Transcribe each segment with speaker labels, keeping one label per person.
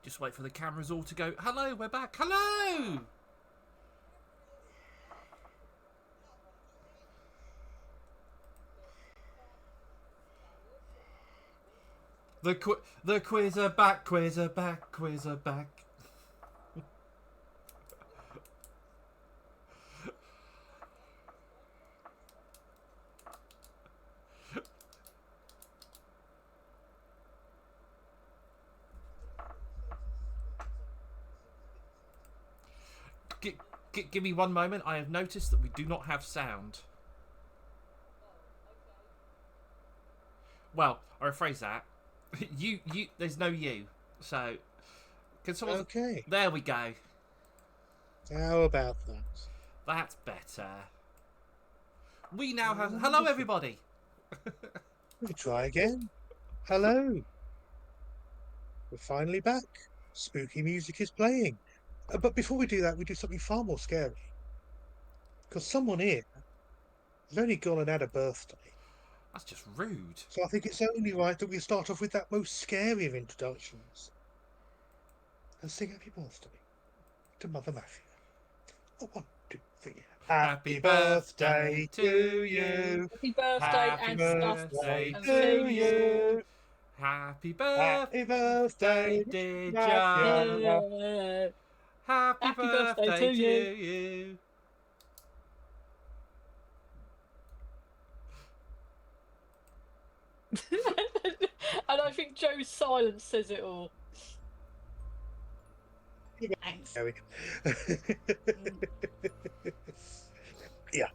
Speaker 1: Just wait for the cameras all to go. Hello, we're back. Hello. The quiz are back. Quiz are back. Quiz are back. Give me one moment. I have noticed that we do not have sound. Well, I rephrase that. You. There's no you. So, can someone?
Speaker 2: Okay.
Speaker 1: There we go.
Speaker 2: How about that?
Speaker 1: That's better. We now have. Hello, everybody.
Speaker 2: We try again. Hello. We're finally back. Spooky music is playing. But before we do that, we do something far more scary. Because someone here has only gone and had a birthday.
Speaker 1: That's just rude.
Speaker 2: So I think it's only right that we start off with that most scary of introductions. And sing happy birthday to Mother Mafia. Oh, 1, 2, 3.
Speaker 1: Happy birthday to you.
Speaker 3: Happy birthday
Speaker 1: Happy
Speaker 3: and
Speaker 1: birthday
Speaker 3: stuff.
Speaker 1: to you. Happy birthday, dear John.
Speaker 3: Yeah.
Speaker 1: Happy birthday to you.
Speaker 3: And I think Joe's silence says it all. Thanks.
Speaker 2: Yeah.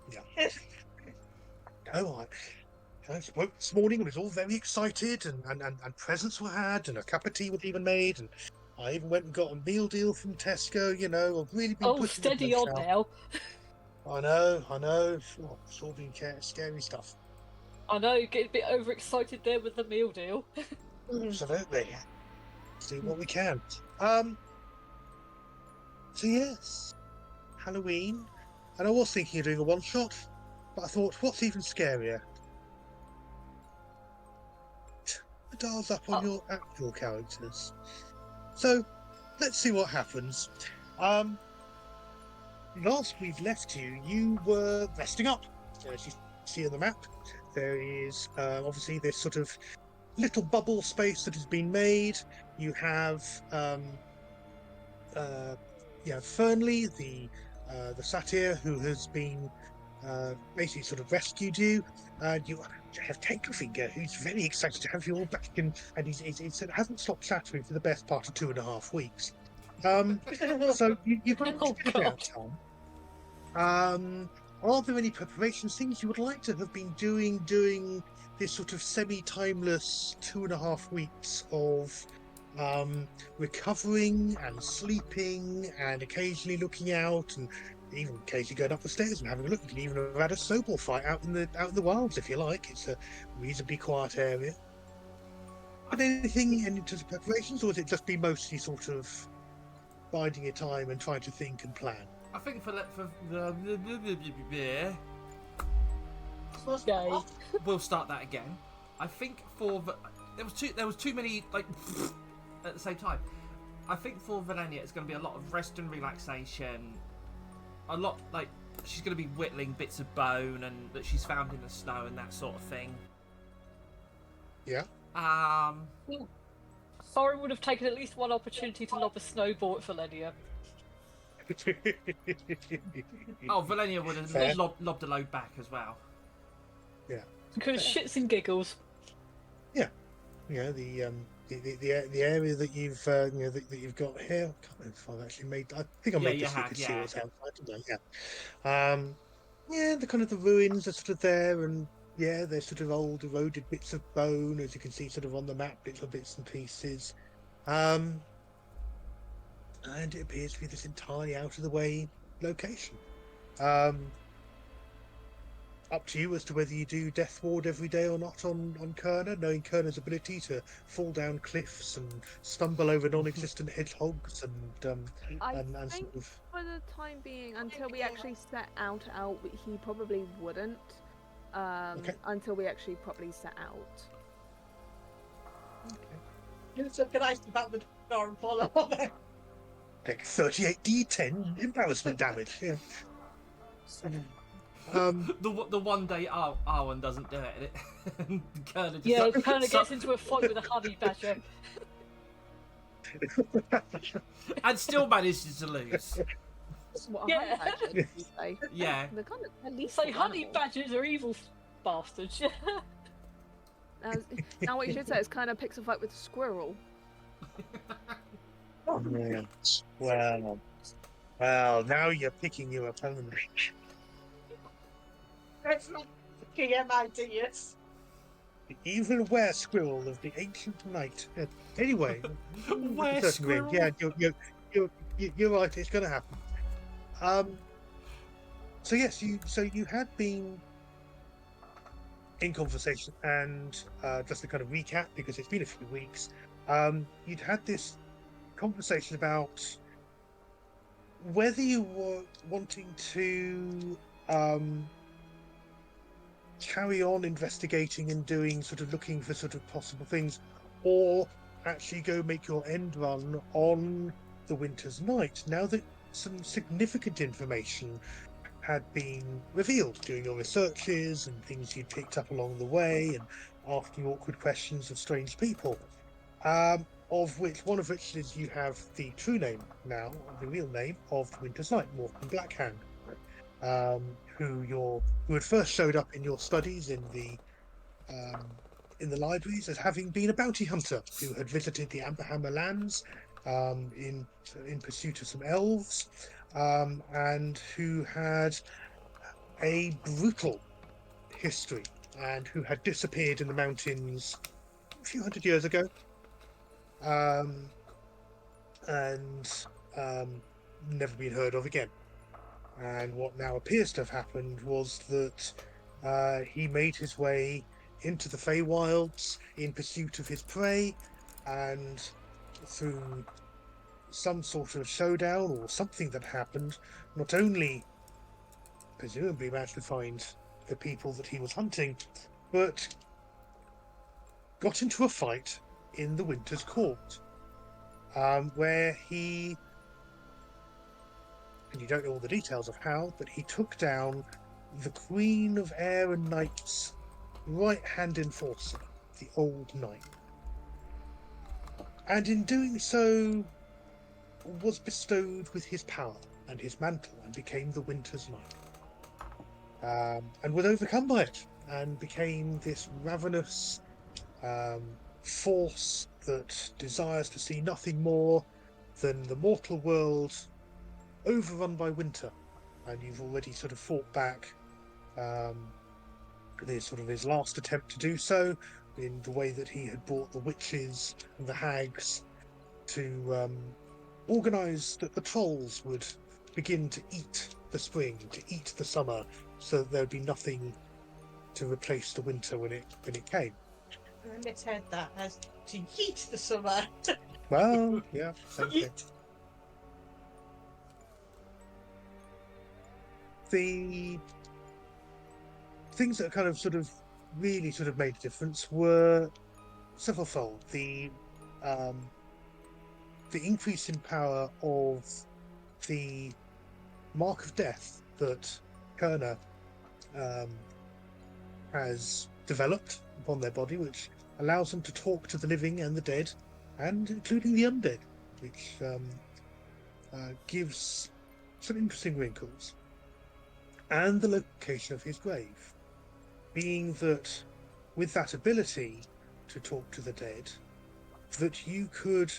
Speaker 2: Oh, I spoke this morning and was all very excited, and presents were had, and a cup of tea was even made, and I even went and got a meal deal from Tesco. You know, I've really been pushing
Speaker 3: steady
Speaker 2: the
Speaker 3: on
Speaker 2: push out.
Speaker 3: now.
Speaker 2: I know. Oh, it's all been scary stuff.
Speaker 3: I know, you get a bit overexcited there with the meal deal.
Speaker 2: Absolutely. Do what we can. So yes, Halloween, and I was thinking of doing a one-shot, but I thought, what's even scarier? The dials up on your actual characters. So, let's see what happens. Last we've left you, you were resting up. As you see on the map, there is obviously this sort of little bubble space that has been made. You have Fernley, the satyr who has been basically sort of rescued you. You have Tanklefinger, who's very excited to have you all back, and he hasn't stopped chattering for the best part of 2.5 weeks. So you've got a bit of downtime. Are there any preparations, things you would like to have been doing during this sort of semi-timeless 2.5 weeks of recovering and sleeping and occasionally looking out and even occasionally going up the stairs and having a look? You can even have had a snowball fight out in the wilds if you like. It's a reasonably quiet area. But anything in terms of preparations, or has it just been mostly sort of biding your time and trying to think and plan?
Speaker 1: I think for the
Speaker 3: Okay.
Speaker 1: we'll start that again. I think for there was too many like at the same time. I think for Valenia it's going to be a lot of rest and relaxation. A lot like she's going to be whittling bits of bone and that she's found in the snow and that sort of thing.
Speaker 2: Yeah.
Speaker 3: Sorry, would have taken at least one opportunity to lob a snowball at Valenia.
Speaker 1: Valenia would have lobbed a load back as well.
Speaker 2: Yeah.
Speaker 3: Because shits and giggles.
Speaker 2: Yeah. You know, the area that you've that you've got here. I can't remember if I've actually made. I think I made this so you could see what's outside, didn't I? Yeah. The kind of the ruins are sort of there, and yeah, there's sort of old eroded bits of bone, as you can see, sort of on the map, little bits and pieces. And it appears to be this entirely out of the way location. Up to you as to whether you do Death Ward every day or not on Kerner, knowing Kerner's ability to fall down cliffs and stumble over non-existent hedgehogs and sort of.
Speaker 4: For the time being, until we actually set out, he probably wouldn't.
Speaker 2: Okay.
Speaker 4: Until we actually properly set out.
Speaker 2: Okay.
Speaker 5: It's organised about the door and fall over.
Speaker 2: Take 38d10 embarrassment damage. Yeah.
Speaker 1: The one day Arwen doesn't do it, and Kerner just
Speaker 3: Yeah, Kerner gets into a fight with a honey badger.
Speaker 1: and still manages to lose.
Speaker 4: That's what
Speaker 3: Yeah.
Speaker 4: I actually say.
Speaker 1: Yeah.
Speaker 4: They're kind of at least
Speaker 3: So honey
Speaker 4: animals.
Speaker 3: badgers are evil bastards.
Speaker 4: Now what you should say is kind of picks a fight with a squirrel.
Speaker 2: Well, now you're picking your opponent.
Speaker 5: It's not fucking ideas.
Speaker 2: The evil were-squirrel of the ancient night. Anyway,
Speaker 1: Were-squirrel?
Speaker 2: Yeah, you're right. It's going to happen. So yes, you had been in conversation, and just to kind of recap, because it's been a few weeks, you'd had this conversation about whether you were wanting to carry on investigating and looking for possible things, or actually go make your end run on the Winter's Night, now that some significant information had been revealed during your researches and things you'd picked up along the way and asking awkward questions of strange people, of which one of which is you have the true name now, the real name of the Winter's Night, Morton Blackhand, who had first showed up in your studies in the libraries as having been a bounty hunter who had visited the Amberhammer lands in pursuit of some elves, and who had a brutal history and who had disappeared in the mountains a few hundred years ago, and never been heard of again. And what now appears to have happened was that he made his way into the Feywilds in pursuit of his prey, and through some sort of showdown or something that happened, not only presumably managed to find the people that he was hunting, but got into a fight in the Winter's Court, where he, and you don't know all the details of how, but he took down the Queen of Air and Night's right-hand enforcer, the Old Knight. And in doing so, was bestowed with his power and his mantle and became the Winter's Knight. And was overcome by it and became this ravenous force that desires to see nothing more than the mortal world overrun by winter. And you've already fought back his last attempt to do so, in the way that he had brought the witches and the hags to organise that the trolls would begin to eat the spring, to eat the summer, so that there'd be nothing to replace the winter when it came.
Speaker 5: I misheard that as to eat the summer.
Speaker 2: Well, yeah, same thing. The things that really made a difference were severalfold. The increase in power of the Mark of Death that Kerner has developed upon their body, which allows them to talk to the living and the dead, and including the undead, which gives some interesting wrinkles. And the location of his grave, being that with that ability to talk to the dead, that you could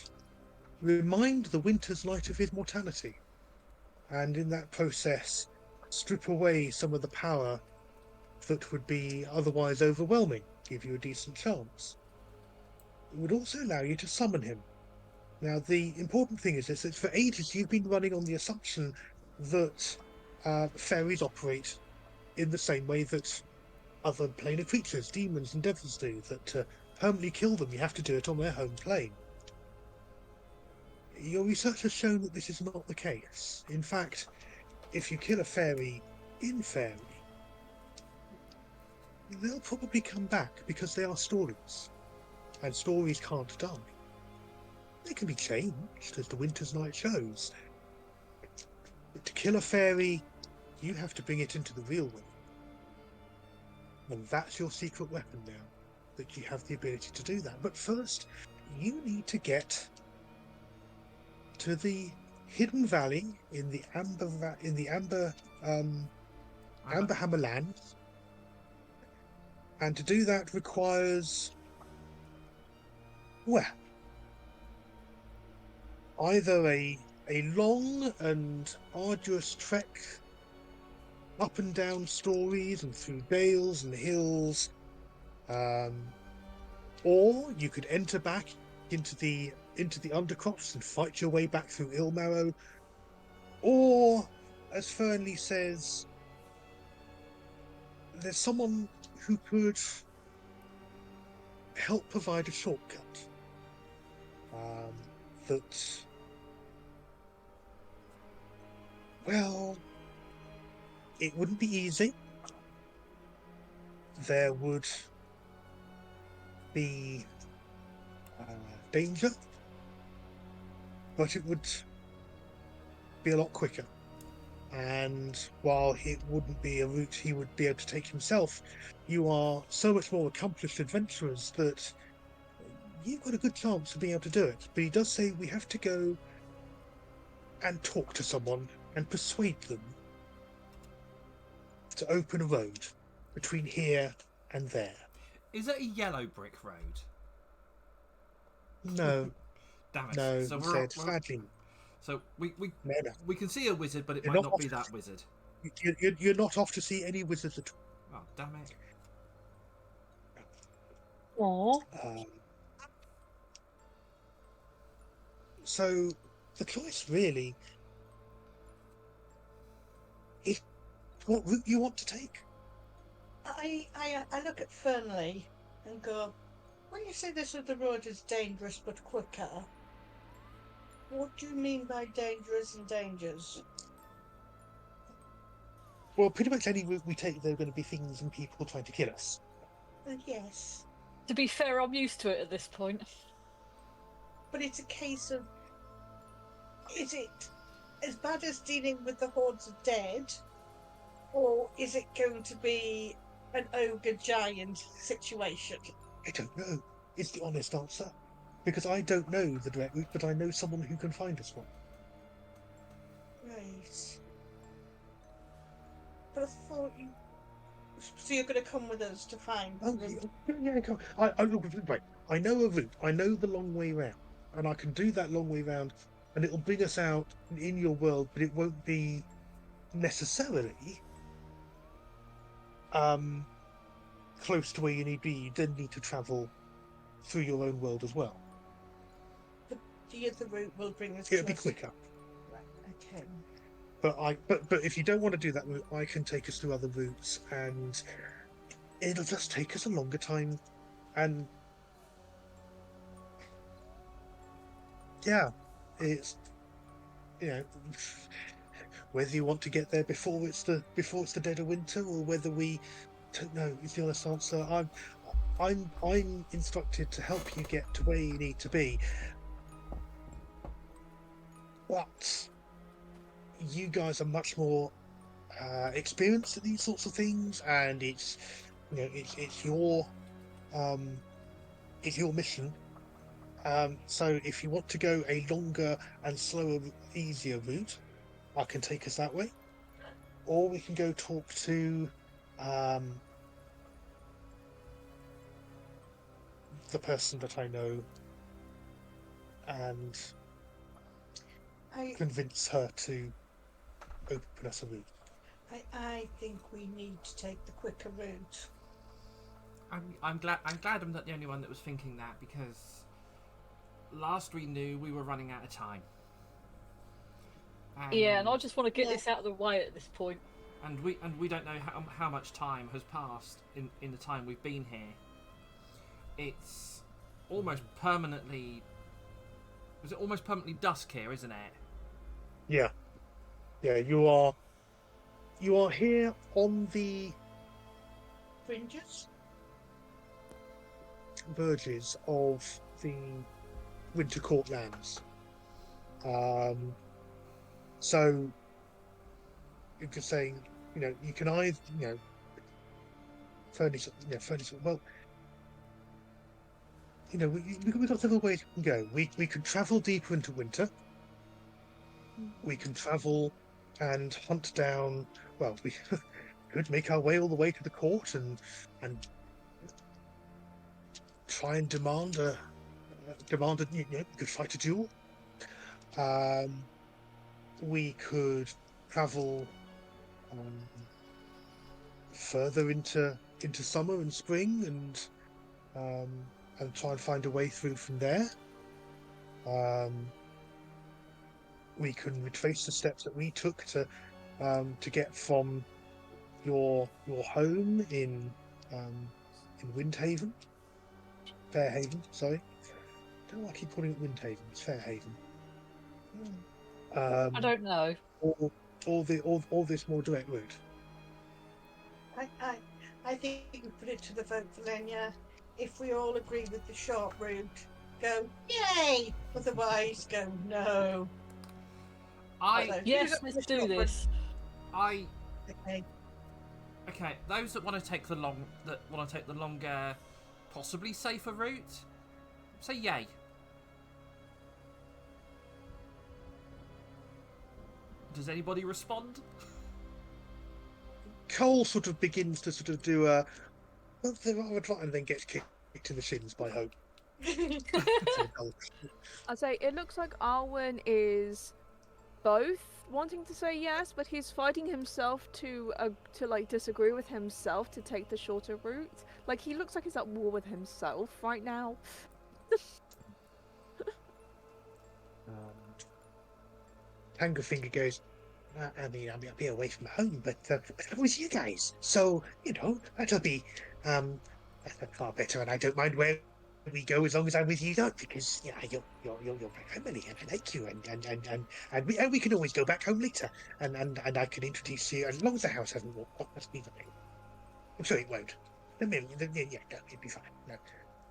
Speaker 2: remind the Winter's Night of his mortality, and in that process strip away some of the power that would be otherwise overwhelming, give you a decent chance. It would also allow you to summon him. Now, the important thing is that for ages you've been running on the assumption that fairies operate in the same way that other planar creatures, demons and devils do, that to permanently kill them you have to do it on their home plane. Your research has shown that this is not the case. In fact, if you kill a fairy in fairy, they'll probably come back because they are stories, and stories can't die. they can be changed as the winter's night shows. But to kill a fairy, you have to bring it into the real world. And that's your secret weapon now, that you have the ability to do that. But first, you need to get to the hidden valley in the Amber Hammerlands. And to do that requires, well, either a long and arduous trek up and down stories and through dales and hills, or you could enter back into the undercrops and fight your way back through Ilmarrow, or, as Fernley says, there's someone who could help provide a shortcut. That, well, it wouldn't be easy. There would be danger, but it would be a lot quicker. And while it wouldn't be a route he would be able to take himself, you are so much more accomplished adventurers that you've got a good chance of being able to do it. But he does say we have to go and talk to someone and persuade them to open a road between here and there.
Speaker 1: Is it a yellow brick road?
Speaker 2: No.
Speaker 1: Damn it.
Speaker 2: No,
Speaker 1: So
Speaker 2: sadly.
Speaker 1: So we
Speaker 2: No.
Speaker 1: we can see a wizard, but it
Speaker 2: You're
Speaker 1: might
Speaker 2: not
Speaker 1: not be that wizard.
Speaker 2: You're not off to see any wizards at
Speaker 1: Oh, damn it.
Speaker 3: Aww.
Speaker 2: all. So the choice really is what route you want to take.
Speaker 5: I look at Fernley and go, when you say this other road is dangerous but quicker, what do you mean by dangerous and dangers?
Speaker 2: Well, pretty much any route we take, there are going to be things and people trying to kill us.
Speaker 5: Yes.
Speaker 3: To be fair, I'm used to it at this point.
Speaker 5: But it's a case of, is it as bad as dealing with the hordes of dead, or is it going to be an ogre giant situation?
Speaker 2: I don't know. It's the honest answer. Because I don't know the direct route, but I know someone who can find us one.
Speaker 5: Right. But I thought you... So you're going to come with us to find...
Speaker 2: Oh, yeah, come. Right. I know a route. I know the long way round. And I can do that long way round, and it'll bring us out in your world, but it won't be necessarily close to where you need to be. You then need to travel through your own world as well.
Speaker 5: But the other route will bring us
Speaker 2: It'll be
Speaker 5: closer.
Speaker 2: quicker.
Speaker 5: Right, okay.
Speaker 2: But if you don't want to do that route, I can take us through other routes, and it'll just take us a longer time. And yeah, it's, you know, whether you want to get there before it's the dead of winter, or whether we don't know, is the honest answer. I'm instructed to help you get to where you need to be, but you guys are much more experienced at these sorts of things, and it's, you know, it's your mission. So if you want to go a longer and slower, easier route, I can take us that way, or we can go talk to the person that I know and convince her to open us a route.
Speaker 5: I think we need to take the quicker route.
Speaker 1: I'm glad I'm not the only one that was thinking that, because last we knew we were running out of time.
Speaker 3: Yeah, and I just want to get this out of the way at this point.
Speaker 1: And we don't know how much time has passed in the time we've been here. It's almost permanently... Is it almost permanently dusk here, isn't it?
Speaker 2: Yeah. Yeah, you are here on the
Speaker 5: Fringes?
Speaker 2: verges of the Winter Court lands. So you're just saying, you can either, furnish. Well, we've got several ways we can go. We could travel deeper into winter. We can travel and hunt down. Well, we could make our way all the way to the court and try and demand a we could fight a duel. We could travel further into summer and spring and try and find a way through from there. We can retrace the steps that we took to get from your home in Windhaven, Fairhaven. Sorry, I don't know why I keep calling it Windhaven. It's Fairhaven.
Speaker 3: I don't know.
Speaker 2: Or this more direct route.
Speaker 5: I think we put it to the vote, Valenia. If we all agree with the short route, go yay. Otherwise, go no.
Speaker 3: Yes, let's do this.
Speaker 1: Okay. Those that want to take the longer, possibly safer route, say yay. Does anybody respond?
Speaker 2: Cole sort of begins to sort of do a and then gets kicked in the shins by Hope.
Speaker 4: I'd say it looks like Arwen is both wanting to say yes, but he's fighting himself to like disagree with himself to take the shorter route. Like he looks like he's at war with himself right now.
Speaker 2: Tangerfinger goes, I'll be away from home, but with you guys. So, that'll be far better, and I don't mind where we go as long as I'm with you, Doc, because you're my family, and I like you, and we can always go back home later, and I can introduce you, as long as the house hasn't walked up, that's me. I'm sure it won't. Yeah, no, it'd be fine. No.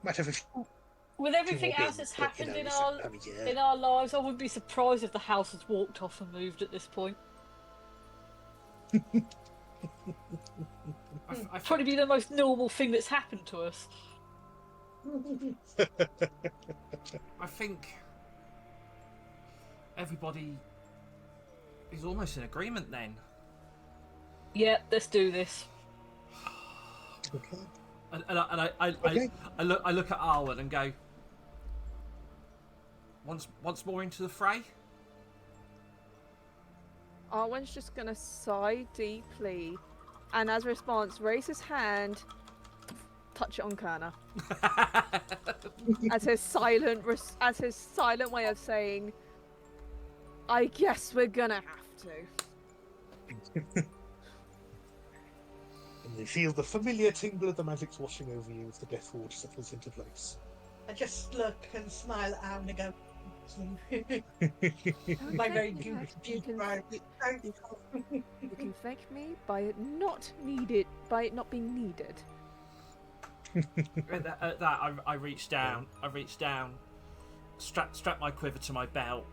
Speaker 2: Matter of
Speaker 3: With everything else that's happened in our lives, I wouldn't be surprised if the house has walked off and moved at this point. Probably be the most normal thing that's happened to us.
Speaker 1: I think everybody is almost in agreement then.
Speaker 3: Yeah, let's do this.
Speaker 2: Okay.
Speaker 1: I look at Arwen and go, once more into the fray.
Speaker 4: Arwen's just gonna sigh deeply, and as a response, raise his hand, touch it on Kerner, as his silent way of saying, "I guess we're gonna have to."
Speaker 2: And you feel the familiar tingle of the magic's washing over you as the death ward settles into place.
Speaker 5: I just look and smile at Aaron and go, my very goofy smile.
Speaker 4: You can thank me by it not being needed.
Speaker 1: At that, I reach down. Strap my quiver to my belt.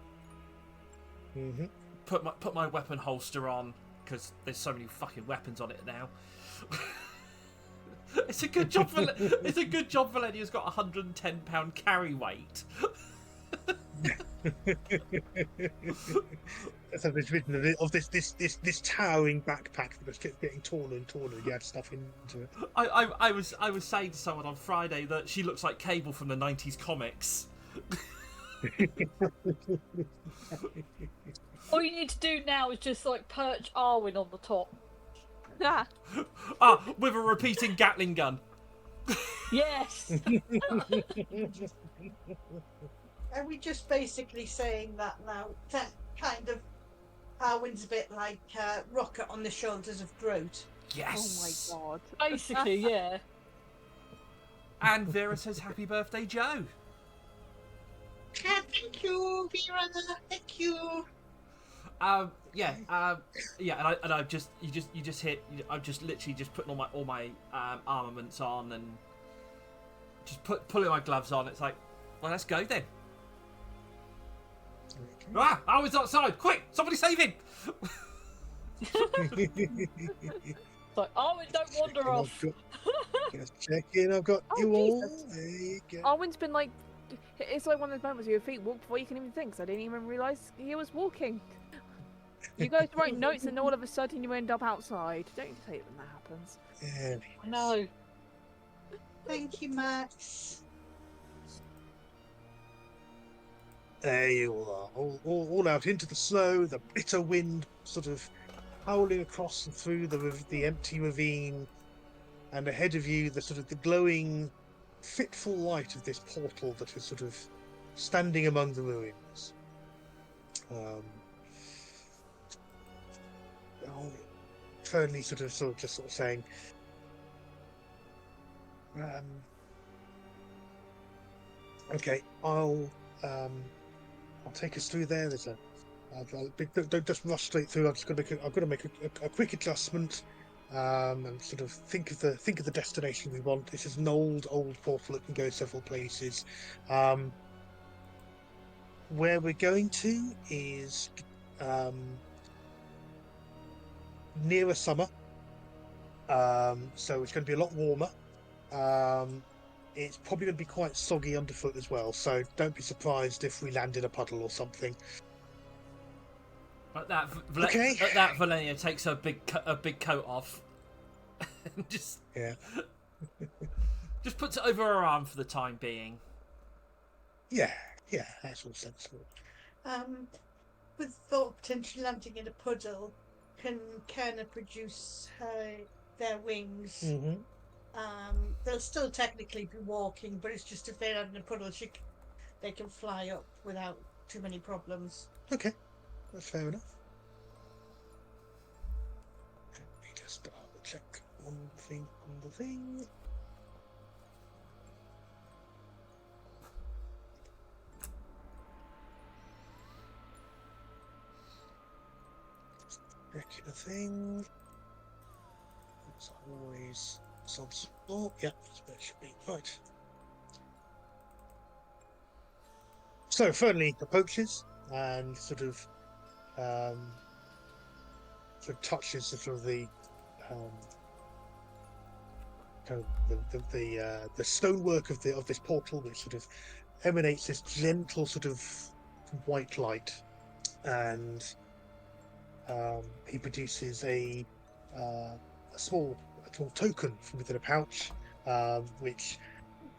Speaker 2: Mm-hmm.
Speaker 1: Put my weapon holster on, because there's so many fucking weapons on it now. It's a good job. Valenia's got 110-pound carry weight.
Speaker 2: So there's written of this towering backpack that just keeps getting taller and taller. You had stuff into it.
Speaker 1: I was saying to someone on Friday that she looks like Cable from the 90s comics.
Speaker 3: All you need to do now is just like perch Arwen on the top.
Speaker 1: With a repeating Gatling gun.
Speaker 3: Yes.
Speaker 5: Are we just basically saying that now? That kind of Arwen's a bit like Rocket on the shoulders of Groot.
Speaker 1: Yes.
Speaker 4: Oh my god.
Speaker 3: Basically, yeah.
Speaker 1: And Vera says, "Happy birthday, Joe."
Speaker 5: Thank you, Vera. Thank you.
Speaker 1: And I've just hit. I'm just literally just putting all my armaments on and just pulling my gloves on. It's like, well, let's go then.
Speaker 2: Okay.
Speaker 1: Ah, Alwyn's outside! Quick, somebody save him!
Speaker 3: Like, Arwen, don't wander off.
Speaker 2: Just checking, I've got
Speaker 4: Oh,
Speaker 2: you all.
Speaker 4: Jesus.
Speaker 2: There you go.
Speaker 4: Arwen's been like, it's like one of those moments where your feet walk before you can even think. So I didn't even realise he was walking. You go to write notes and all of a sudden you end up outside. Don't you hate when that happens?
Speaker 2: Yeah.
Speaker 3: No.
Speaker 5: Thank you, Max.
Speaker 2: There you all are, all out into the snow, the bitter wind sort of howling across and through the empty ravine, and ahead of you the sort of the glowing, fitful light of this portal that is sort of standing among the ruins. Fernley sort of saying, okay, I'll take us through there. Don't just rush straight through. I've got to make a quick adjustment, and sort of think of the destination we want. This is an old portal that can go several places. Where we're going to is nearer summer, so it's going to be a lot warmer. It's probably going to be quite soggy underfoot as well, so don't be surprised if we land in a puddle or something.
Speaker 1: At that,
Speaker 2: Okay.
Speaker 1: At that, Valenia takes her big coat off, and just puts it over her arm for the time being.
Speaker 2: Yeah, that's all sensible.
Speaker 5: With thought of potentially landing in a puddle, can Kerna produce their wings?
Speaker 2: Mm-hmm.
Speaker 5: They'll still technically be walking, but it's just if they land in a puddle, they can fly up without too many problems.
Speaker 2: Okay, that's fair enough. Let me just check one thing on the thing. Checking a thing. It's always some sort. Yep, that should be right. So Fernley approaches and sort of touches sort of the the stonework of this portal, which sort of emanates this gentle sort of white light, and he produces a small token from within a pouch, which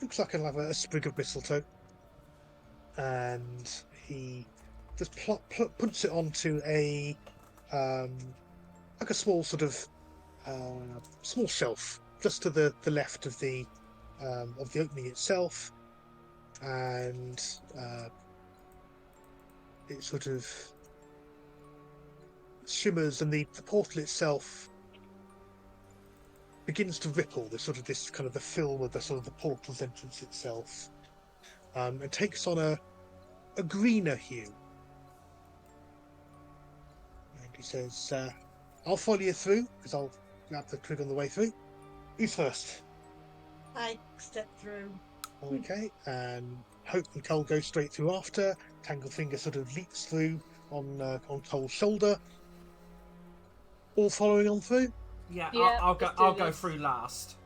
Speaker 2: looks like a sprig of mistletoe, and he just puts it onto a like a small sort of small shelf just to the left of the opening itself, and it sort of shimmers, and the portal itself begins to ripple. This kind of the film of the sort of the portal's entrance itself, and takes on a greener hue. And he says, I'll follow you through, because I'll grab the twig on the way through. Who's first?
Speaker 5: I step through.
Speaker 2: Okay, and Hope and Cole go straight through after. Tanglefinger sort of leaps through on Cole's shoulder. All following on through?
Speaker 1: Yeah, I'll go through last.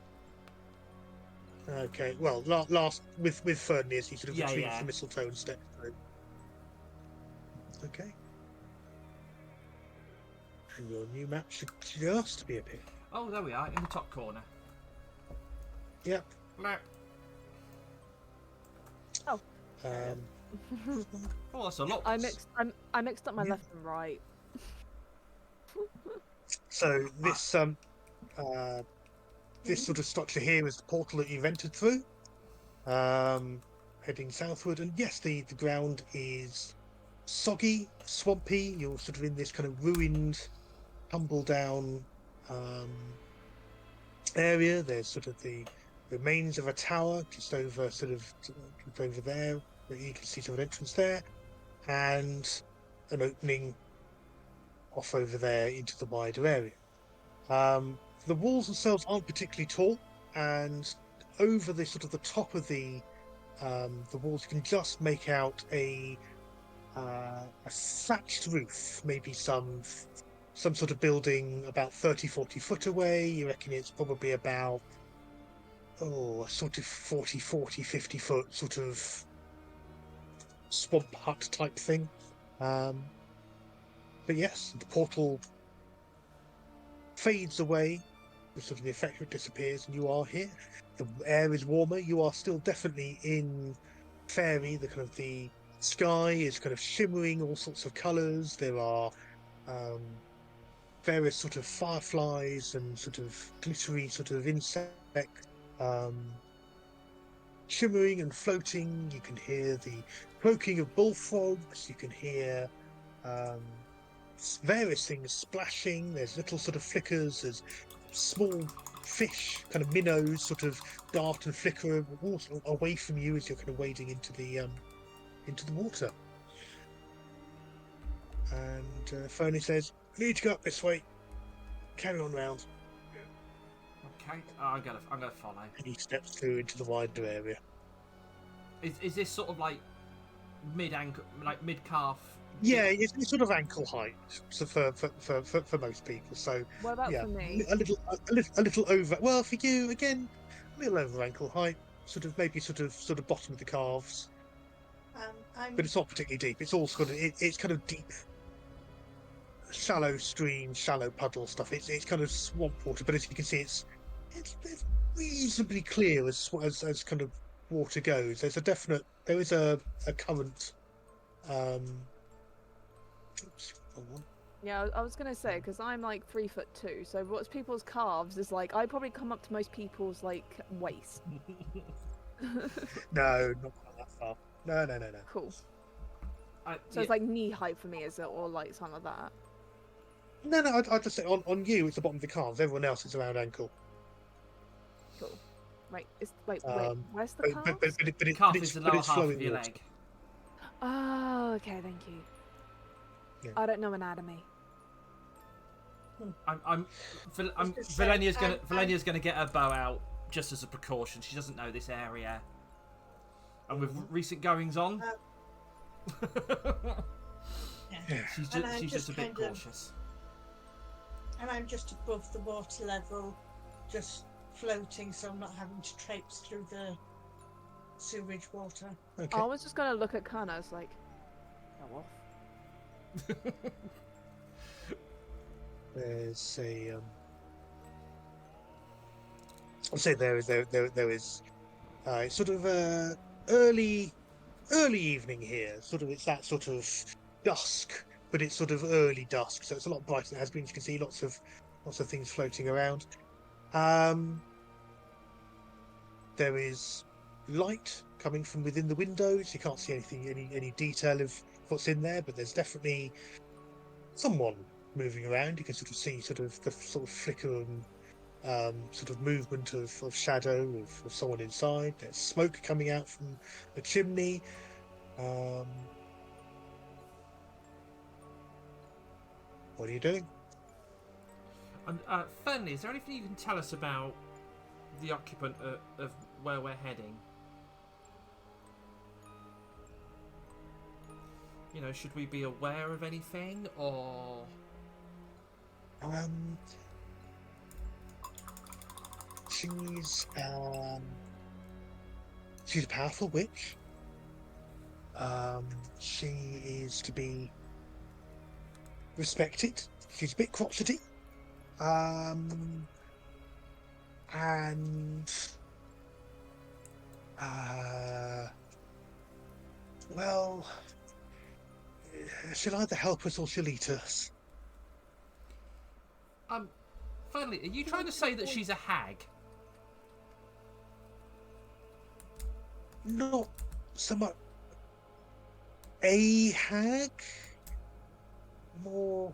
Speaker 2: Okay, well, last with Fernley as he sort of retrieves the mistletoe and steps through. Okay. And your new map should just be appearing.
Speaker 1: Oh, there we are, in the top corner.
Speaker 2: Yep.
Speaker 1: Blah.
Speaker 4: Oh.
Speaker 1: Oh, that's a lot.
Speaker 4: I mixed up my left and right.
Speaker 2: So this this sort of structure here is the portal that you've entered through, heading southward. And yes, the ground is soggy, swampy. You're sort of in this kind of ruined, tumble down area. There's sort of the remains of a tower just over over there. You can see sort of an entrance there, and an opening off over there into the wider area. The walls themselves aren't particularly tall, and over the sort of the top of the walls, you can just make out a a thatched roof, maybe some sort of building about 30-40 foot away. You reckon it's probably about a sort of 50 foot sort of swamp hut type thing. But yes, the portal fades away, the sort of the effect disappears, and you are here. The air is warmer. You are still definitely in fairy. The sky is kind of shimmering all sorts of colours. There are various sort of fireflies and sort of glittery sort of insects shimmering and floating. You can hear the croaking of bullfrogs. You can hear various things splashing. There's little sort of flickers. There's small fish, kind of minnows, sort of dart and flicker away from you as you're kind of wading into the water. And Fernie says, "We need to go up this way. Carry on round."
Speaker 1: Okay, I'm gonna follow.
Speaker 2: And he steps through into the wider area.
Speaker 1: Is this sort of like mid-ankle, like mid-calf?
Speaker 2: Yeah, it's sort of ankle height for most people. So
Speaker 4: What about
Speaker 2: yeah,
Speaker 4: for me?
Speaker 2: a little over. Well, for you again, a little over ankle height. Sort of maybe sort of bottom of the calves. But it's not particularly deep. It's all sort of it's kind of deep, shallow stream, shallow puddle stuff. It's kind of swamp water, but as you can see, it's reasonably clear as kind of water goes. There is a current. Oops, wrong one.
Speaker 4: Yeah, I was gonna say because I'm like 3'2", so what's people's calves is like I probably come up to most people's like waist.
Speaker 2: No, not quite that far. No.
Speaker 4: Cool. So
Speaker 1: Yeah.
Speaker 4: it's like knee height for me, is it, or like something like that?
Speaker 2: No. I'd just say on you, it's the bottom of the calves. Everyone else is around ankle.
Speaker 4: Cool. Right. It's wait. Where's the
Speaker 2: But
Speaker 4: calves?
Speaker 1: Calf is the lower half
Speaker 2: flowing
Speaker 1: of your
Speaker 2: water.
Speaker 1: leg.
Speaker 4: Oh, okay. Thank you.
Speaker 2: Yeah.
Speaker 4: I don't know anatomy.
Speaker 1: Valenia's gonna get her bow out just as a precaution. She doesn't know this area, and with recent goings on, she's just a bit cautious.
Speaker 5: And I'm just above the water level, just floating, so I'm not having to traipse through the sewage water.
Speaker 2: Okay.
Speaker 4: I was just gonna look at Kana. It's like, go off.
Speaker 2: There's a I'll say there is sort of early evening here. Sort of it's that sort of dusk, but it's sort of early dusk, so it's a lot brighter than it has been. You can see lots of things floating around. There is light coming from within the windows. You can't see any detail of what's in there, but there's definitely someone moving around. You can sort of see the flicker and sort of movement of shadow of someone inside. There's smoke coming out from the chimney. What are you doing?
Speaker 1: And Fernley, is there anything you can tell us about the occupant of where we're heading? You know, should we be aware of anything, or?
Speaker 2: She's a powerful witch. She is to be respected. She's a bit crotchety. And well, she'll either help us or she'll eat us.
Speaker 1: Fernley, are you trying to say that she's a hag?
Speaker 2: Not so much a hag, more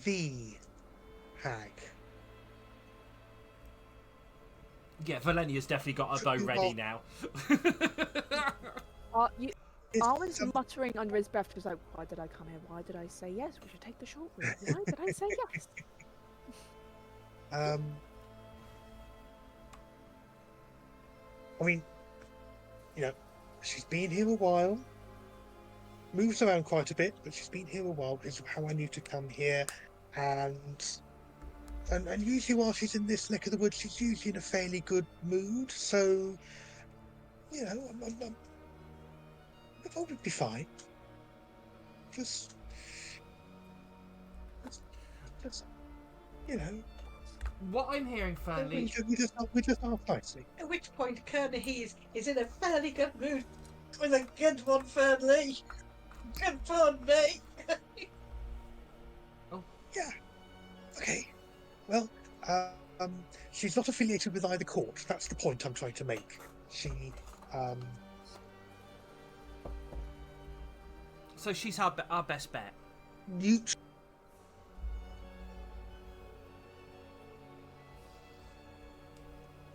Speaker 2: the hag.
Speaker 1: Yeah, Valenia's definitely got her bow ready now.
Speaker 2: It's
Speaker 4: muttering under his breath. He was like, "Why did I come here? Why did I say yes? We should take the short route. Why did I say yes?"
Speaker 2: I mean, she's been here a while. moves around quite a bit, but she's been here a while, which is how I knew to come here. And usually while she's in this neck of the woods, she's usually in a fairly good mood. So, you know, I'll probably be fine. Just, you know.
Speaker 1: What I'm hearing, Fernley...
Speaker 2: We just ask nicely.
Speaker 5: At which point, Kernahe is in a fairly good mood. With a good one, Fernley. Good fun, mate.
Speaker 1: Oh.
Speaker 2: Yeah. Okay. Well, she's not affiliated with either court. That's the point I'm trying to make. She,
Speaker 1: So she's our best bet.
Speaker 2: You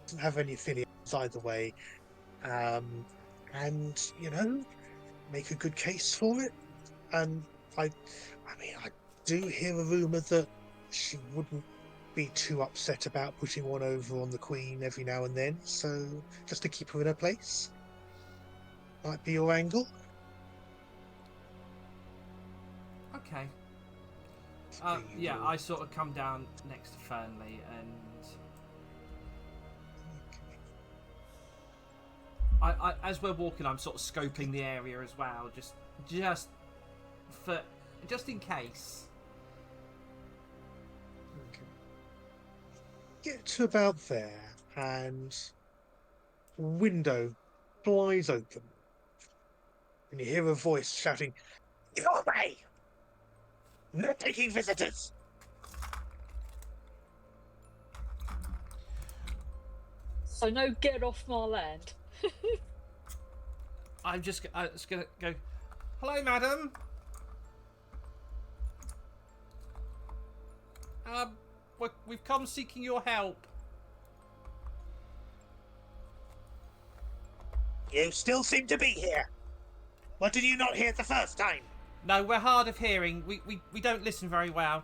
Speaker 2: doesn't have any affiliates either way, and you know, make a good case for it. And I mean, I do hear a rumor that she wouldn't be too upset about putting one over on the Queen every now and then. So just to keep her in her place might be your angle.
Speaker 1: Okay. Yeah, I sort of come down next to Fernley and I as we're walking, I'm sort of scoping the area as well, just in case.
Speaker 2: Okay. Get to about there, and window flies open, and you hear a voice shouting, "Your way! Not taking visitors!"
Speaker 3: So no get off my land.
Speaker 1: I'm just gonna go, "Hello, madam. We've come seeking your help."
Speaker 2: You still seem to be here. What did you not hear the first time?
Speaker 1: No, we're hard of hearing. We don't listen very well.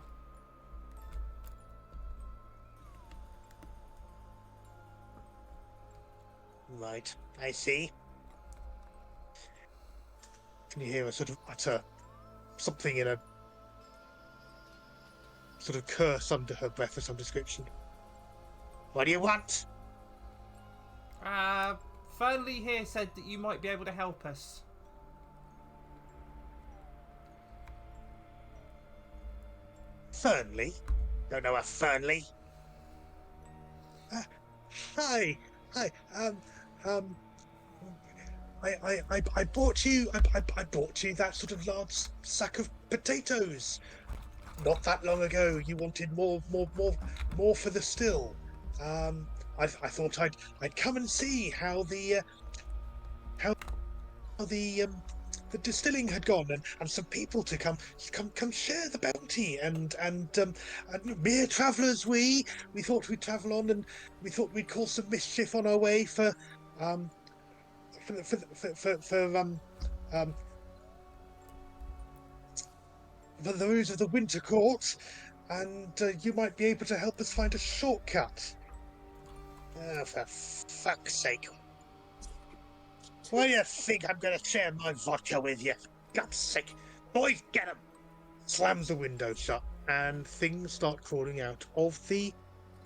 Speaker 2: Right, I see. Can you hear her sort of utter something in a sort of curse under her breath of some description? What do you want?
Speaker 1: Fernley here said that you might be able to help us.
Speaker 2: Fernley? Don't know a Fernley. Hi. I bought you. I bought you that sort of large sack of potatoes. Not that long ago, you wanted more for the still. I thought I'd come and see how the distilling had gone, and some people to come share the bounty, and mere travellers we thought we'd travel on, and we thought we'd cause some mischief on our way for the route of the Winter Court, and you might be able to help us find a shortcut. For fuck's sake. Why do you think I'm going to share my vodka with you? God's sake. Boys, get 'em! Slams the window shut, and things start crawling out of the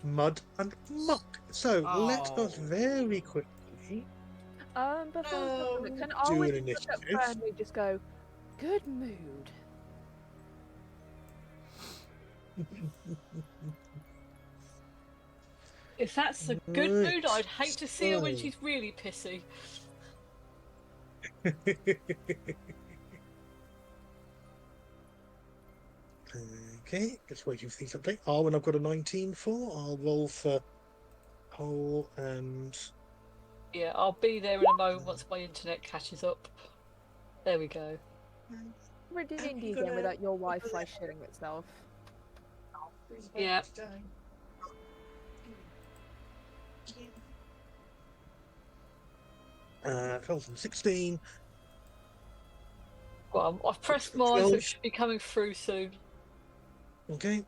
Speaker 2: mud and muck. So, let us very quickly...
Speaker 4: Before can
Speaker 2: do
Speaker 4: Arwen
Speaker 2: an
Speaker 4: just look at
Speaker 2: initiative.
Speaker 4: Fernley and just go, good mood.
Speaker 3: If that's a good mood, I'd hate to see her when she's really pissy.
Speaker 2: Okay, just waiting for things to update. When I've got a 19 for, I'll roll for whole and...
Speaker 3: Yeah, I'll be there in a moment once my internet catches up. There we go.
Speaker 4: We're doing D game without your Wi-Fi shitting itself.
Speaker 3: Yeah.
Speaker 2: 12 and 16.
Speaker 3: Well, I've pressed mine, so it should be coming through soon.
Speaker 2: Okay.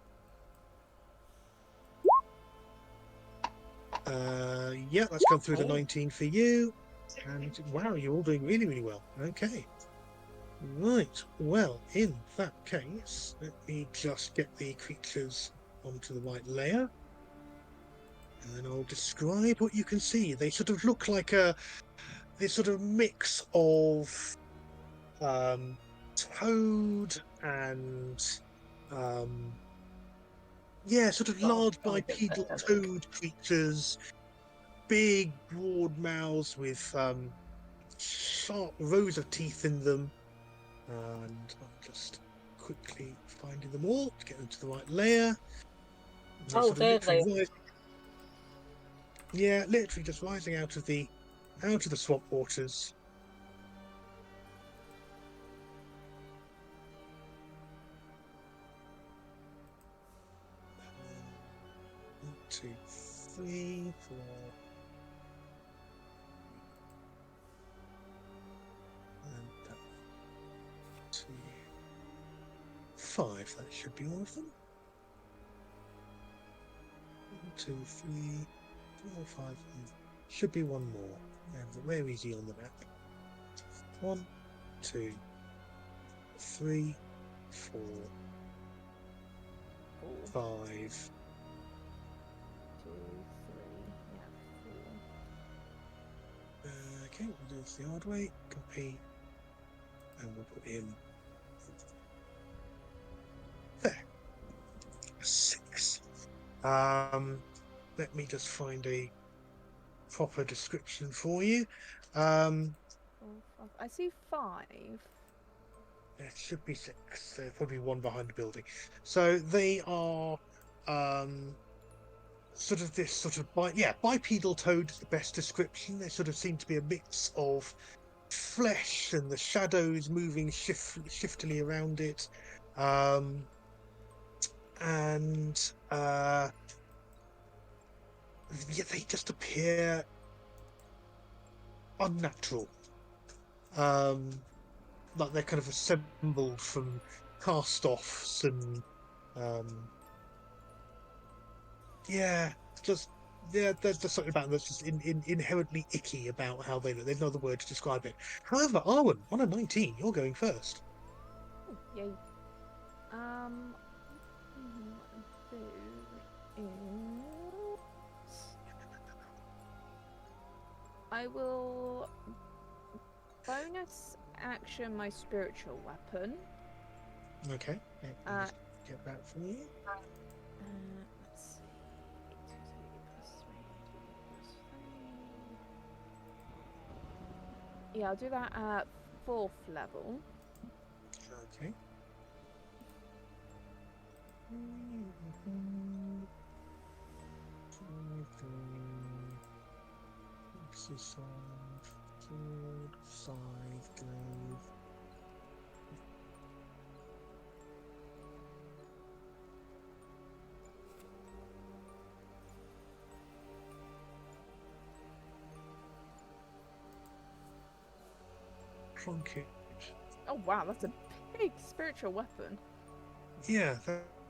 Speaker 2: Yeah, let's come through the 19 for you. And wow, you're all doing really, really well. Okay. Right, well, in that case, let me just get the creatures onto the right layer. And then I'll describe what you can see. They sort of look like this sort of mix of toad and sort of large bipedal toad creatures, big broad mouths with sharp rows of teeth in them. And I'm just quickly finding them all to get them to the right layer.
Speaker 3: There they are.
Speaker 2: Yeah, literally just rising out of the swamp waters. One, two, three, four. And that 2, 5. That should be all of them. 1, 2, 3, 4, 5. Should be one more. Very easy on the map. 1, 2, 3, 4, 5.
Speaker 4: 2, 3, yeah, 4.
Speaker 2: Okay, we'll do this the hard way. Copy. And we'll put in there. 6. Let me just find a proper description for you.
Speaker 4: 4, 5. I see 5.
Speaker 2: There should be 6. There's probably one behind the building. So they are sort of this sort of bipedal toad is the best description. They sort of seem to be a mix of flesh and the shadows moving shiftily around it, they just appear unnatural. Like they're kind of assembled from cast-offs and there's just something about them that's just inherently icky about how they look. There's no other word to describe it. However, Arwen, on a 19, you're going first.
Speaker 4: Oh, yay. What I'm do is I will bonus action my spiritual weapon.
Speaker 2: Okay. Get that for you.
Speaker 4: Let's see. 2, 3 + 3 + 3. Yeah, I'll do that at 4th level.
Speaker 2: Okay. Sword, scythe, glaive. Plunket.
Speaker 4: Oh wow, that's a big spiritual weapon.
Speaker 2: Yeah,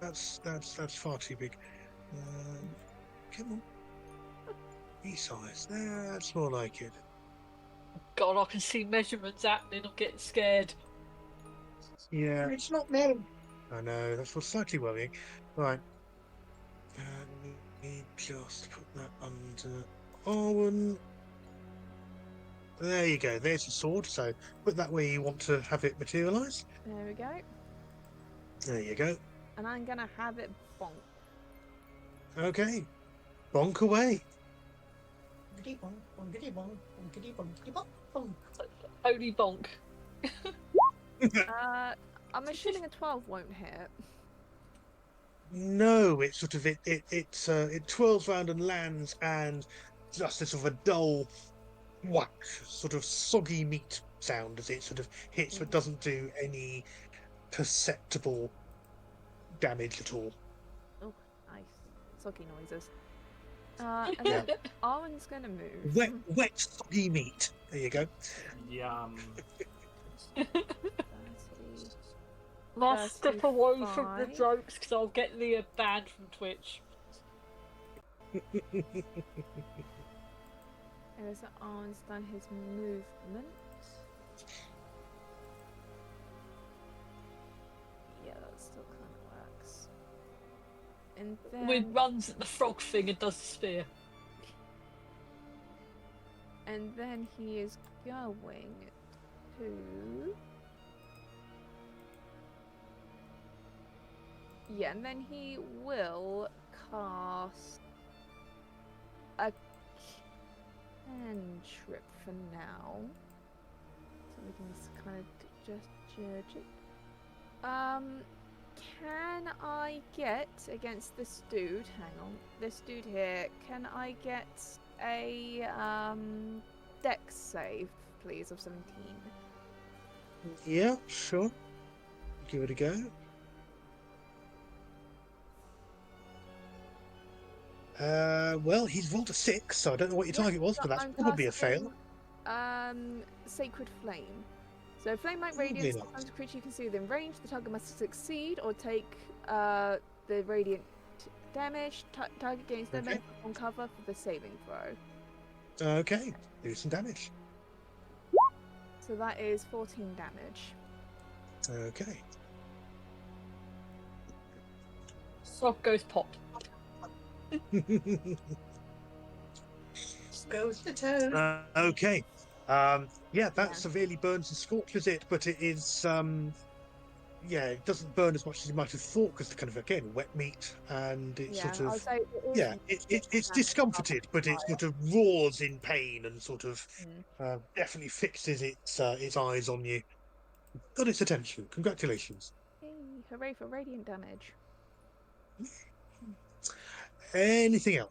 Speaker 2: that's far too big. Come on. E-size. That's more like it.
Speaker 3: God, I can see measurements happening. I'm getting scared.
Speaker 2: Yeah.
Speaker 5: It's not me.
Speaker 2: I know, that's what's slightly worrying. Right. Let me just put that under Arwen. There you go, there's your sword, so put that where you want to have it materialise.
Speaker 4: There we go.
Speaker 2: There you go.
Speaker 4: And I'm gonna have it bonk.
Speaker 2: Okay. Bonk away.
Speaker 3: Only bonk.
Speaker 4: I'm assuming a 12 won't hit.
Speaker 2: No, it's sort of it twirls round and lands, and just a sort of a dull whack, sort of soggy meat sound as it sort of hits, but doesn't do any perceptible damage at all.
Speaker 4: Oh, nice. Soggy noises. And then Arwen's gonna move.
Speaker 2: Wet soggy meat. There you go.
Speaker 1: Yum.
Speaker 4: 30.
Speaker 3: I'll step away from the
Speaker 4: 35.
Speaker 3: jokes because I'll get the ban from Twitch.
Speaker 4: There's Arwen's done his movement. And then...
Speaker 3: Wind runs at the frog thing and does the spear.
Speaker 4: And then he is going to... Yeah, and then he will cast a cantrip for now. So we can just kind of just judge it. Can I get against this dude? Hang on, this dude here. Can I get a dex save, please, of 17?
Speaker 2: Yeah, sure. Give it a go. Well, he's rolled a 6, so I don't know what your target was, but that's probably a fail.
Speaker 4: Sacred Flame. So flame-like radiance sometimes a creature you can see within range. The target must succeed or take the radiant damage. Target gains no benefit on cover for the saving throw.
Speaker 2: Okay, do some damage.
Speaker 4: So that is 14 damage.
Speaker 2: Okay.
Speaker 3: Frog goes pop.
Speaker 5: Goes the toad.
Speaker 2: Okay. Yeah, that severely burns and scorches it, but it is, it doesn't burn as much as you might have thought, because it's kind of, again, wet meat, and it's sort of, it's discomforted, but it sort of roars in pain and sort of definitely fixes its eyes on you. Got its attention. Congratulations.
Speaker 4: Hey, hooray for radiant damage.
Speaker 2: Anything else?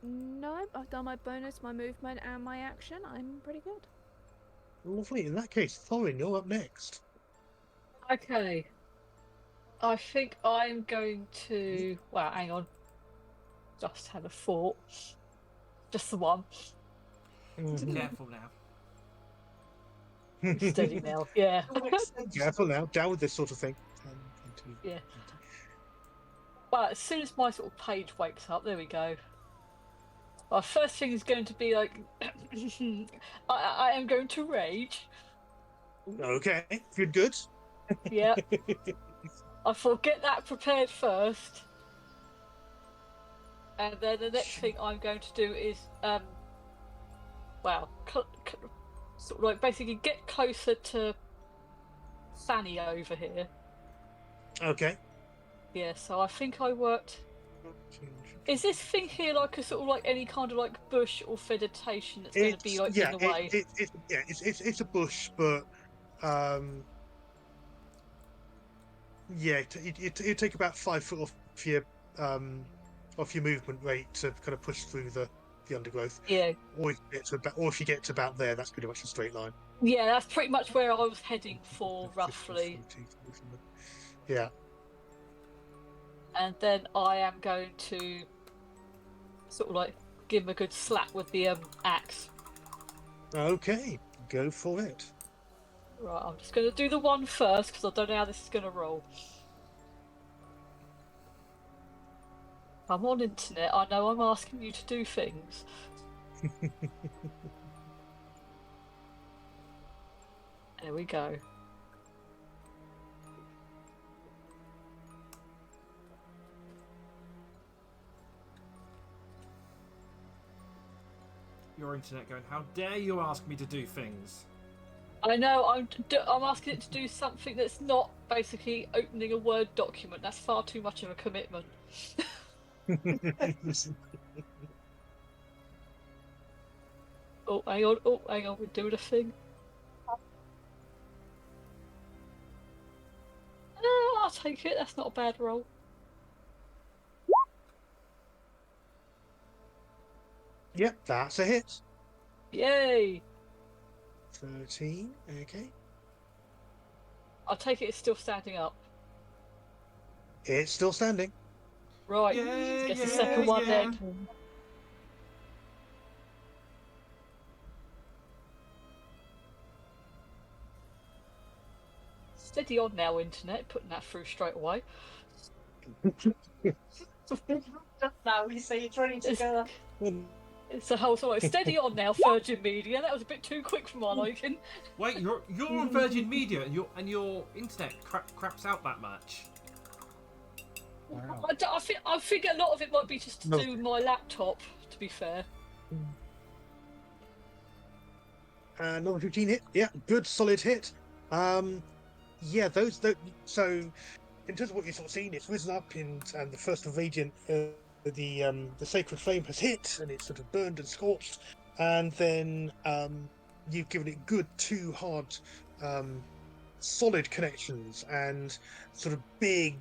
Speaker 4: No, I've done my bonus, my movement, and my action. I'm pretty good.
Speaker 2: Lovely. In that case, Thorin, you're up next.
Speaker 3: Okay. I think I'm going to... Well, hang on. Just have a thought. Just the one.
Speaker 1: Careful now.
Speaker 3: Steady now, yeah.
Speaker 2: Careful now. Down with this sort of thing.
Speaker 3: Yeah. Well, as soon as my sort of page wakes up, there we go. Our first thing is going to be like, I am going to rage.
Speaker 2: Okay, good.
Speaker 3: Yeah. I thought get that prepared first. And then the next thing I'm going to do is, sort of like basically get closer to Fanny over here.
Speaker 2: Okay.
Speaker 3: Yeah, so I think I worked... Is this thing here like a sort of like any kind of like bush or vegetation that's going to be like in the way?
Speaker 2: It's a bush, but it'd take about 5 foot off your movement rate to kind of push through the undergrowth.
Speaker 3: Yeah.
Speaker 2: Or if you get to about there, that's pretty much a straight line.
Speaker 3: Yeah, that's pretty much where I was heading for, roughly.
Speaker 2: Yeah.
Speaker 3: And then I am going to sort of like give him a good slap with the axe.
Speaker 2: Okay, go for it.
Speaker 3: Right, I'm just going to do the one first because I don't know how this is going to roll. I'm on internet, I know I'm asking you to do things. There we go.
Speaker 1: Your internet going, how dare you ask me to do things?
Speaker 3: I know, I'm asking it to do something that's not basically opening a Word document. That's far too much of a commitment. Oh, hang on, we're doing a thing. Oh, I'll take it, that's not a bad roll.
Speaker 2: Yep, that's a hit.
Speaker 3: Yay!
Speaker 2: 13, okay.
Speaker 3: I'll take it, it's still standing up.
Speaker 2: It's still standing.
Speaker 3: Right, get the second one then. Steady on now, internet, putting that through straight away.
Speaker 5: Now you say you're trying to go.
Speaker 3: It's a whole sort of steady on now, Virgin Media. That was a bit too quick for my liking.
Speaker 1: Wait, you're on Virgin Media and your internet craps out that much?
Speaker 2: Wow.
Speaker 3: I think a lot of it might be just to
Speaker 2: No.
Speaker 3: do with my laptop. To be fair.
Speaker 2: Another 15 hit. Yeah, good solid hit. Yeah, those. So, in terms of what you've sort of seen, it's risen up, and the first of Radiant, the sacred flame has hit, and it's sort of burned and scorched, and then you've given it good two hard, solid connections, and sort of big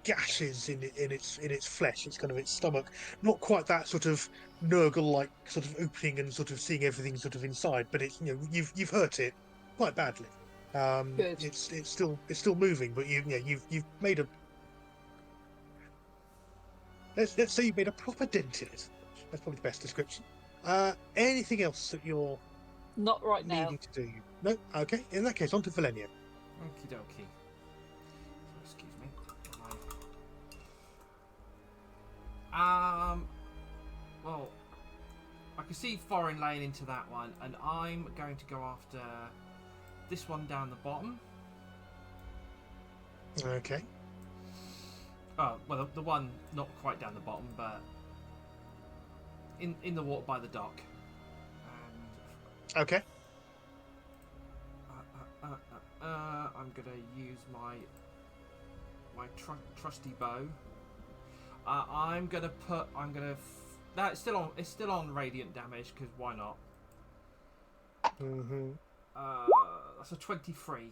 Speaker 2: gashes in its flesh. It's kind of its stomach, not quite that sort of Nurgle like sort of opening and sort of seeing everything sort of inside, but it's you've hurt it quite badly.
Speaker 3: Good.
Speaker 2: It's still moving, but you've made a let's say you've made a proper dent in it. That's probably the best description. Anything else that you're
Speaker 3: Not right now.
Speaker 2: needing to do? No. Okay. In that case, on to Valenia.
Speaker 1: Okie dokie. Excuse me. Well, I can see foreign laying into that one, and I'm going to go after this one down the bottom.
Speaker 2: Okay.
Speaker 1: Oh, well, the one not quite down the bottom, but in the water by the dock. And
Speaker 2: Okay.
Speaker 1: I'm gonna use my trusty bow. No, it's still on radiant damage, because why not?
Speaker 2: Mm-hmm.
Speaker 1: That's a 23.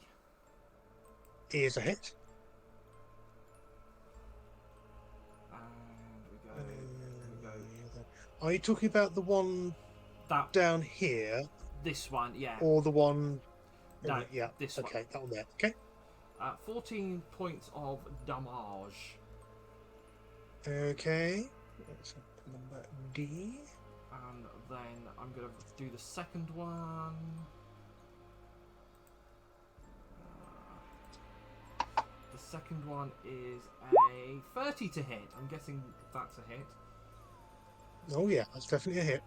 Speaker 2: Is a hit.
Speaker 1: And we go.
Speaker 2: Are you talking about the one
Speaker 1: That
Speaker 2: down here,
Speaker 1: this one, yeah.
Speaker 2: or the one?
Speaker 1: No,
Speaker 2: Yeah.
Speaker 1: this one.
Speaker 2: Okay, that one there. Okay.
Speaker 1: 14 points of damage.
Speaker 2: Okay. Let's have number D.
Speaker 1: And then I'm going to do the second one. The second one is a 30 to hit. I'm guessing that's a hit.
Speaker 2: Oh yeah, that's definitely a hit.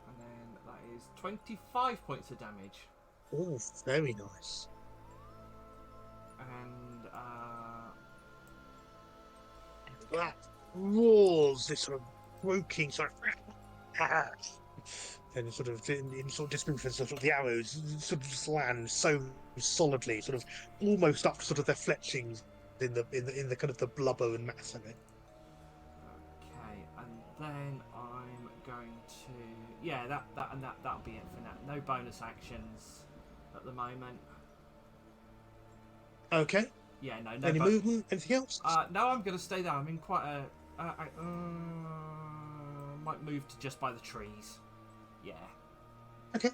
Speaker 1: And then that is 25 points of damage.
Speaker 2: Oh, very nice.
Speaker 1: And
Speaker 2: That roars this sort of croaking sort of, and sort of in sort of disbelief, sort of the arrows sort of just land so solidly, sort of almost up to sort of their fletchings in the kind of the blubber and mass of it.
Speaker 1: okay, and then I'm going to that'll be it for now. No bonus actions at the moment.
Speaker 2: Okay.
Speaker 1: Yeah, no.
Speaker 2: Any movement? Anything else?
Speaker 1: No, I'm going to stay there. I'm in quite a. Might move to just by the trees. Yeah.
Speaker 2: Okay.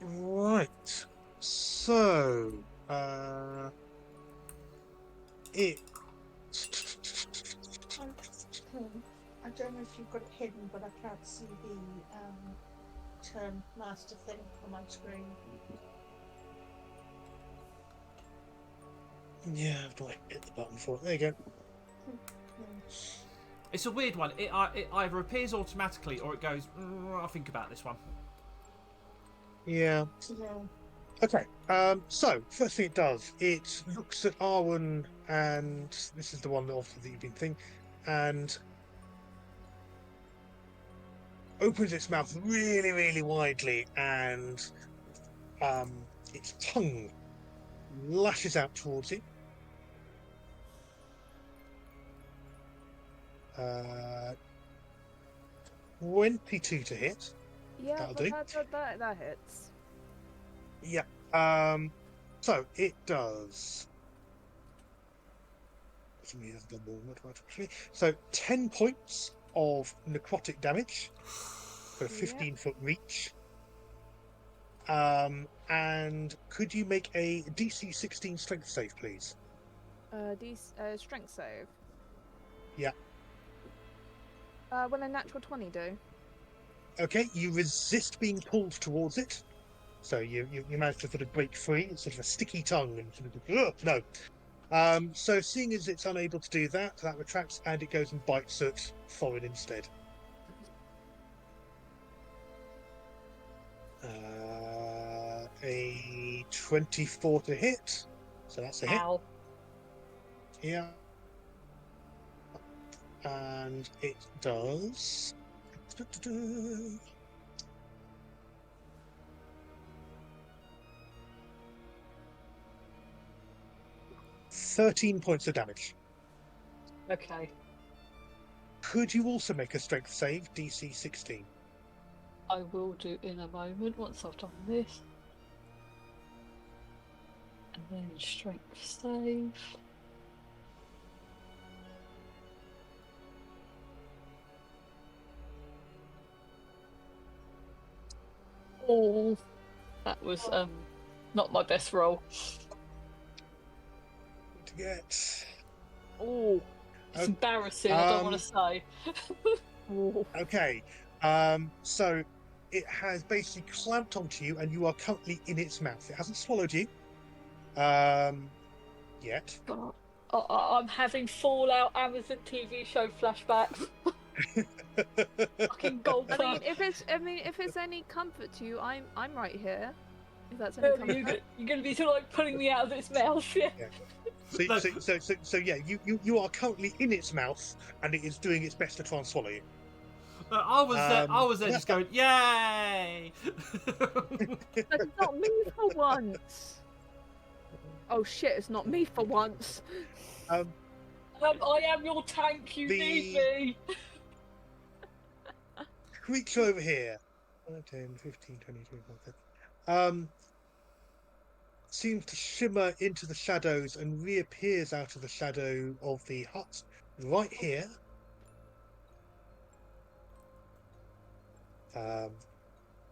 Speaker 2: Right. So, it.
Speaker 5: I don't know if you've got it hidden, but I can't see the turn master thing on my screen.
Speaker 2: Yeah, I've not hit the button for it. There you go.
Speaker 1: It's a weird one. It either appears automatically or it goes, I'll think about this one.
Speaker 2: Yeah. Okay. So first thing it does, it looks at Arwen, and this is the one that you've been thinking, and opens its mouth really, really widely, and its tongue lashes out towards it. 22 to hit.
Speaker 4: Yeah,
Speaker 2: That'll
Speaker 4: but
Speaker 2: do.
Speaker 4: that hits.
Speaker 2: Yeah. So it does. So 10 points of necrotic damage for a 15-foot reach. And could you make a DC 16 strength save, please?
Speaker 4: Strength save.
Speaker 2: Yeah.
Speaker 4: Will a natural 20 do?
Speaker 2: Okay, you resist being pulled towards it, so you manage to sort of break free. It's sort of a sticky tongue and sort of no. So seeing as it's unable to do that, that retracts and it goes and bites at Thorin instead. A 24 to hit, so that's a hit.
Speaker 3: Ow.
Speaker 2: Yeah. And it does. 13 points of damage.
Speaker 3: Okay.
Speaker 2: Could you also make a strength save, DC 16?
Speaker 3: I will do in a moment once I've done this. And then strength save. Oh, that was not my best roll.
Speaker 2: To get.
Speaker 3: Oh, it's
Speaker 2: Oh,
Speaker 3: embarrassing. I don't want to say.
Speaker 4: Ooh.
Speaker 2: Okay. So it has basically clamped onto you, and you are currently in its mouth. It hasn't swallowed you. Yet.
Speaker 3: God, I'm having Fallout Amazon TV show flashbacks. Fucking Golfer.
Speaker 4: if it's any comfort to you, I'm right here. If that's any comfort.
Speaker 3: You're going to be sort of like pulling me out of its mouth, yeah.
Speaker 2: So yeah, you are currently in its mouth, and it is doing its best to try and swallow you.
Speaker 1: I was there just going, yay!
Speaker 4: That's not me for once. Oh shit! It's not me for once.
Speaker 3: I am your tank. You need me.
Speaker 2: Creature over here. 10, 15, 20, 25, 30. Seems to shimmer into the shadows and reappears out of the shadow of the hut right here.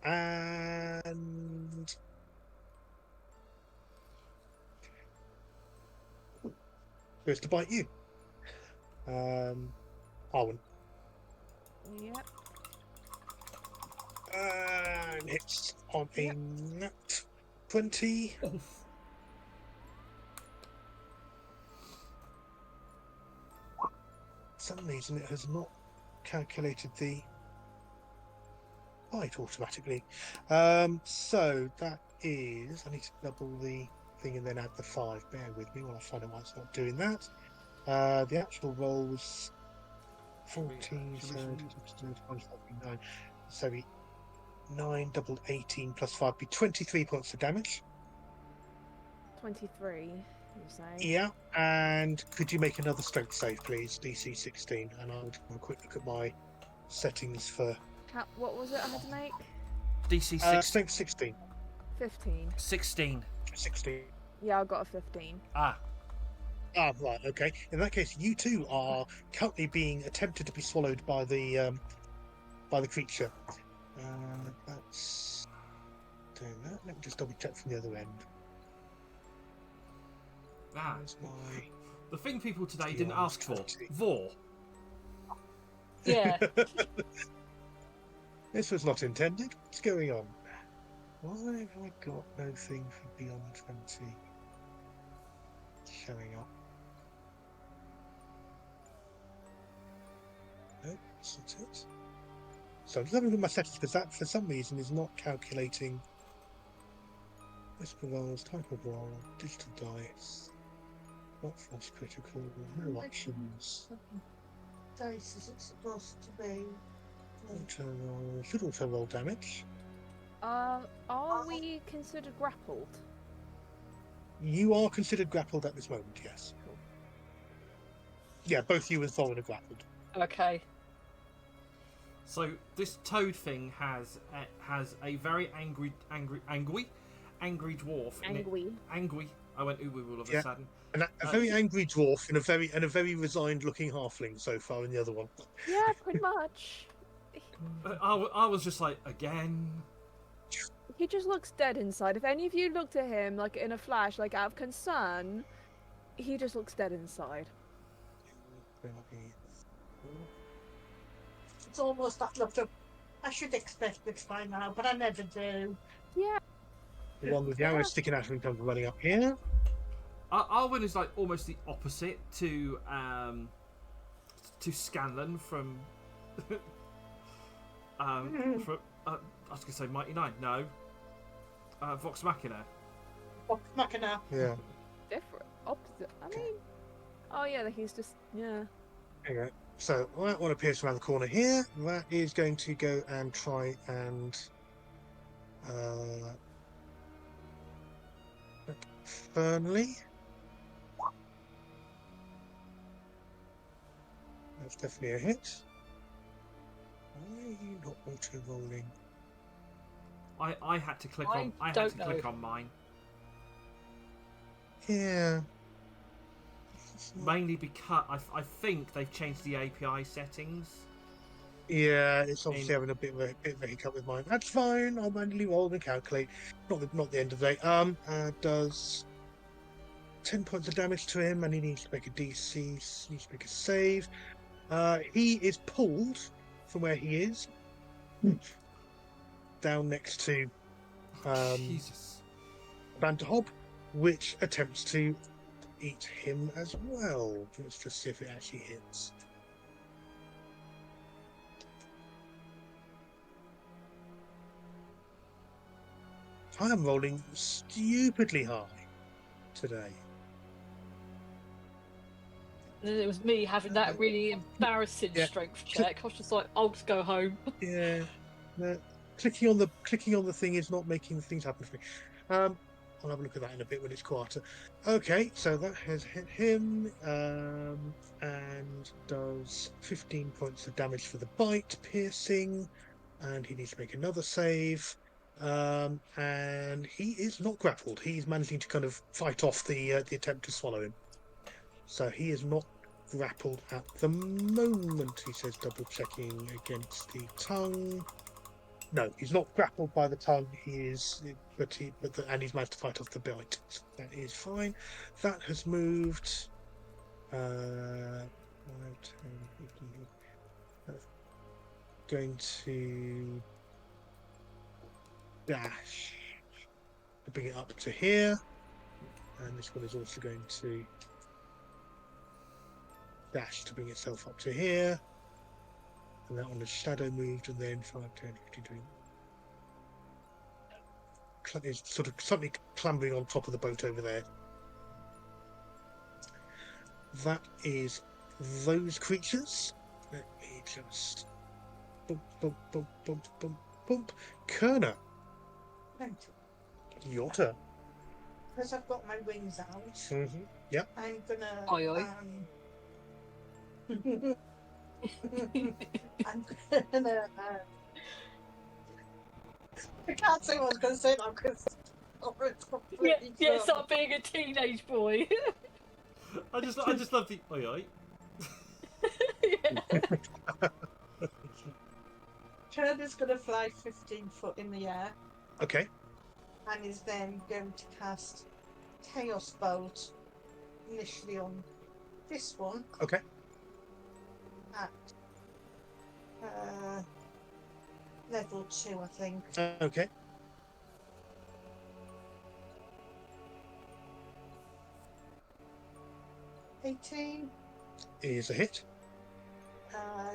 Speaker 2: And goes to bite you. Arwen.
Speaker 4: Yep.
Speaker 2: And hits on a nat 20. For some reason, it has not calculated the bite automatically. So that is. I need to double the thing and then add the 5. Bear with me while I find out why it's not doing that. The actual roll was 14, 9. So 9 doubled 18 plus 5 be 23 points of damage.
Speaker 4: 23, you say?
Speaker 2: Yeah, and could you make another strength save, please? DC 16, and I'll have a quick look at my settings for.
Speaker 4: What was it I had to make?
Speaker 1: DC 6.
Speaker 2: Strength 16.
Speaker 4: 15.
Speaker 1: 16.
Speaker 2: 16.
Speaker 4: Yeah, I got a 15.
Speaker 2: Ah, right, okay. In that case, you two are currently being attempted to be swallowed by the creature. That's doing that. Let me just double check from the other end. Where's my...
Speaker 1: The thing people today didn't ask for. Vor.
Speaker 3: Yeah.
Speaker 2: This was not intended. What's going on? Why have I got no thing for beyond 20 showing up? No, that's not it. So I'm just having a look at my settings because that, for some reason, is not calculating. Whisper rolls, type of roll, digital dice, not false critical, no options.
Speaker 5: Dice is it supposed to be?
Speaker 2: Auto roll, should auto roll damage.
Speaker 4: Are we considered grappled?
Speaker 2: You are considered grappled at this moment, yes.
Speaker 4: Cool.
Speaker 2: Yeah, both you and Thorin are grappled.
Speaker 3: Okay.
Speaker 1: So this toad thing has a very angry dwarf. Angry. I went ooh all of a sudden.
Speaker 2: And a very angry dwarf and a very resigned-looking halfling so far in the other one.
Speaker 4: Yeah, pretty much.
Speaker 1: I was just like, again.
Speaker 4: He just looks dead inside. If any of you looked at him like in a flash, like out of concern, he just looks dead inside.
Speaker 5: It's almost that look of, I should expect this by now, but I never do.
Speaker 4: Yeah.
Speaker 2: The one with the arrow sticking out of him comes running up here.
Speaker 1: Arwen is like almost the opposite to Scanlan from from I was gonna say Mighty Nine. No, Vox Machina.
Speaker 5: Vox Machina.
Speaker 2: Yeah.
Speaker 4: Different. Opposite. I mean, Oh yeah, he's just yeah.
Speaker 2: There you go. So that one appears around the corner here. That is going to go and try and Fernley. That's definitely a hit. Why are you not auto rolling?
Speaker 1: I had to click
Speaker 3: I
Speaker 1: on. I had
Speaker 3: don't
Speaker 1: to
Speaker 3: know.
Speaker 1: click on mine
Speaker 2: Yeah.
Speaker 1: mainly because I think they've changed the API settings.
Speaker 2: Yeah, it's obviously having a bit of a hiccup with mine. That's fine. I'll manually roll and calculate. Not the end of the day. Does 10 points of damage to him, and he needs to make a DC. Needs to make a save. He is pulled from where he is down next to
Speaker 1: Jesus.
Speaker 2: Banterhob, which attempts to eat him as well. Let's just see if it actually hits. I am rolling stupidly high today.
Speaker 3: And then it was me having that really embarrassing strength check. I was just like, I'll just go home.
Speaker 2: Yeah. Clicking on the thing is not making things happen for me. I'll have a look at that in a bit when it's quieter. Okay, so that has hit him and does 15 points of damage for the bite, piercing, and he needs to make another save. And he is not grappled. He's managing to kind of fight off the attempt to swallow him. So he is not grappled at the moment. He says, double checking against the tongue. No, he's not grappled by the tongue. He is, and he's managed to fight off the bite. So that is fine. That has moved. 5, 10, 15. Going to dash to bring it up to here, and this one is also going to dash to bring itself up to here, and that one has shadow moved, and then 5, 10, 15, 20. Is sort of something clambering on top of the boat over there. That is those creatures. Let me just bump, bump, bump, bump, bump, bump. Kerner,
Speaker 5: Right.
Speaker 2: your turn.
Speaker 5: Because I've got my wings out,
Speaker 2: Mm-hmm. Yep.
Speaker 5: I'm gonna.
Speaker 3: Oi, oi.
Speaker 5: I'm gonna. I can't say what I was going to say now because it's completely
Speaker 3: Yeah, stop being a teenage boy.
Speaker 1: I just love the oi oi.
Speaker 5: Churn is going to fly 15 foot in the air
Speaker 2: Okay.
Speaker 5: and is then going to cast Chaos Bolt initially on this one.
Speaker 2: Okay.
Speaker 5: At level 2, I think.
Speaker 2: Okay.
Speaker 5: $18.
Speaker 2: Is a hit.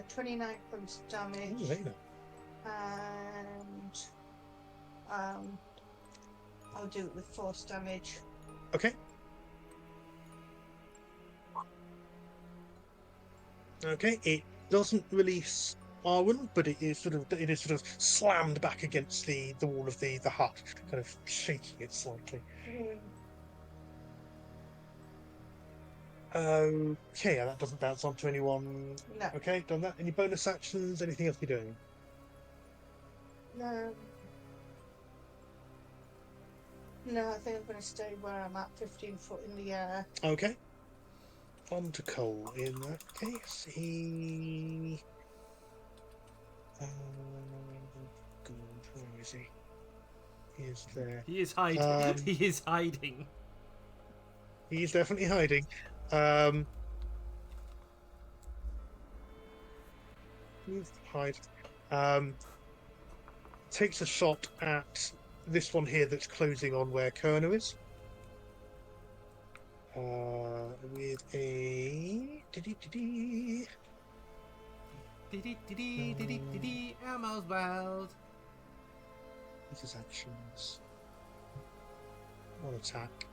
Speaker 5: 29 points of damage.
Speaker 2: Ooh, hey, no.
Speaker 5: And I'll do it with force damage.
Speaker 2: Okay. Okay. It doesn't release Arwen, but it is sort of slammed back against the wall of the hut, kind of shaking it slightly. Okay, that doesn't bounce onto anyone.
Speaker 5: No.
Speaker 2: Okay, done that. Any bonus actions? Anything else you're doing?
Speaker 5: No. No, I think I'm going to stay where I'm at, 15 foot in the air.
Speaker 2: Okay. On to Cole. In that case, he. God, where is he? He is there.
Speaker 1: He is hiding. He is hiding.
Speaker 2: He is definitely hiding. Hide. Takes a shot at this one here that's closing on where Kerner is. With a
Speaker 1: Elmo's World.
Speaker 2: his actions. One attack.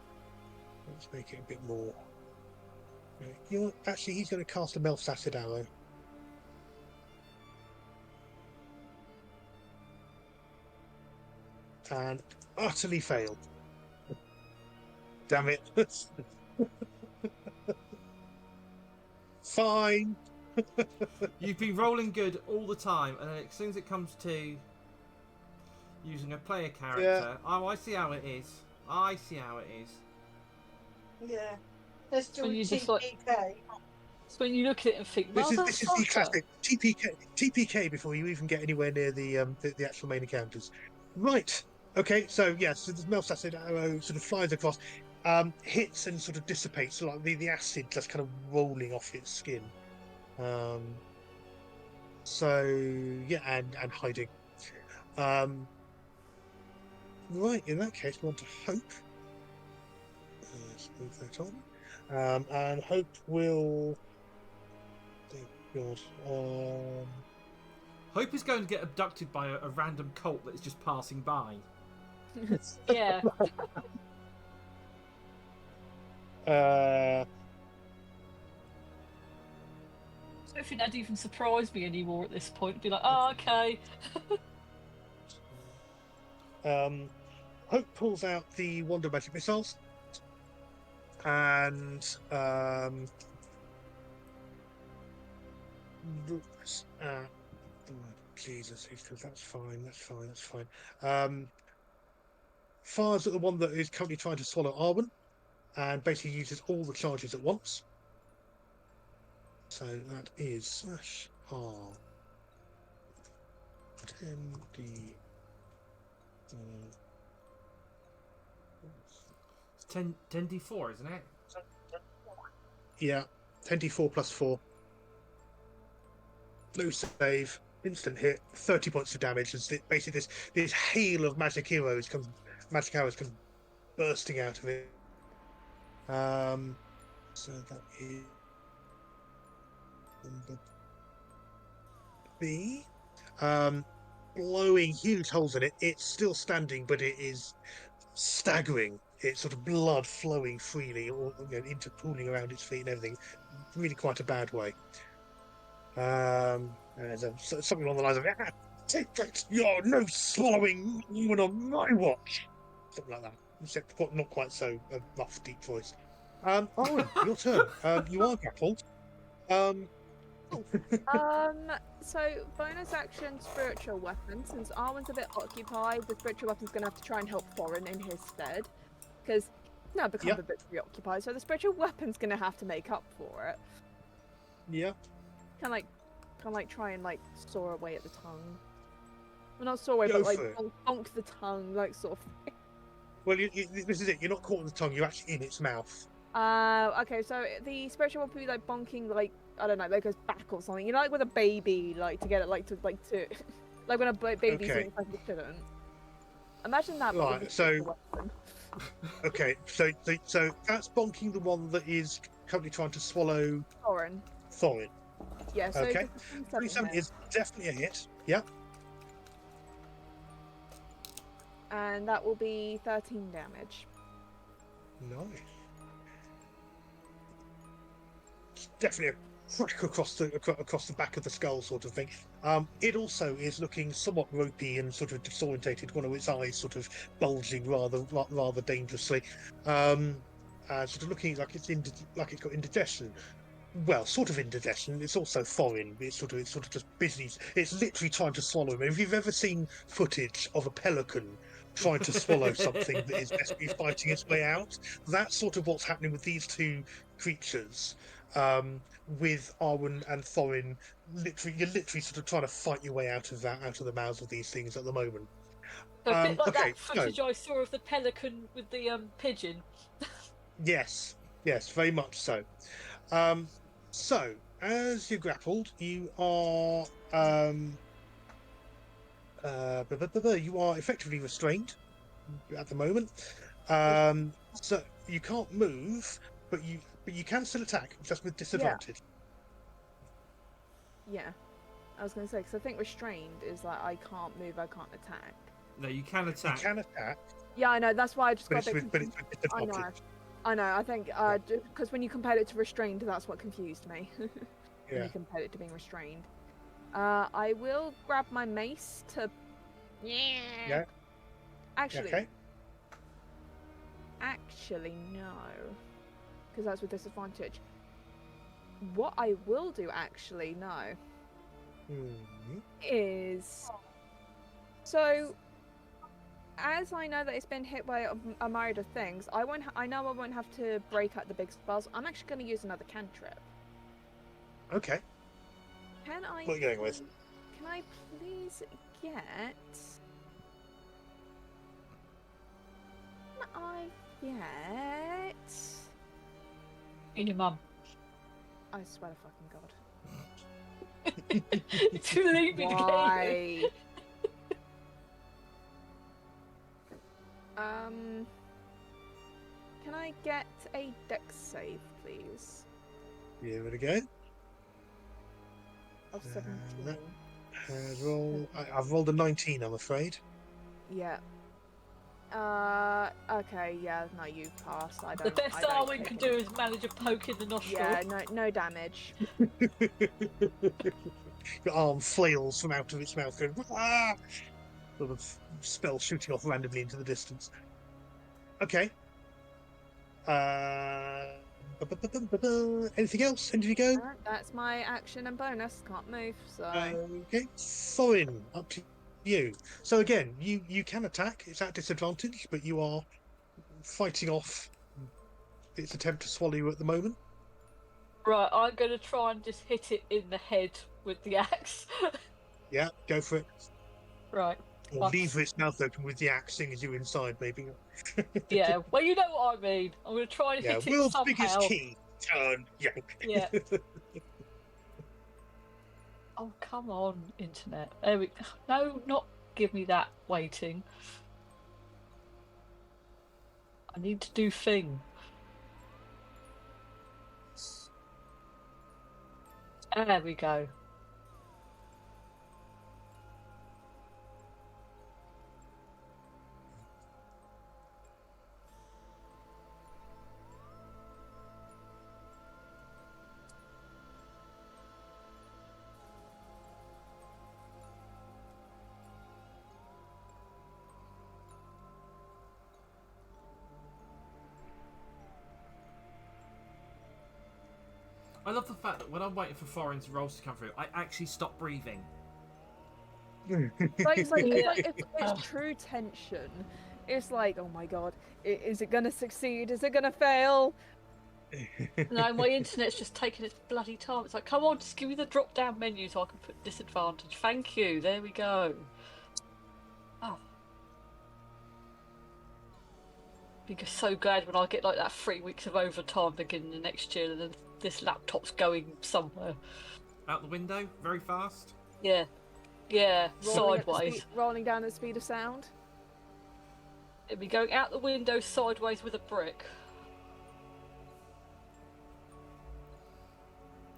Speaker 2: Let's make it a bit more Actually, he's going to cast a Melf's Acid Arrow. And utterly failed. Damn it. Fine.
Speaker 1: You've been rolling good all the time, and then as soon as it comes to using a player character, oh, I see how it is.
Speaker 5: Yeah. Let's do
Speaker 3: When
Speaker 5: a
Speaker 3: you just
Speaker 5: TPK.
Speaker 3: It's when you look at it and think,
Speaker 2: This
Speaker 3: "Well,
Speaker 2: is the classic TPK before you even get anywhere near the actual main encounters. Right. Okay. So yes, so the Melf's Acid Arrow sort of flies across, hits and sort of dissipates, so like the acid just kind of rolling off its skin. So yeah, and hiding. Right. In that case, we want to hope. Let's move that on. And hope will. Thank God.
Speaker 1: Hope is going to get abducted by a random cult that is just passing by.
Speaker 3: yeah."
Speaker 2: Uh,
Speaker 3: I don't think that'd even surprise me anymore at this point. Be like, "Oh, okay."
Speaker 2: Hope pulls out the Wonder Magic Missiles and looks at. Jesus, that's fine. Fires at the one that is currently trying to swallow Arwen and basically uses all the charges at once. So that is slash R 10d.
Speaker 1: It's 10d4, isn't it?
Speaker 2: Yeah, 10d4 plus 4. No save, instant hit, 30 points of damage. As basically this hail of magic arrows come bursting out of it. So that is number B. Blowing huge holes in it. It's still standing, but it is staggering. It's sort of blood flowing freely, or into pooling around its feet and everything. Really quite a bad way. There's something along the lines of "Take that! You're no swallowing even on my watch." Something like that. Except not quite so rough, deep voice. Owen, your turn. You are grappled.
Speaker 4: So bonus action spiritual weapon. Since Arwen's a bit occupied, the spiritual weapon's gonna have to try and help Thorin in his stead, because now become a bit preoccupied. So the spiritual weapon's gonna have to make up for it.
Speaker 2: Yeah.
Speaker 4: Kind of like try and like saw away at the tongue. Well, not saw away,
Speaker 2: Go
Speaker 4: but like
Speaker 2: for it.
Speaker 4: bonk the tongue, like sort of.
Speaker 2: Well, this is it. You're not caught in the tongue. You're actually in its mouth.
Speaker 4: Okay. So the spiritual weapon would be like bonking, like I don't know, like goes back or something. You know, like with a baby, like to get it, like to, like when a baby's
Speaker 2: Okay.
Speaker 4: eating something it shouldn't. Imagine that.
Speaker 2: Right,
Speaker 4: But with a
Speaker 2: so-
Speaker 4: spiritual weapon.
Speaker 2: Okay. So that's bonking the one that is currently trying to swallow
Speaker 4: Thorin. Yeah. So
Speaker 2: Okay.
Speaker 4: it's a
Speaker 2: 27
Speaker 4: hit.
Speaker 2: is definitely a hit. Yeah.
Speaker 4: And that will be 13 damage.
Speaker 2: Nice. It's definitely a crack across the back of the skull, sort of thing. It also is looking somewhat ropey and sort of disorientated. One of its eyes sort of bulging rather dangerously, sort of looking like it's got indigestion. Well, sort of indigestion. It's also foreign. It's sort of just busy. It's literally trying to swallow him. If you've ever seen footage of a pelican trying to swallow something that is desperately fighting its way out, that's sort of what's happening with these two creatures. With Arwen and Thorin, you're literally sort of trying to fight your way out of the mouths of these things at the moment.
Speaker 3: So a bit like
Speaker 2: okay,
Speaker 3: that footage I saw of the pelican with the pigeon.
Speaker 2: Yes, very much so. So as you're grappled, you are you are effectively restrained at the moment. So you can't move, but you can still attack, just with disadvantage.
Speaker 4: Yeah. I was going to say, because I think restrained is like I can't move, I can't attack.
Speaker 1: No, you can attack.
Speaker 2: You can attack,
Speaker 4: Yeah, I know. That's why I just
Speaker 2: but
Speaker 4: got
Speaker 2: it's
Speaker 4: a bit
Speaker 2: with
Speaker 4: confused. I know.
Speaker 2: disadvantage.
Speaker 4: I know. I think because when you compared it to restrained, that's what confused me. When you compared it to being restrained. I will grab my mace to.
Speaker 2: Yeah.
Speaker 4: Actually.
Speaker 2: Okay.
Speaker 4: Actually, no. Because that's with disadvantage. What I will do, actually, no. Is. So. As I know that it's been hit by a myriad of things, I know I won't have to break out the big spells. I'm actually going to use another cantrip.
Speaker 2: Okay.
Speaker 4: Can I?
Speaker 2: What are you going with?
Speaker 4: Can I please get? Can I get?
Speaker 3: Your mum.
Speaker 4: I swear to fucking god.
Speaker 3: Too late me to get
Speaker 4: Why? Can I get a dex save, please?
Speaker 2: Give it a go.
Speaker 4: Of 17.
Speaker 2: I've rolled a 19, I'm afraid.
Speaker 4: Yeah. Okay, yeah, no, you passed. I don't.
Speaker 3: The best Arwen can do is manage a poke in the nostril.
Speaker 4: Yeah, no damage.
Speaker 2: Your arm flails from out of its mouth, going, ah! Sort of spell shooting off randomly into the distance. Okay. Anything else? Anything you go?
Speaker 4: That's my action and bonus. Can't move, so.
Speaker 2: Okay. Thorin, up to you. So again, you can attack. It's at disadvantage, but you are fighting off its attempt to swallow you at the moment.
Speaker 3: Right, I'm going to try and just hit it in the head with the axe.
Speaker 2: Yeah, go for it.
Speaker 3: Right.
Speaker 2: Or leave its mouth open with the axe, seeing as you inside, maybe.
Speaker 3: Yeah, well, you know what I mean. I'm going to try and hit it
Speaker 2: world's
Speaker 3: somehow.
Speaker 2: biggest key. Turn.
Speaker 3: Yeah. Oh, come on, internet. There we go. No, not give me that waiting. I need to do thing. There we go.
Speaker 1: I love the fact that when I'm waiting for Thorin's rolls to come through, I actually stop breathing.
Speaker 4: It's true tension. It's like, oh my god, is it gonna succeed? Is it gonna fail?
Speaker 3: No, my internet's just taking its bloody time. It's like, come on, just give me the drop-down menu so I can put disadvantage. Thank you. There we go. Oh. I'd be so glad when I get like that 3 weeks of overtime beginning the next year and then this laptop's going somewhere.
Speaker 1: Out the window, very fast.
Speaker 3: Yeah. Yeah, sideways.
Speaker 4: Rolling down at the speed of sound.
Speaker 3: It'd be going out the window sideways with a brick.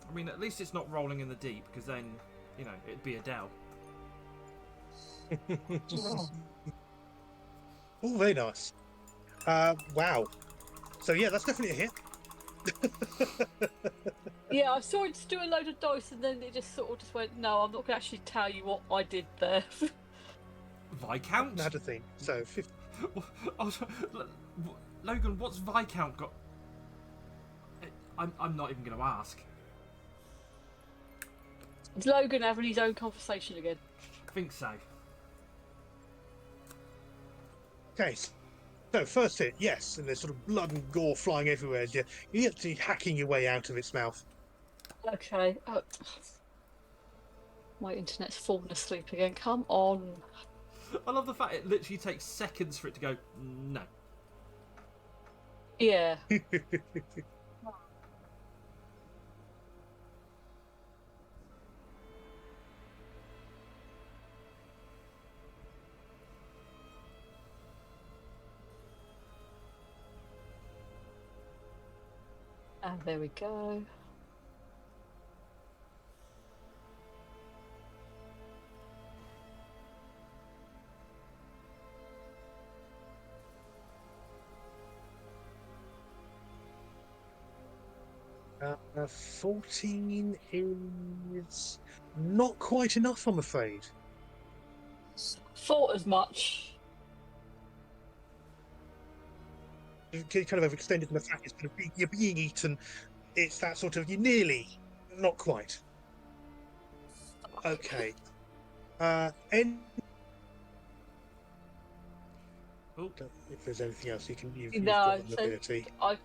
Speaker 1: I mean, at least it's not rolling in the deep, because then, you know, it'd be a dell.
Speaker 2: Oh, very nice. Wow. So yeah, that's definitely a hit.
Speaker 3: Yeah, I saw it just do a load of dice and then it just sort of just went, no, I'm not going to actually tell you what I did there.
Speaker 1: Viscount?
Speaker 2: I had to think. So 50.
Speaker 1: Logan, what's Viscount got? I'm not even going to ask.
Speaker 3: Is Logan having his own conversation again?
Speaker 1: I think so.
Speaker 2: Okay. So first hit, yes, and there's sort of blood and gore flying everywhere as you're actually hacking your way out of its mouth.
Speaker 3: Okay. My internet's fallen asleep again. Come on.
Speaker 1: I love the fact it literally takes seconds for it to go, no.
Speaker 3: Yeah. And there we go.
Speaker 2: 14 is not quite enough, I'm afraid.
Speaker 3: Thought as much.
Speaker 2: You kind of overextended in the fact it's you're being eaten. It's that sort of, you nearly, not quite. Okay. And if there's anything else you've
Speaker 3: No,
Speaker 2: got an
Speaker 3: so
Speaker 2: ability.
Speaker 3: I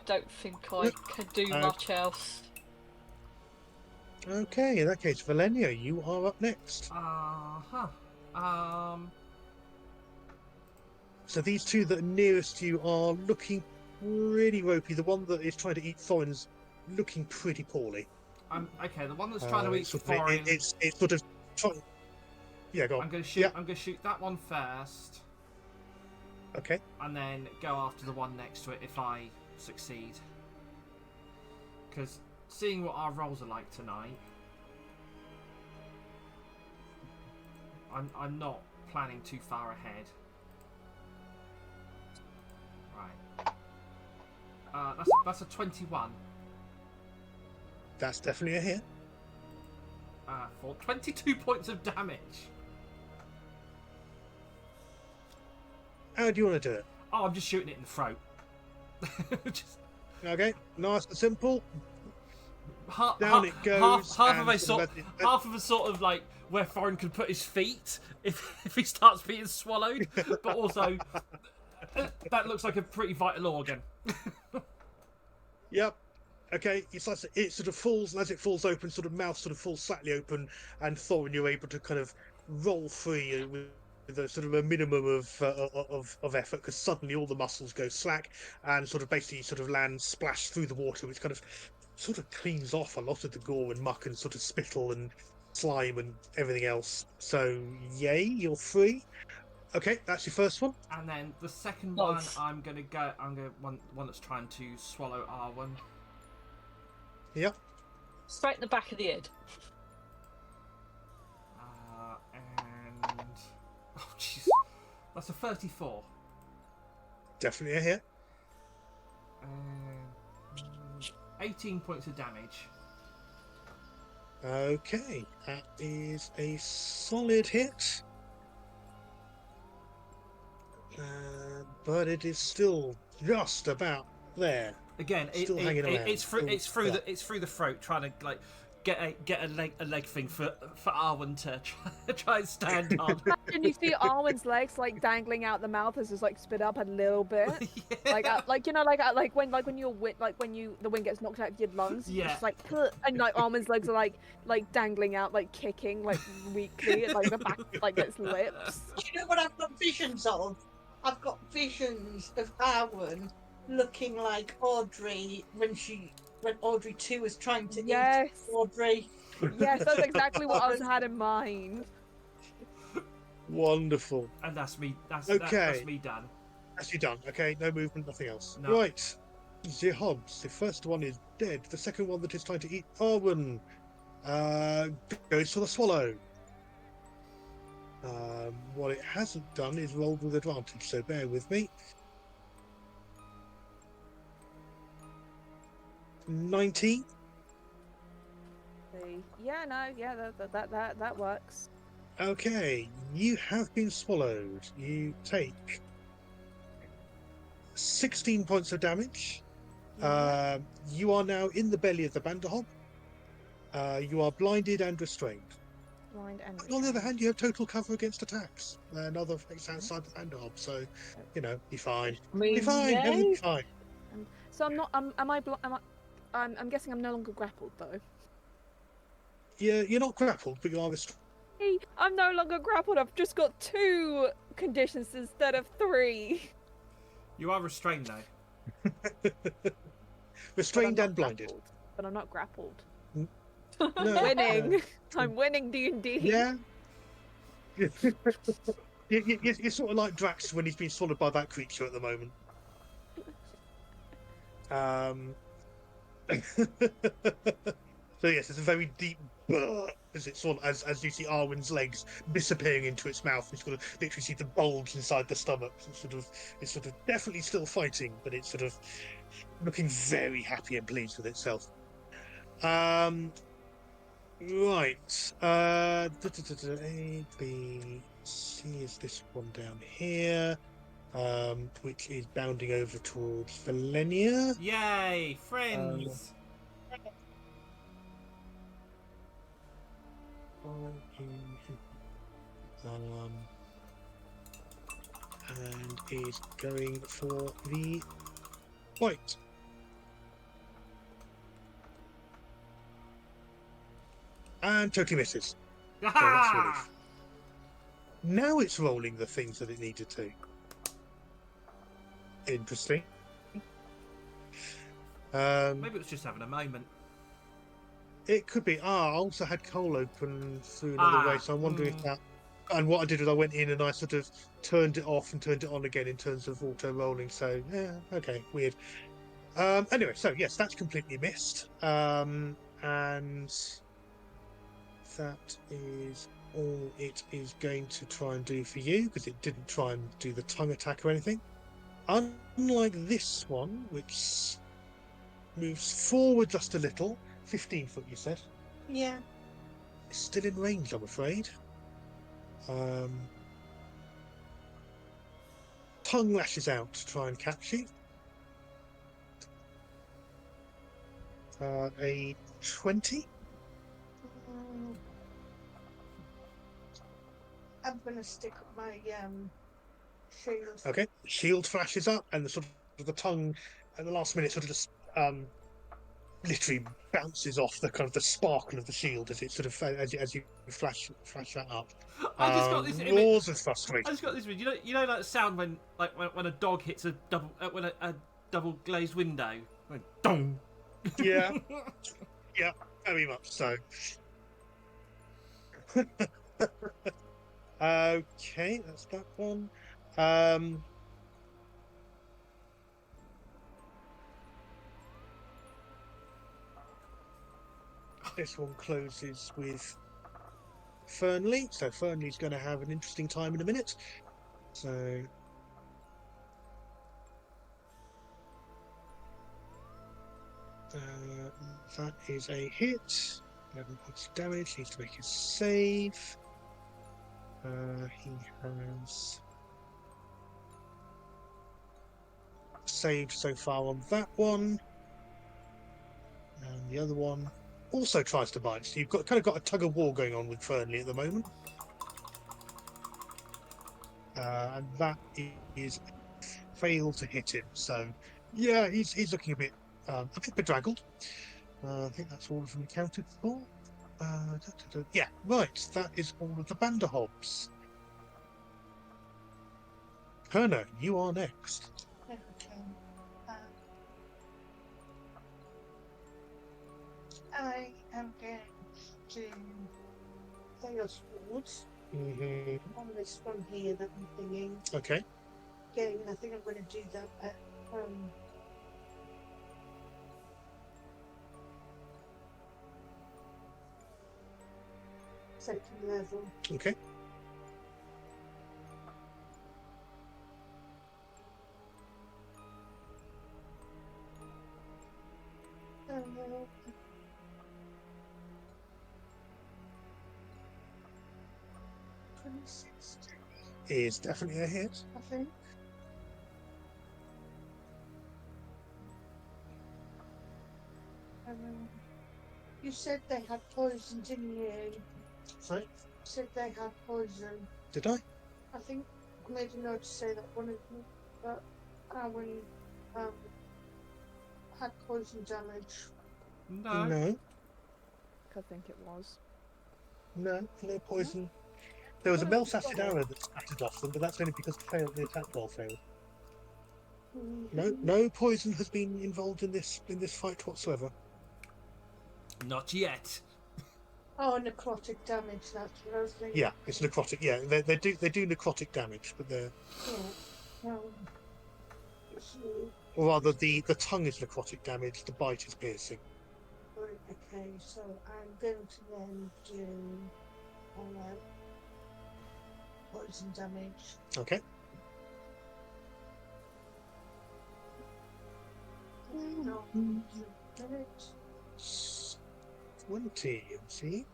Speaker 3: don't think I can do much else.
Speaker 2: Okay, in that case, Valenia, you are up next. So these two that are nearest you are looking pretty ropey. The one that is trying to eat Thorin's looking pretty poorly.
Speaker 1: Okay. The one that's trying to eat Thorin.
Speaker 2: It's sort of trying. Yeah, go on.
Speaker 1: I'm gonna shoot. Yeah. I'm gonna shoot that one first.
Speaker 2: Okay.
Speaker 1: And then go after the one next to it if I succeed. Because seeing what our rolls are like tonight, I'm not planning too far ahead. Right. That's a 21.
Speaker 2: That's definitely a hit.
Speaker 1: For 22 points of damage.
Speaker 2: How do you want to do it?
Speaker 1: Oh, I'm just shooting it in the throat.
Speaker 2: Okay, nice and simple.
Speaker 1: Down
Speaker 2: it goes.
Speaker 1: Half of a sort of like where Thorin could put his feet if he starts being swallowed, but also that looks like a pretty vital organ.
Speaker 2: Yep. Okay, it sort of falls, and as it falls open, sort of mouth sort of falls slightly open, and Thorin, you're able to kind of roll free with a sort of a minimum of effort, because suddenly all the muscles go slack and sort of basically sort of land splash through the water, which kind of sort of cleans off a lot of the gore and muck and sort of spittle and slime and everything else. So yay, you're free. Okay, that's your first one.
Speaker 1: And then the second one, I'm gonna one that's trying to swallow Arwen.
Speaker 2: Yep.
Speaker 3: Straight in the back of the head.
Speaker 1: And oh jeez, that's a 34.
Speaker 2: Definitely a hit.
Speaker 1: 18 points of damage.
Speaker 2: Okay, that is a solid hit. But it is still just about there.
Speaker 1: Again, it's through the throat, trying to like get a leg thing for Arwen to try and stand on.
Speaker 4: And you see Arwen's legs like dangling out the mouth as it's like spit up a little bit, yeah. like when the wind gets knocked out of your lungs,
Speaker 1: yeah.
Speaker 4: Just like and like Arwen's legs are like dangling out, like kicking like weakly, and, like the back like its lips.
Speaker 5: Do you know what I've got visions of? I've got visions of Arwen looking like Audrey when Audrey 2 was trying to eat Audrey.
Speaker 4: Yes, that's exactly what I had in mind.
Speaker 2: Wonderful.
Speaker 1: And that's me. That's me done.
Speaker 2: That's you done. Okay, no movement, nothing else.
Speaker 1: No.
Speaker 2: Right. The Hobbs. The first one is dead. The second one that is trying to eat Arwen goes for the swallow. What it hasn't done is rolled with advantage, so bear with me. 19.
Speaker 4: That works.
Speaker 2: Okay, you have been swallowed. You take 16 points of damage. You are now in the belly of the Banderhob. You are blinded and restrained. On the other hand, you have total cover against attacks. Another effects outside the Banderhob, so you're fine. You're fine.
Speaker 3: Yay.
Speaker 2: Everything'll be fine.
Speaker 4: So I'm not. I'm guessing I'm no longer grappled though.
Speaker 2: Yeah, you're not grappled, but you are restrained.
Speaker 4: Hey, I'm no longer grappled. I've just got 2 conditions instead of 3.
Speaker 1: You are restrained though.
Speaker 2: Restrained and blinded.
Speaker 4: But I'm not grappled.
Speaker 2: No,
Speaker 4: winning. I'm winning D&D.
Speaker 2: Yeah. You're sort of like Drax when he's been swallowed by that creature at the moment. So yes, it's a very deep burr as it sort of, as you see Arwen's legs disappearing into its mouth. You sort of literally see the bulge inside the stomach. It's sort of definitely still fighting, but it's sort of looking very happy and pleased with itself. Right. A, B, C is this one down here. Which is bounding over towards Valenia.
Speaker 1: Yay, friends!
Speaker 2: And is going for the white. And totally misses. So that's a relief. Now it's rolling the things that it needed to. Interesting.
Speaker 1: Maybe it was just having a moment.
Speaker 2: It could be. I also had coal open through another way, so I'm wondering if that. And what I did was I went in and I sort of turned it off and turned it on again in terms of auto rolling. So yeah, okay, weird. Anyway, so yes, that's completely missed. And that is all it is going to try and do for you, because it didn't try and do the tongue attack or anything. Unlike this one, which moves forward just a little, 15 foot, you said?
Speaker 5: Yeah.
Speaker 2: It's still in range, I'm afraid. Tongue lashes out to try and catch you. A 20.
Speaker 5: I'm gonna stick up my shield.
Speaker 2: Okay, shield flashes up, and the sort of the tongue at the last minute sort of just literally bounces off the kind of the sparkle of the shield as it sort of as you flash that up.
Speaker 1: I just got this
Speaker 2: roars
Speaker 1: image.
Speaker 2: of frustration.
Speaker 1: I just got this image. You know that sound when when a dog hits a double a double glazed window. Like, dong.
Speaker 2: Yeah, yeah, very much so. Okay, that's that one. This one closes with Fernley, so Fernley's going to have an interesting time in a minute. So that is a hit. 11 points of damage. Needs to make a save. He has saved so far on that one, and the other one also tries to bite. So you've got a tug of war going on with Fernley at the moment, and that is failed to hit him. So yeah, he's looking a bit bedraggled. I think that's all of them accounted for. Yeah, right. That is all of the Banderhobs. Herna, you are next.
Speaker 5: Okay. I am going to Chaos Ward on this one here that I'm thinking.
Speaker 2: Okay.
Speaker 5: Again, I think I'm going to do that at second level.
Speaker 2: Okay. Is definitely a hit.
Speaker 5: I think. You said they had poison, didn't you?
Speaker 2: Sorry?
Speaker 5: You said they had poison.
Speaker 2: Did I?
Speaker 5: I think I made a note to say that one of them, that Alan had poison damage.
Speaker 1: No.
Speaker 2: No.
Speaker 4: I think it was.
Speaker 2: No poison. There was a Melsacid arrow that spattered off them, but that's only because the attack roll failed. No poison has been involved in this fight whatsoever.
Speaker 1: Not yet.
Speaker 5: Oh, necrotic damage. That's what I was thinking.
Speaker 2: Yeah, it's necrotic. Yeah, they do necrotic damage, but they're.
Speaker 5: Yeah.
Speaker 2: Or rather, the tongue is necrotic damage. The bite is piercing.
Speaker 5: Okay. Okay, so I'm going to then do poison damage.
Speaker 2: Okay.
Speaker 5: No, damage.
Speaker 2: 20, see?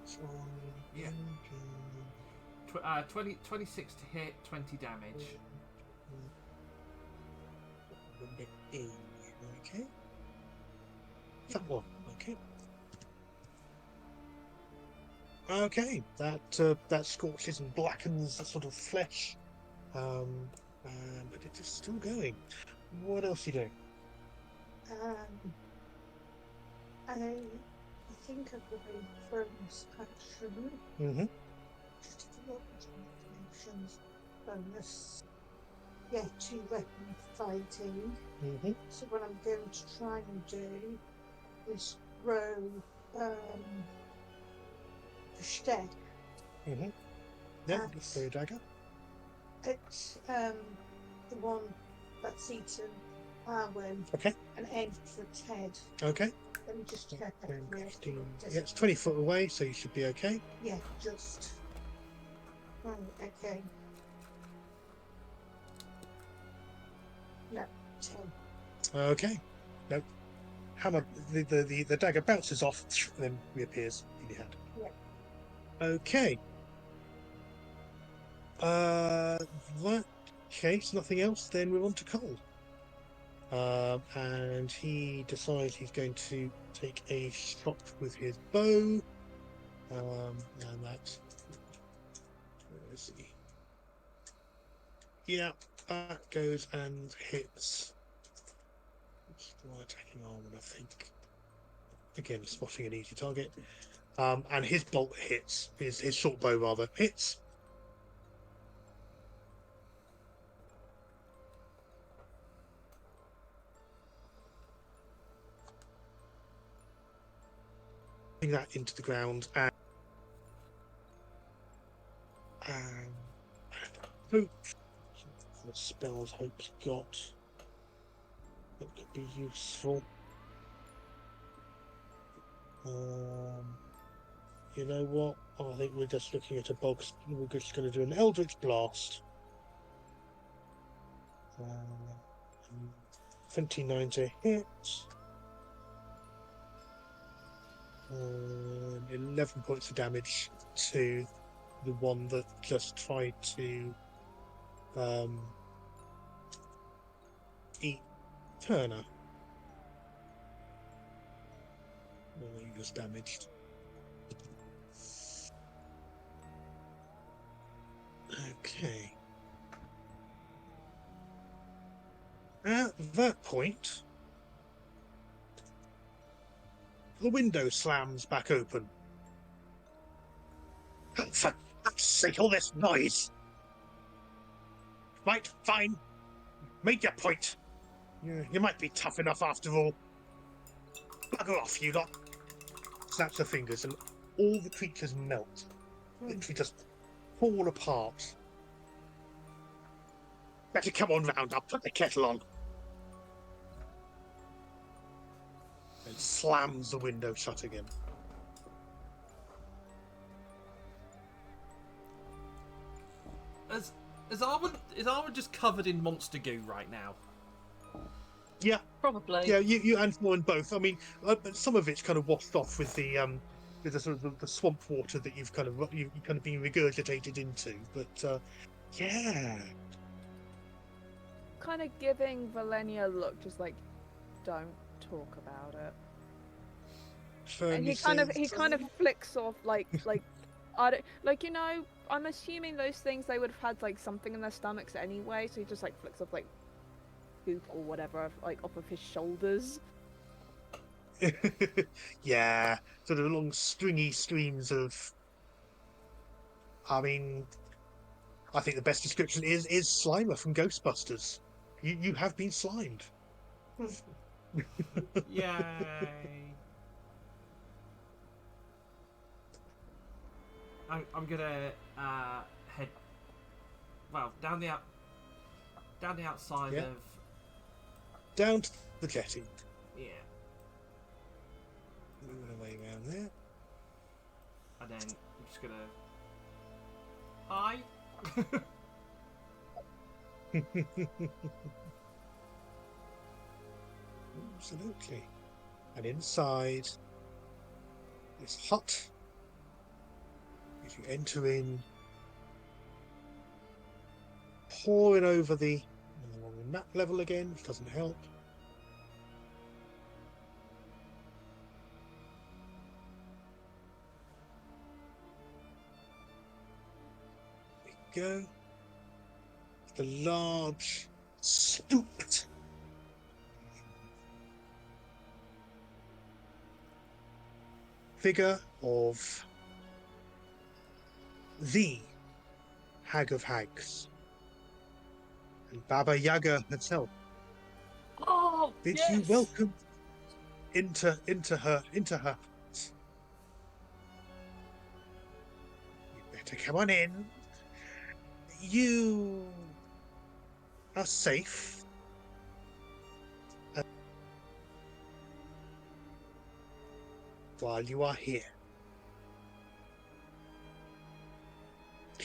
Speaker 2: So,
Speaker 1: Yeah. 26 to hit, 20 damage.
Speaker 2: Okay. That one. Okay. Okay. That scorches and blackens the sort of flesh. But it is still going. What else are you doing?
Speaker 5: I think I'm going for bonus action.
Speaker 2: Mm-hmm.
Speaker 5: Just to look at actions. Bonus. Yeah, 2 weapon fighting.
Speaker 2: Mm-hmm.
Speaker 5: So what I'm going to try and do is throw the stick
Speaker 2: Mm-hmm. Yeah,
Speaker 5: At-
Speaker 2: just throw your dagger.
Speaker 5: at the one that's eaten Arwen
Speaker 2: Okay.
Speaker 5: and aim for its head.
Speaker 2: Okay.
Speaker 5: Let me just check that.
Speaker 2: 10,
Speaker 5: for
Speaker 2: 15.
Speaker 5: it.
Speaker 2: Yeah, it's 20 foot away, so you should be okay.
Speaker 5: Yeah, just. Right, okay. No, 10.
Speaker 2: Okay. No. Hammer. The dagger bounces off, and then reappears in your hand.
Speaker 5: Yeah.
Speaker 2: Okay. That case, nothing else. Then we're on to Cole. And he decides he's going to take a shot with his bow. And that's. Where is he? Yeah, that goes and hits. My attacking armor, I think. Again, spotting an easy target. And his bolt hits. His short bow rather hits. That into the ground and hope. What spells Hope's got that could be useful. You know what? I think we're just looking at a box. We're just going to do an Eldritch Blast. 29 to hit. 11 points of damage to the one that just tried to eat Turner. He was damaged. Okay. At that point, the window slams back open. For God's sake, all this noise! Right, fine. Make your point. You might be tough enough after all. Bugger off, you lot. Snaps her fingers and all the creatures melt. Literally just fall apart. Better come on round, I'll put the kettle on. And slams the window shut again.
Speaker 1: Is Arwen just covered in monster goo right now?
Speaker 2: Yeah,
Speaker 3: Probably.
Speaker 2: yeah. You and Fawn both. I mean, some of it's kind of washed off with the sort of the swamp water that you've kind of been regurgitated into. But yeah.
Speaker 4: Kind of giving Valenia a look, just like, don't talk about it. And he kind of flicks off like I don't like, you know, I'm assuming those things, they would have had like something in their stomachs anyway, so he just like flicks off like goop or whatever like off of his shoulders.
Speaker 2: Yeah, sort of long stringy streams of. I mean, I think the best description is Slimer from Ghostbusters. You have been slimed.
Speaker 1: Yay! I'm gonna head down the outside of
Speaker 2: down to the jetty.
Speaker 1: Yeah.
Speaker 2: moving away around there.
Speaker 1: And then I'm just gonna. Hi.
Speaker 2: Absolutely. And inside this hut, as you enter in, pouring over the map level again, which doesn't help. There we go. The large, stooped figure of the Hag of Hags and Baba Yaga herself.
Speaker 3: Oh,
Speaker 2: Bid
Speaker 3: yes.
Speaker 2: you welcome into her hut. You better come on in. You are safe. While you are here.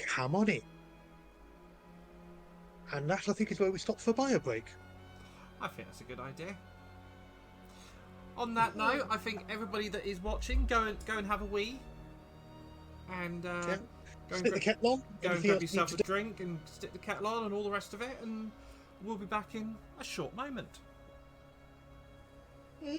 Speaker 2: Come on in. And that, I think, is where we stop for bio break.
Speaker 1: I think that's a good idea. On that note, I think everybody that is watching, go and have a wee. And
Speaker 2: Yeah.
Speaker 1: go
Speaker 2: Stick the kettle on.
Speaker 1: and
Speaker 2: Anything
Speaker 1: grab
Speaker 2: else
Speaker 1: yourself
Speaker 2: you
Speaker 1: a
Speaker 2: need to
Speaker 1: drink and stick the kettle on and all the rest of it. And we'll be back in a short moment.
Speaker 2: do?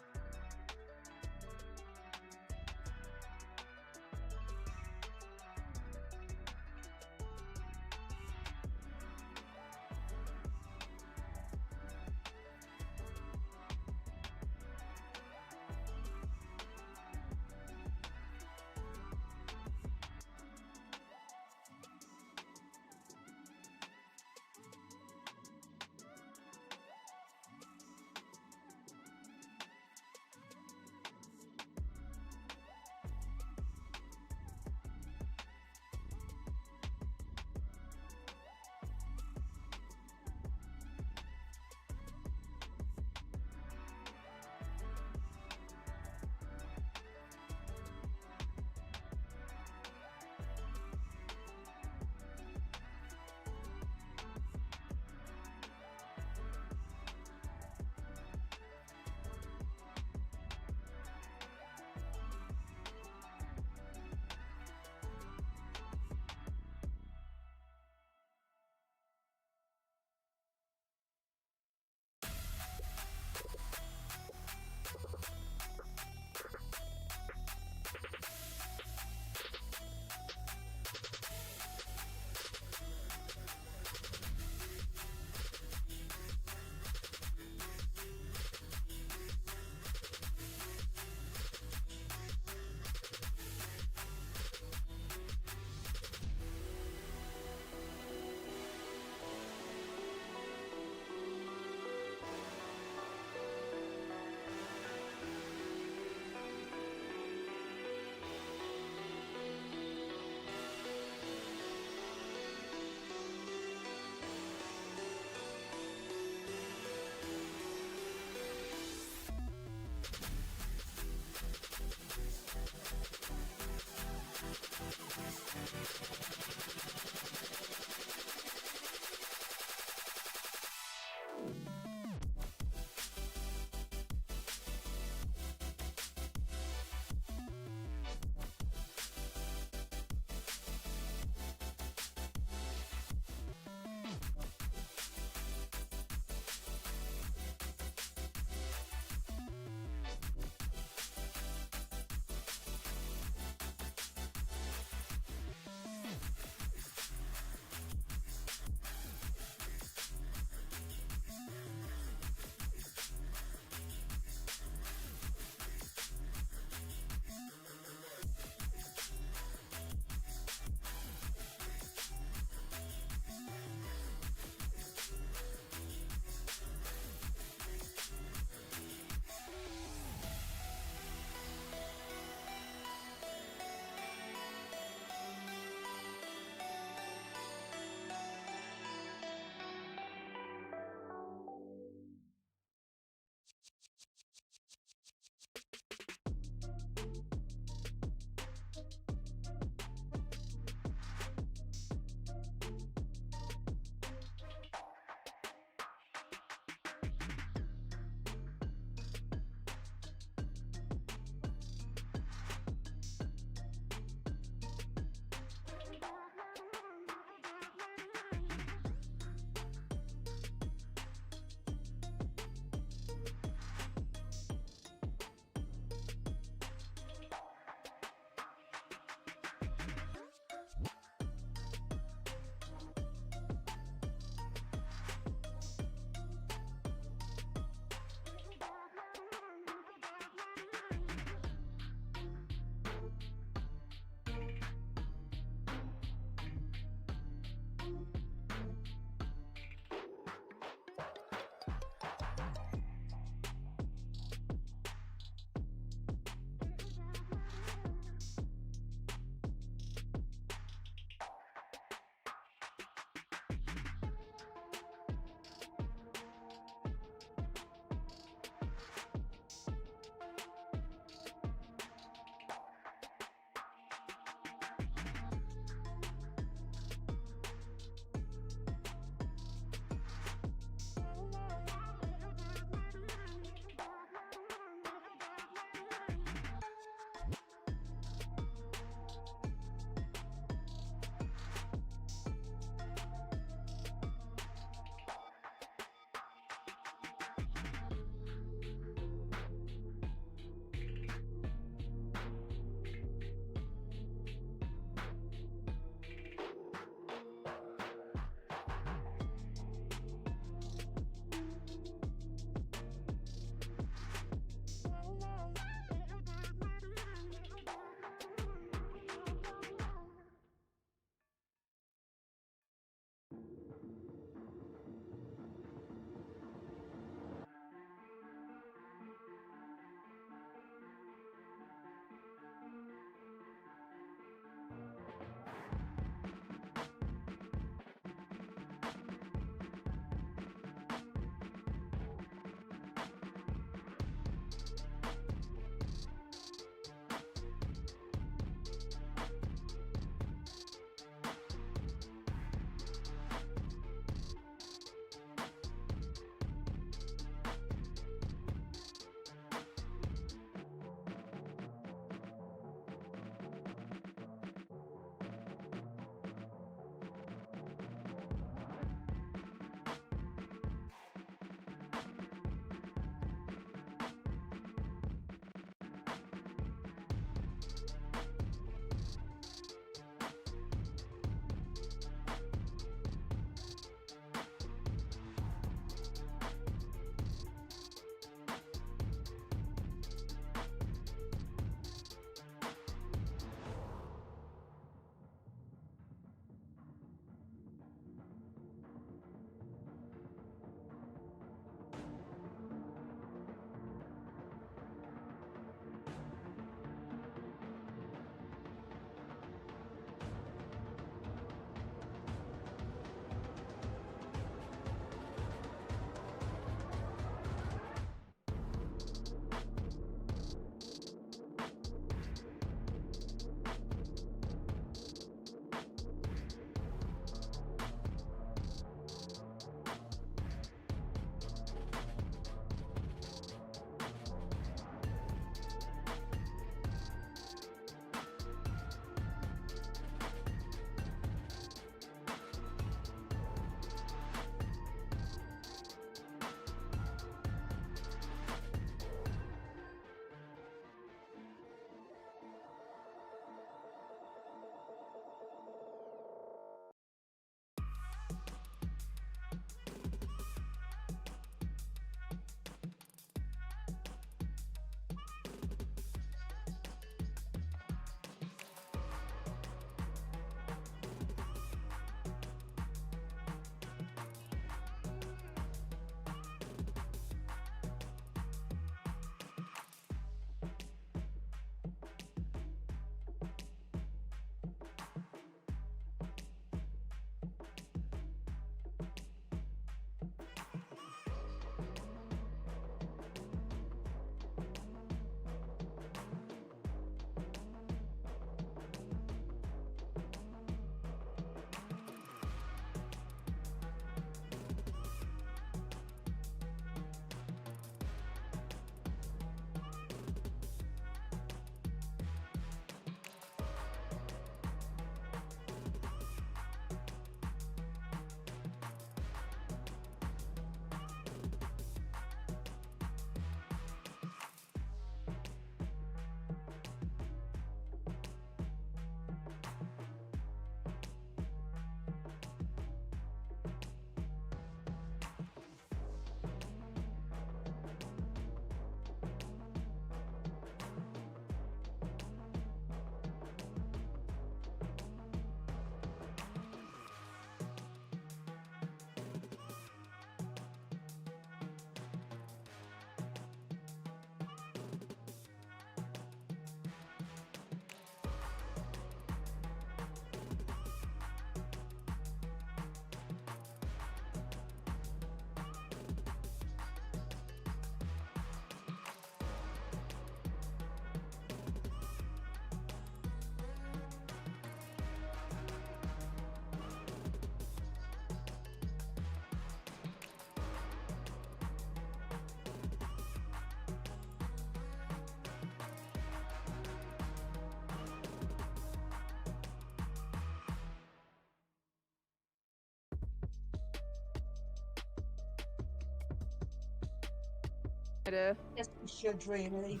Speaker 4: idea.
Speaker 5: Yes, we should really.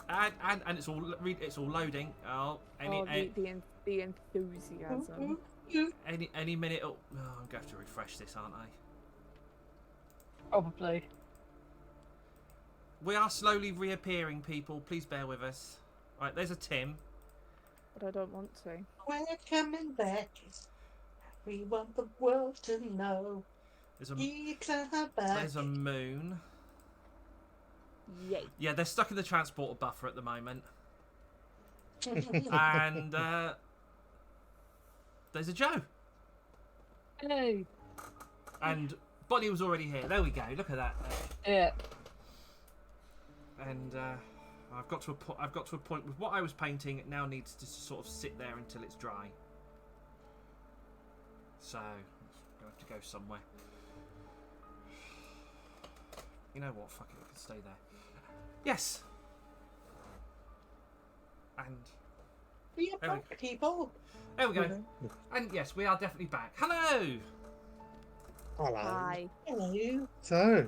Speaker 1: and it's all loading. Oh,
Speaker 4: The enthusiasm.
Speaker 1: any minute. I'm going to have to refresh this, aren't I?
Speaker 3: Probably.
Speaker 1: We are slowly reappearing, people. Please bear with us. Right, there's a Tim.
Speaker 4: But I don't want to.
Speaker 5: We're coming back. We want the world to know.
Speaker 1: There's a Moon.
Speaker 4: Yay.
Speaker 1: Yeah, they're stuck in the transporter buffer at the moment. And there's a Joe.
Speaker 3: Hey.
Speaker 1: And Bonnie was already here. There we go. Look at that.
Speaker 3: Yeah.
Speaker 1: And I've got to a point with what I was painting. It now needs to sort of sit there until it's dry. So I'm gonna have to go somewhere. You know what? Fuck it. I can stay there. Yes. And
Speaker 5: We are back, people.
Speaker 1: there we go. And yes, we are definitely back. Hello.
Speaker 2: Hello.
Speaker 4: Hi.
Speaker 5: Hello.
Speaker 2: So,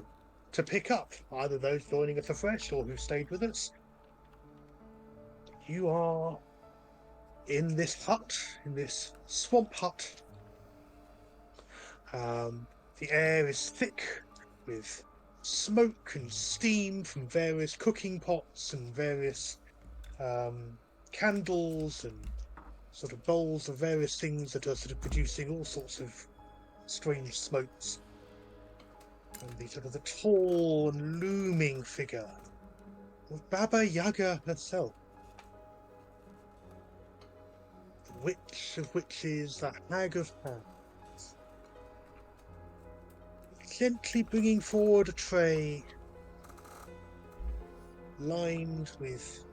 Speaker 2: to pick up, either those joining us afresh or who stayed with us, you are in this hut, in this swamp hut. The air is thick with smoke and steam from various cooking pots and various candles and sort of bowls of various things that are sort of producing all sorts of strange smokes. And the sort of the tall and looming figure of Baba Yaga herself. The witch of witches, the hag of hags. Gently bringing forward a tray lined with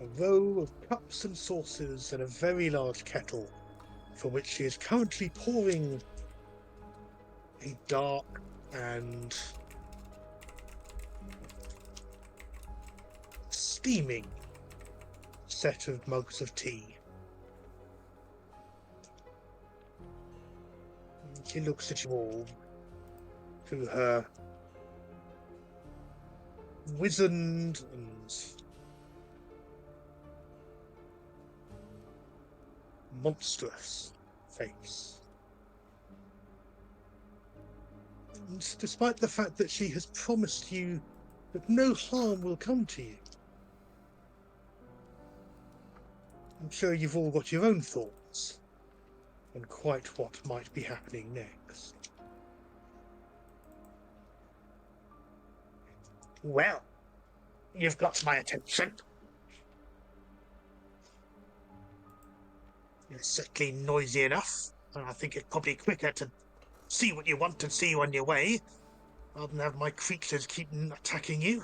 Speaker 2: a row of cups and saucers and a very large kettle, from which she is currently pouring a dark and steaming set of mugs of tea. She looks at you all through her wizened and monstrous face. And despite the fact that she has promised you that no harm will come to you, I'm sure you've all got your own thoughts on quite what might be happening next. Well, you've got my attention. It's certainly noisy enough, and I think it's probably quicker to see what you want and see you on your way, rather than have my creatures keep attacking you.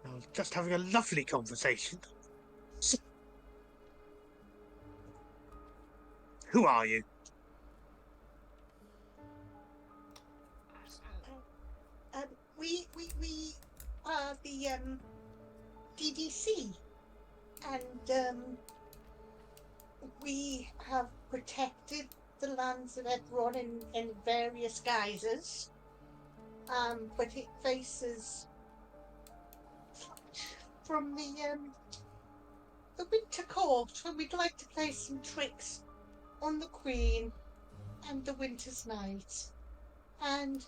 Speaker 2: I was just having a lovely conversation. So, who are you?
Speaker 5: We are the DDC, and we have protected the lands of everyone in various guises, but it faces from the Winter Court, and we'd like to play some tricks on the Queen and the Winter's Night, and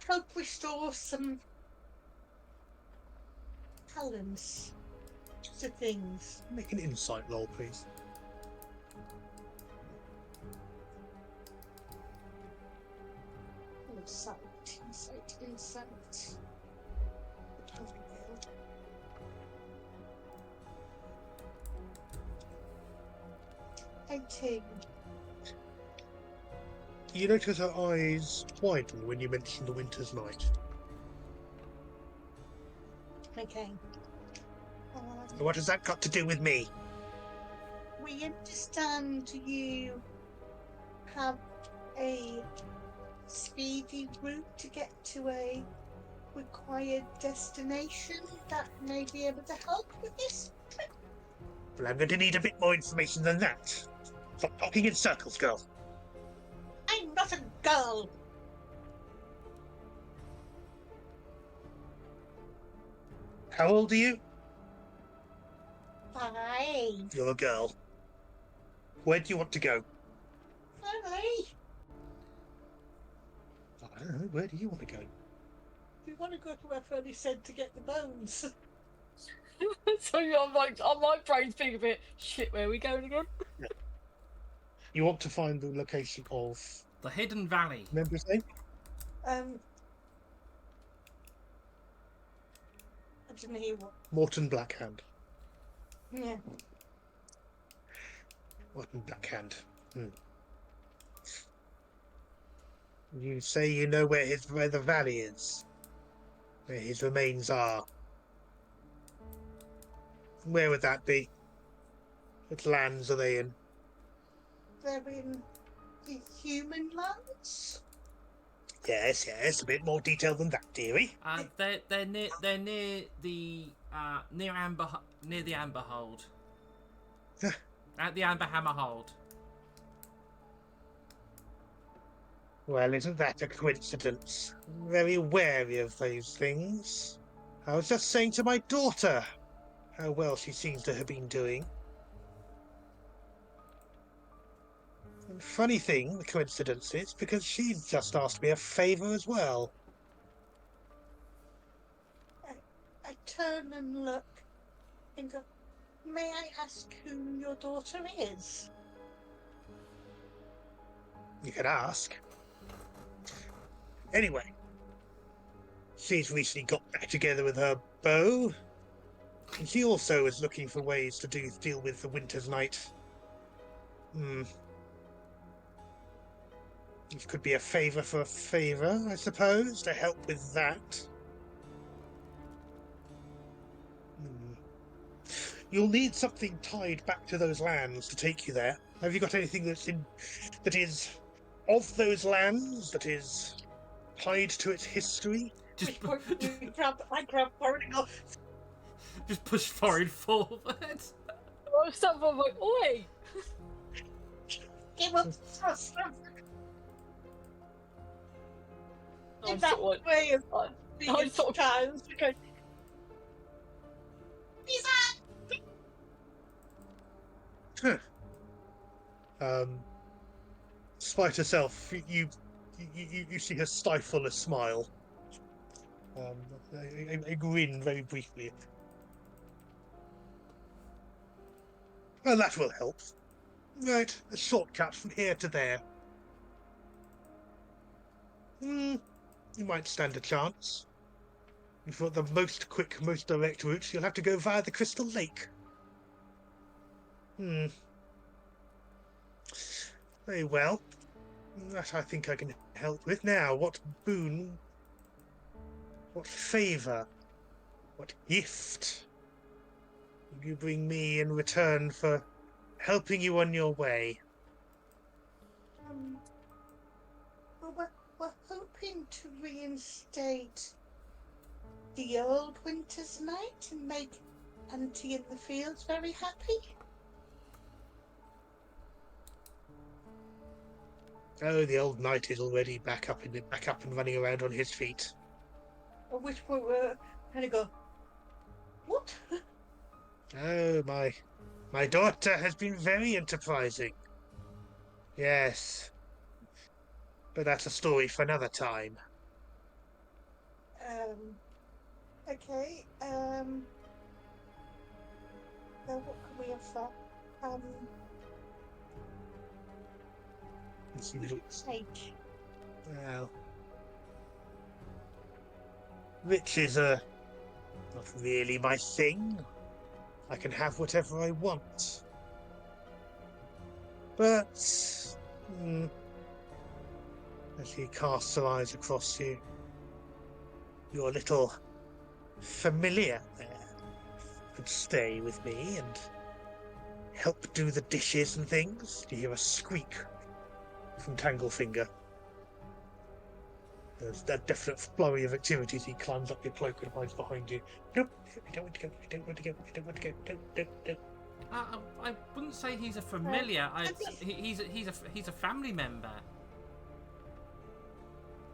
Speaker 5: help restore some balance to things.
Speaker 2: Make an insight roll, please.
Speaker 5: Insight. 18.
Speaker 2: You notice her eyes widen when you mention the Winter's Night.
Speaker 5: Okay.
Speaker 2: What has that got to do with me?
Speaker 5: We understand you have a speedy route to get to a required destination that may be able to help with this trip.
Speaker 2: Well, I'm going to need a bit more information than that. Stop talking in circles, girl.
Speaker 5: I'm not a girl.
Speaker 2: How old are you?
Speaker 5: 5.
Speaker 2: You're a girl. Where do you want to go?
Speaker 5: 5.
Speaker 2: I don't know. Where do you want to go?
Speaker 5: We want to go to where Fernie said to get the bones.
Speaker 3: So I'm like, on my brain's being a bit shit. Where are we going again?
Speaker 2: You want to find the location of
Speaker 1: The Hidden Valley.
Speaker 2: remember his name?
Speaker 5: I didn't hear what.
Speaker 2: Morton Blackhand.
Speaker 5: Yeah.
Speaker 2: Morton Blackhand. You say you know where the valley is, where his remains are. Where would that be? What lands are they in?
Speaker 5: They're in the human lands.
Speaker 2: Yes, a bit more detail than that, dearie.
Speaker 1: They're near the near the Amber Hold. At the Amber Hammer Hold.
Speaker 2: Well, isn't that a coincidence? I'm very wary of those things. I was just saying to my daughter how well she seems to have been doing. And funny thing, the coincidence is, because she's just asked me a favour as well.
Speaker 5: I turn and look and go, may I ask who your daughter is?
Speaker 2: You could ask. Anyway, she's recently got back together with her beau, and she also is looking for ways to deal with the winter's night. It could be a favour for a favour, I suppose, to help with that. You'll need something tied back to those lands to take you there. Have you got anything that is of those lands, that is tied to its history?
Speaker 5: I grab Warren and go,
Speaker 1: Just push forward forward.
Speaker 3: Oh, someone like, oi!
Speaker 5: give up in that way of being times because
Speaker 2: Despite herself, you see her stifle a smile. A grin very briefly. Well, that will help. Right, a shortcut from here to there. You might stand a chance. If you want the most quick, most direct route, you'll have to go via the Crystal Lake. Very well. That I think I can help with. Now, what boon, what favour, what gift will you bring me in return for helping you on your way?
Speaker 5: We're hoping to reinstate the old winter's night and make Auntie in the Fields very happy.
Speaker 2: Oh, the old knight is already back up and running around on his feet.
Speaker 5: At which point we're kind of go, what?
Speaker 2: Oh, my daughter has been very enterprising. Yes. But that's a story for another time.
Speaker 5: Okay, well, what can we offer? Sage.
Speaker 2: Well, riches are not really my thing. I can have whatever I want. But, as he casts her eyes across you, your little familiar there could stay with me and help do the dishes and things. You hear a squeak from Tanglefinger. There's that definite flurry of activities. He climbs up your cloak and hides behind you. Nope, I don't want to go. I don't want to go. I don't want to go. Don't.
Speaker 1: I wouldn't say he's a familiar. He's a family member.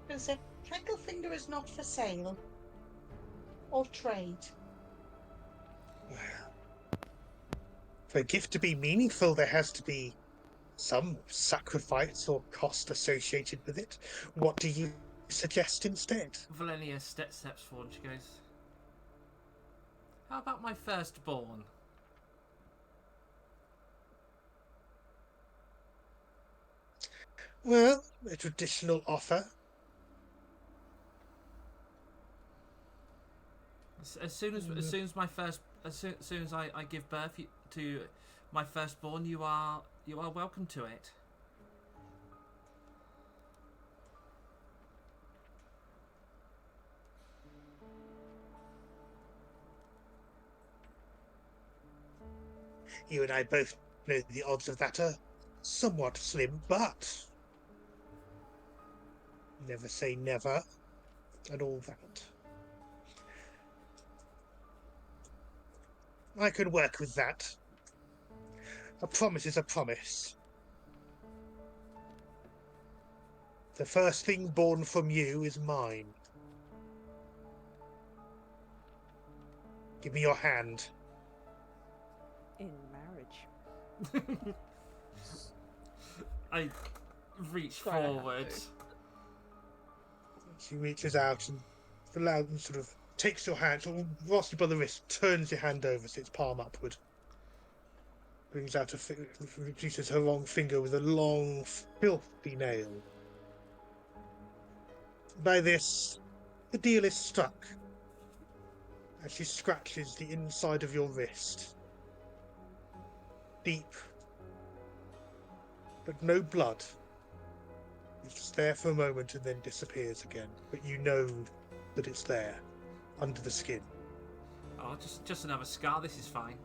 Speaker 5: Because Tanglefinger is not for sale or trade.
Speaker 2: For a gift to be meaningful, there has to be some sacrifice or cost associated with it. What do you suggest instead?
Speaker 1: Valenia steps forward and she goes, how about my firstborn?
Speaker 2: Well, a traditional offer.
Speaker 1: As soon as I give birth to my firstborn, you are welcome to it.
Speaker 2: You and I both know the odds of that are somewhat slim, but never say never, and all that. I can work with that. A promise is a promise. The first thing born from you is mine. Give me your hand.
Speaker 4: In marriage.
Speaker 1: I reach
Speaker 4: Sorry, I have
Speaker 1: forward.
Speaker 4: to.
Speaker 2: She reaches out and sort of takes your hand, sort of grasps you by the wrist, turns your hand over so it's palm upward. Brings out reduces her long finger with a long, filthy nail. By this, the deal is struck. As she scratches the inside of your wrist. Deep, but no blood. It's just there for a moment and then disappears again. But you know that it's there, under the skin.
Speaker 1: Oh, just another scar. This is fine.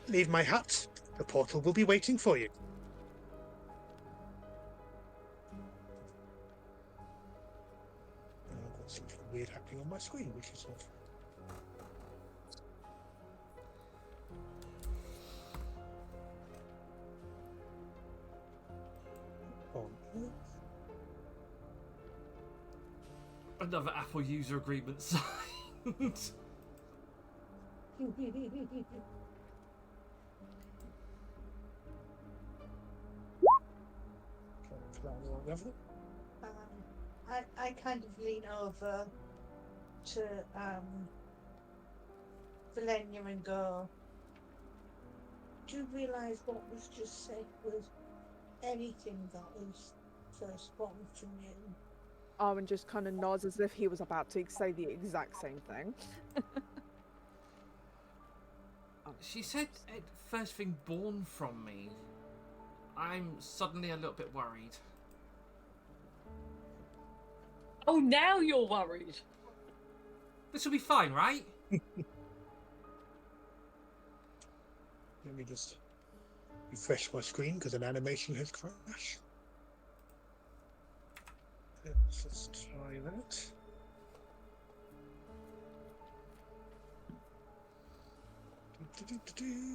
Speaker 2: Leave my hut. The portal will be waiting for you. I've got something weird happening on my screen, which is not.
Speaker 1: Another Apple user agreement signed.
Speaker 5: I kind of lean over to Valenia and go, do you realise what was just said was anything that was first born from you?
Speaker 4: Arwen just kind of nods as if he was about to say the exact same thing.
Speaker 1: She said first thing born from me. I'm suddenly a little bit worried.
Speaker 3: Oh, now you're worried.
Speaker 1: This will be fine, right?
Speaker 2: Let me just refresh my screen because an animation has crashed. Let's just try that.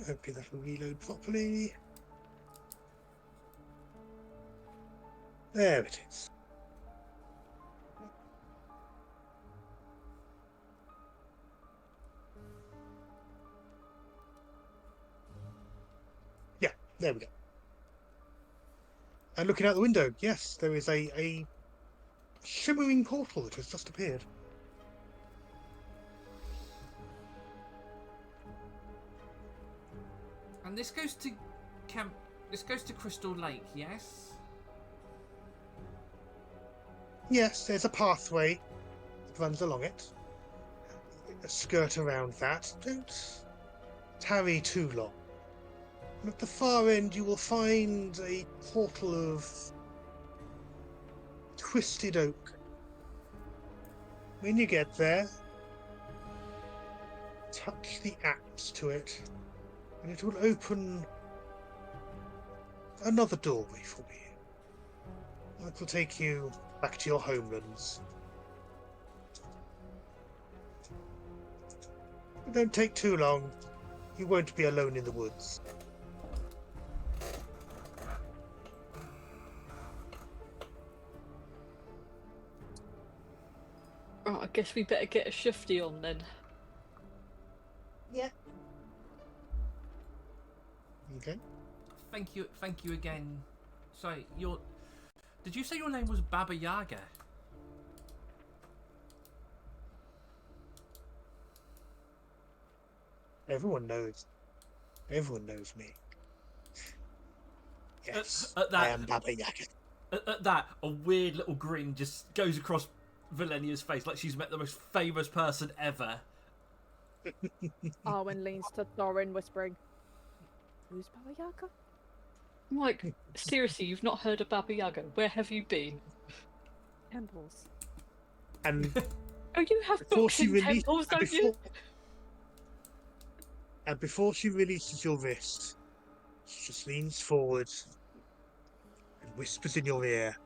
Speaker 2: Hopefully that will reload properly. There it is. Yeah, there we go. And looking out the window, yes, there is a shimmering portal that has just appeared.
Speaker 1: And this goes to Camp. This goes to Crystal Lake, yes?
Speaker 2: Yes, there's a pathway that runs along it. A skirt around that. Don't tarry too long. And at the far end, you will find a portal of twisted oak. When you get there, touch the axe to it, and it will open another doorway for you. That will take you back to your homelands. But don't take too long. You won't be alone in the woods.
Speaker 3: Right, I guess we better get a shifty on then.
Speaker 5: Yeah.
Speaker 2: Okay.
Speaker 1: Thank you again. Sorry, did you say your name was Baba Yaga?
Speaker 2: Everyone knows me. Yes,
Speaker 1: At
Speaker 2: I
Speaker 1: that,
Speaker 2: am Baba Yaga.
Speaker 1: at that, a weird little grin just goes across Valenia's face, like she's met the most famous person ever.
Speaker 4: Arwen leans to Thorin, whispering, "Who's Baba Yaga?"
Speaker 3: I'm like, seriously, you've not heard of Baba Yaga? Where have you been?
Speaker 4: Temples.
Speaker 2: And
Speaker 3: Oh, you have books in temples, don't you?
Speaker 2: And before she releases your wrist, she just leans forward and whispers in your ear,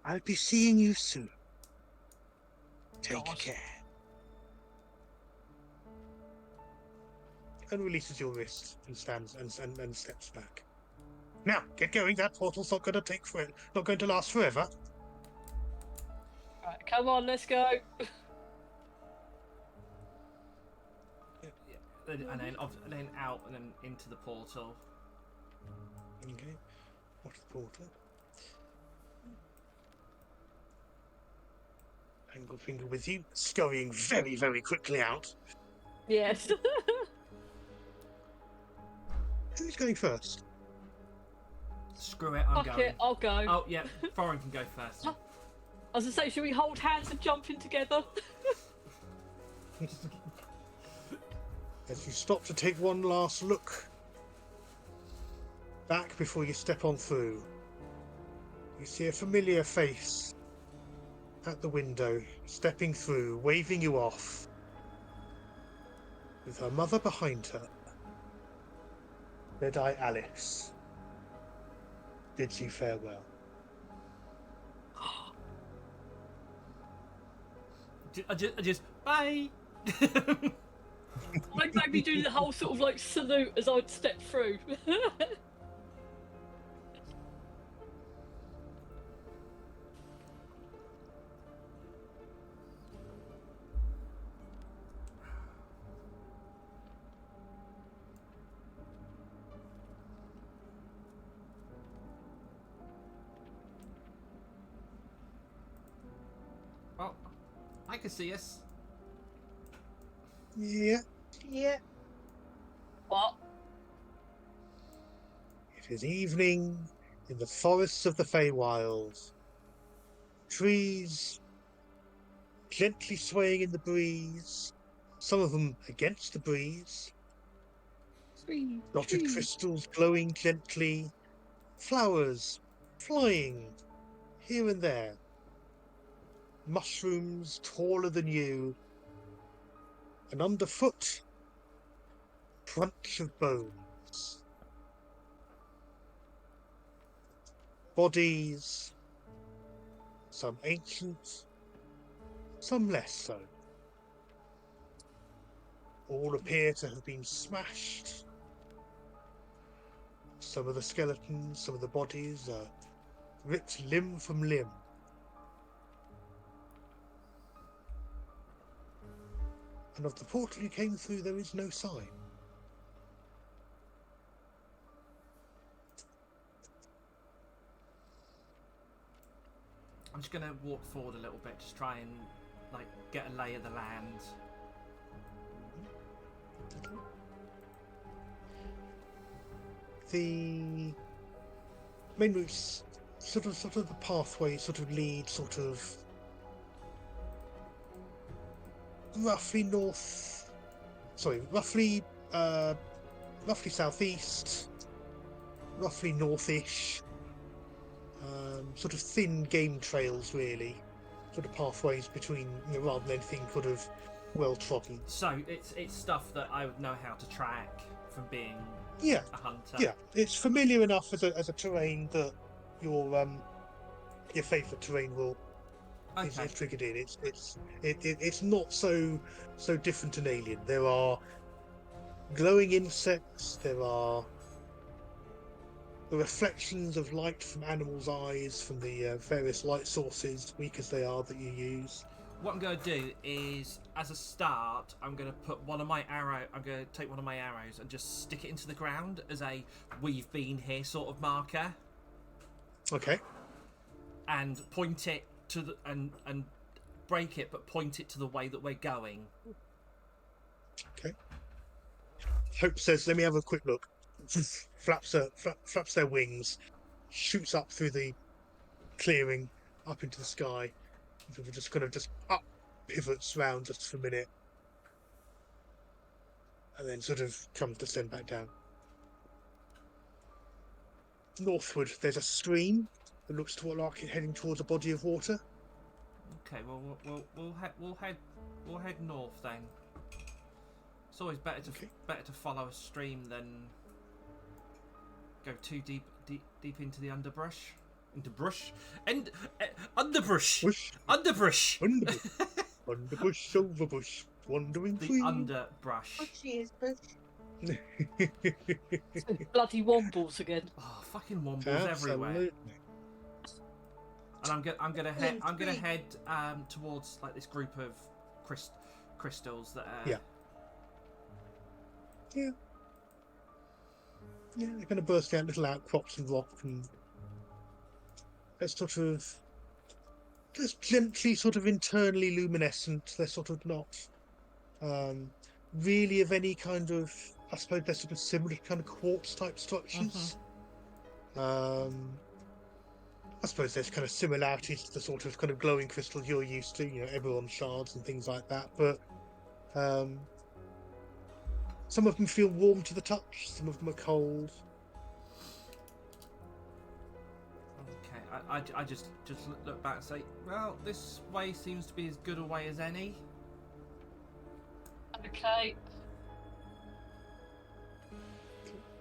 Speaker 2: "I'll be seeing you soon. Take
Speaker 3: God.
Speaker 2: care." And releases your wrist and stands and steps back. Now, get going. That portal's not going to last forever.
Speaker 3: Right, come on, let's go.
Speaker 1: And then out and then into the portal.
Speaker 2: Okay. What's the portal? Anglefinger with you, scurrying very, very quickly out.
Speaker 3: Yes.
Speaker 2: Who's going first?
Speaker 1: Screw it, I'm
Speaker 3: Fuck
Speaker 1: going.
Speaker 3: it, I'll go.
Speaker 1: Oh yeah, Thorin can go first.
Speaker 3: I was gonna say, should we hold hands and jump in together?
Speaker 2: As you stop to take one last look back before you step on through, you see a familiar face at the window, stepping through, waving you off, with her mother behind her. Deadeye Alice bids you farewell.
Speaker 1: I just bye.
Speaker 3: I'd maybe do the whole sort of like salute as I'd step through.
Speaker 1: Well, I can see us.
Speaker 2: Yeah,
Speaker 5: Yeah.
Speaker 3: What?
Speaker 2: it is evening in the forests of the Feywild. Trees gently swaying in the breeze, some of them against the breeze. Dotted crystals glowing gently, flowers flying here and there, mushrooms taller than you, and underfoot, crunch of bones. Bodies, some ancient, some less so. All appear to have been smashed. Some of the skeletons, some of the bodies are ripped limb from limb. And of the portal you came through, there is no sign.
Speaker 1: I'm just gonna walk forward a little bit, just try and like get a lay of the land.
Speaker 2: The main routes, sort of the pathway, lead roughly north. Sorry, roughly southeast, roughly northish. Sort of thin game trails, really. Sort of pathways between, rather than anything well trodden.
Speaker 1: So it's stuff that I would know how to track from being
Speaker 2: Yeah,
Speaker 1: a hunter.
Speaker 2: yeah. It's familiar enough as a terrain that your favourite terrain will is triggered in. It's not so different and alien. There are glowing insects. There are the reflections of light from animals' eyes, from the various light sources, weak as they are, that you use.
Speaker 1: What I'm going to do is, as a start, I'm going to take one of my arrows and just stick it into the ground as a "we've been here" sort of marker.
Speaker 2: Okay.
Speaker 1: And point it to the and break it, but point it to the way that we're going.
Speaker 2: Okay. Hope says, "Let me have a quick look." flaps their wings, shoots up through the clearing, up into the sky. Just kind of up, pivots round just for a minute, and then sort of comes to descend back down. Northward, there's a stream that looks to like it heading towards a body of water.
Speaker 1: Okay, well we'll head north then. It's always better to follow a stream than go too deep into the underbrush. Underbrush. Underbrush.
Speaker 2: Underbush, overbush, wandering
Speaker 1: The
Speaker 2: free.
Speaker 1: underbrush.
Speaker 5: Bushy is bush.
Speaker 3: Bloody wombles again.
Speaker 1: Oh, fucking wombles everywhere. And I'm gonna head towards like this group of crystals that are.
Speaker 2: Yeah, they're going to burst out little outcrops of rock, and they're sort of just gently, sort of internally luminescent. They're sort of not really of any kind of. I suppose they're sort of similar kind of quartz type structures. I suppose there's kind of similarities to the sort of kind of glowing crystals you're used to, Eberron shards and things like that. But some of them feel warm to the touch, some of them are cold.
Speaker 1: Okay, I just look back and say, well, this way seems to be as good a way as any.
Speaker 3: Okay.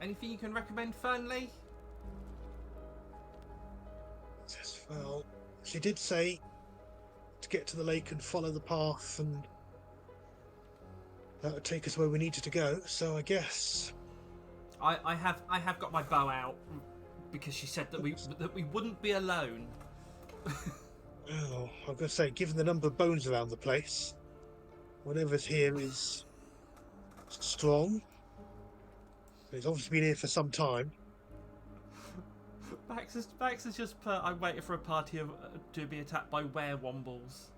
Speaker 1: Anything you can recommend, Fernley?
Speaker 2: Yes, well, she did say to get to the lake and follow the path, and that would take us where we needed to go. So I guess
Speaker 1: I have got my bow out because she said that we wouldn't be alone.
Speaker 2: Oh, I'm going to say, given the number of bones around the place, whatever's here is strong. It's obviously been here for some time.
Speaker 1: Max has just put, I waited for a party to be attacked by werewombles.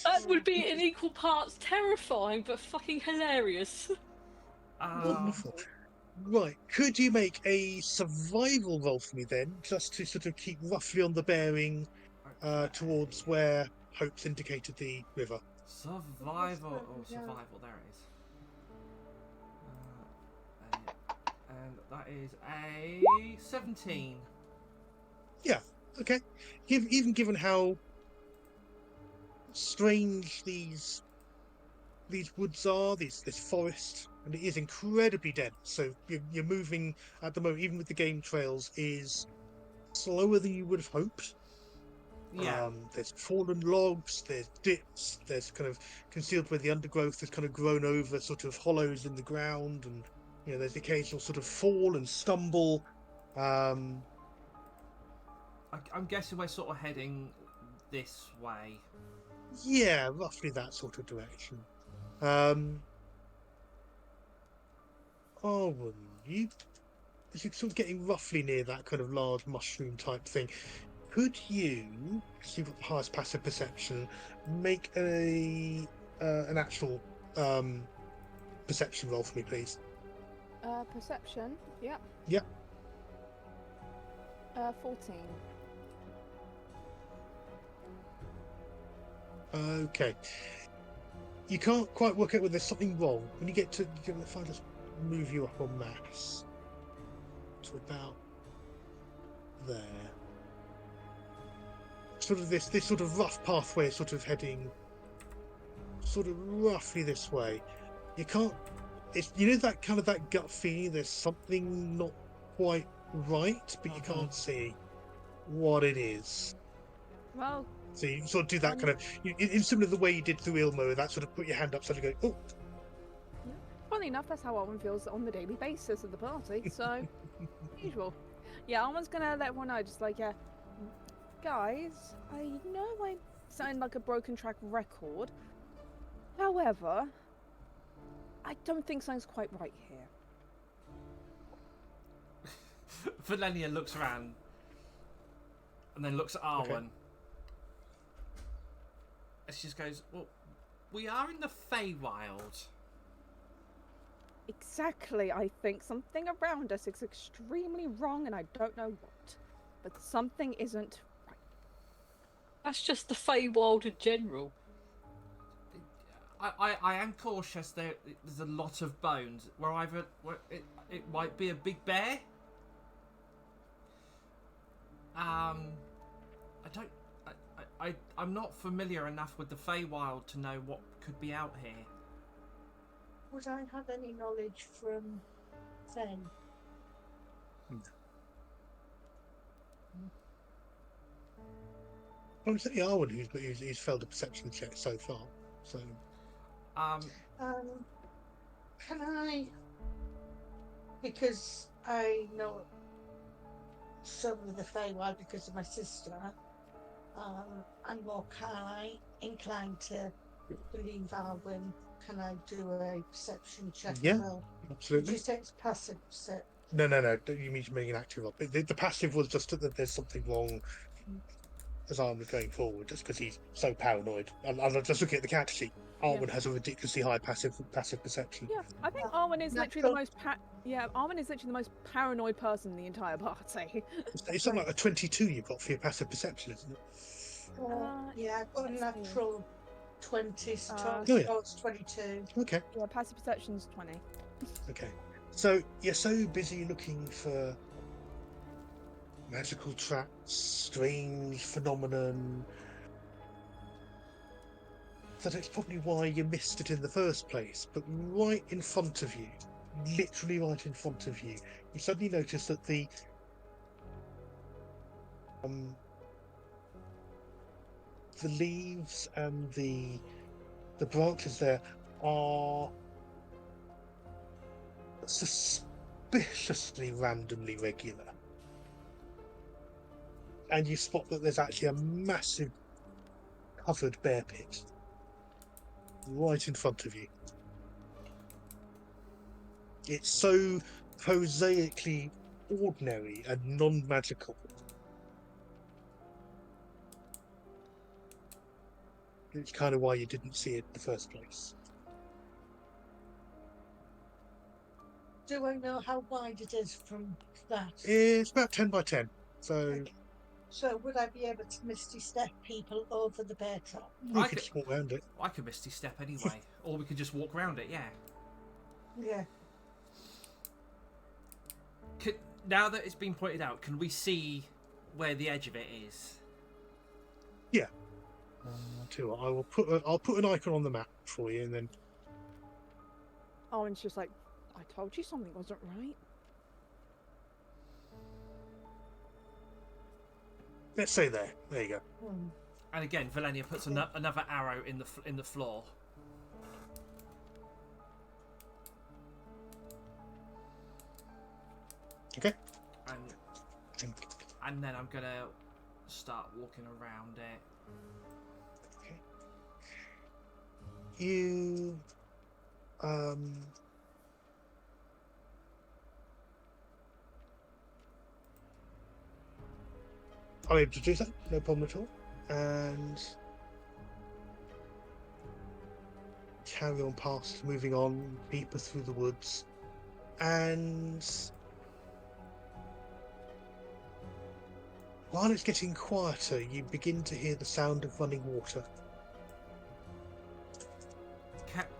Speaker 3: That would be in equal parts terrifying, but fucking hilarious.
Speaker 2: Wonderful. Right, could you make a survival roll for me then, just to sort of keep roughly on the bearing towards where Hope's indicated the river?
Speaker 1: Survival. Survival. There it is. And that is a 17.
Speaker 2: Yeah. Okay. Even given how strange these woods are, this forest, and it is incredibly dense. So you're moving at the moment, even with the game trails, is slower than you would have hoped.
Speaker 1: Yeah.
Speaker 2: There's fallen logs, there's dips, there's kind of concealed where the undergrowth has kind of grown over sort of hollows in the ground, and there's the occasional sort of fall and stumble.
Speaker 1: I'm guessing we're sort of heading this way.
Speaker 2: Yeah, roughly that sort of direction. You're sort of getting roughly near that kind of large mushroom type thing. Could you, because you've got the highest passive perception, make an actual perception roll for me, please?
Speaker 4: Perception. Yep.
Speaker 2: Yep.
Speaker 4: 14.
Speaker 2: Okay. You can't quite work out whether there's something wrong. When you get to, if I just move you up on mass to about there. Sort of this sort of rough pathway, sort of heading sort of roughly this way. You can't. It's that kind of that gut feeling. There's something not quite right, but you can't see what it is.
Speaker 4: Well.
Speaker 2: So you sort of do that kind of, in similar to the way you did through Ilmo, that sort of put your hand up, sort of go, oh.
Speaker 4: funny enough, that's how Arwen feels on the daily basis of the party, so usual. Yeah, Arwen's gonna let everyone know, just like, yeah, guys, I know I sound like a broken track record. However, I don't think something's quite right here.
Speaker 1: Valenia looks around and then looks at Arwen.
Speaker 2: Okay.
Speaker 1: And she just goes, well, we are in the Feywild.
Speaker 4: Exactly, I think something around us is extremely wrong and I don't know what. But something isn't right.
Speaker 3: That's just the Feywild in general.
Speaker 1: I am cautious. There's a lot of bones. It might be a big bear. I'm not familiar enough with the Feywild to know what could be out here.
Speaker 5: Would I have any knowledge from Fen?
Speaker 2: Well, it's only Arwen who's failed a perception check so far. So.
Speaker 5: Can I? Because I know some of the Feywild because of my sister. I'm more inclined to believe Arwen. Can I do a perception check?
Speaker 2: Yeah,
Speaker 5: Well,
Speaker 2: absolutely.
Speaker 5: did you say it's passive perception?
Speaker 2: No. You mean to make an active roll? The passive was just that there's something wrong as Arwen was going forward, just because he's so paranoid. And I'm just looking at the character sheet. Arwen has a ridiculously high passive perception.
Speaker 4: Yeah, I think Arwen is literally the most Arwen is literally the most paranoid person in the entire party.
Speaker 2: It's something like a 22 you've got for your passive perception, isn't it?
Speaker 5: Yeah, I've got a natural 20, so it's 22.
Speaker 2: Okay.
Speaker 4: Yeah, passive perception's 20.
Speaker 2: Okay. So you're so busy looking for magical traps, strange phenomenon, that it's probably why you missed it in the first place. But right in front of you, literally right in front of you, you suddenly notice that the leaves and the branches there are suspiciously randomly regular. And you spot that there's actually a massive covered bear pit right in front of you. It's so prosaically ordinary and non-magical. It's kind of why you didn't see it in the first place.
Speaker 5: Do I know how wide it is from that?
Speaker 2: It's about 10 by 10. So,
Speaker 5: Okay. So would I be able to misty step people over the bear trap?
Speaker 2: You could just walk around it.
Speaker 1: I could misty step anyway, or we could just walk around it. Yeah.
Speaker 5: Yeah.
Speaker 1: Now that it's been pointed out, can we see where the edge of it is?
Speaker 2: Yeah. I'll tell you what, I'll put an icon on the map for you, and then.
Speaker 4: Arwen's just like, I told you something wasn't right.
Speaker 2: Let's say there. There you go.
Speaker 1: And again, Valenia puts another arrow in the floor.
Speaker 2: Okay.
Speaker 1: And then I'm gonna start walking around it.
Speaker 2: Okay. You are able to do that, no problem at all. And carry on past, moving on, deeper through the woods. And while it's getting quieter, you begin to hear the sound of running water.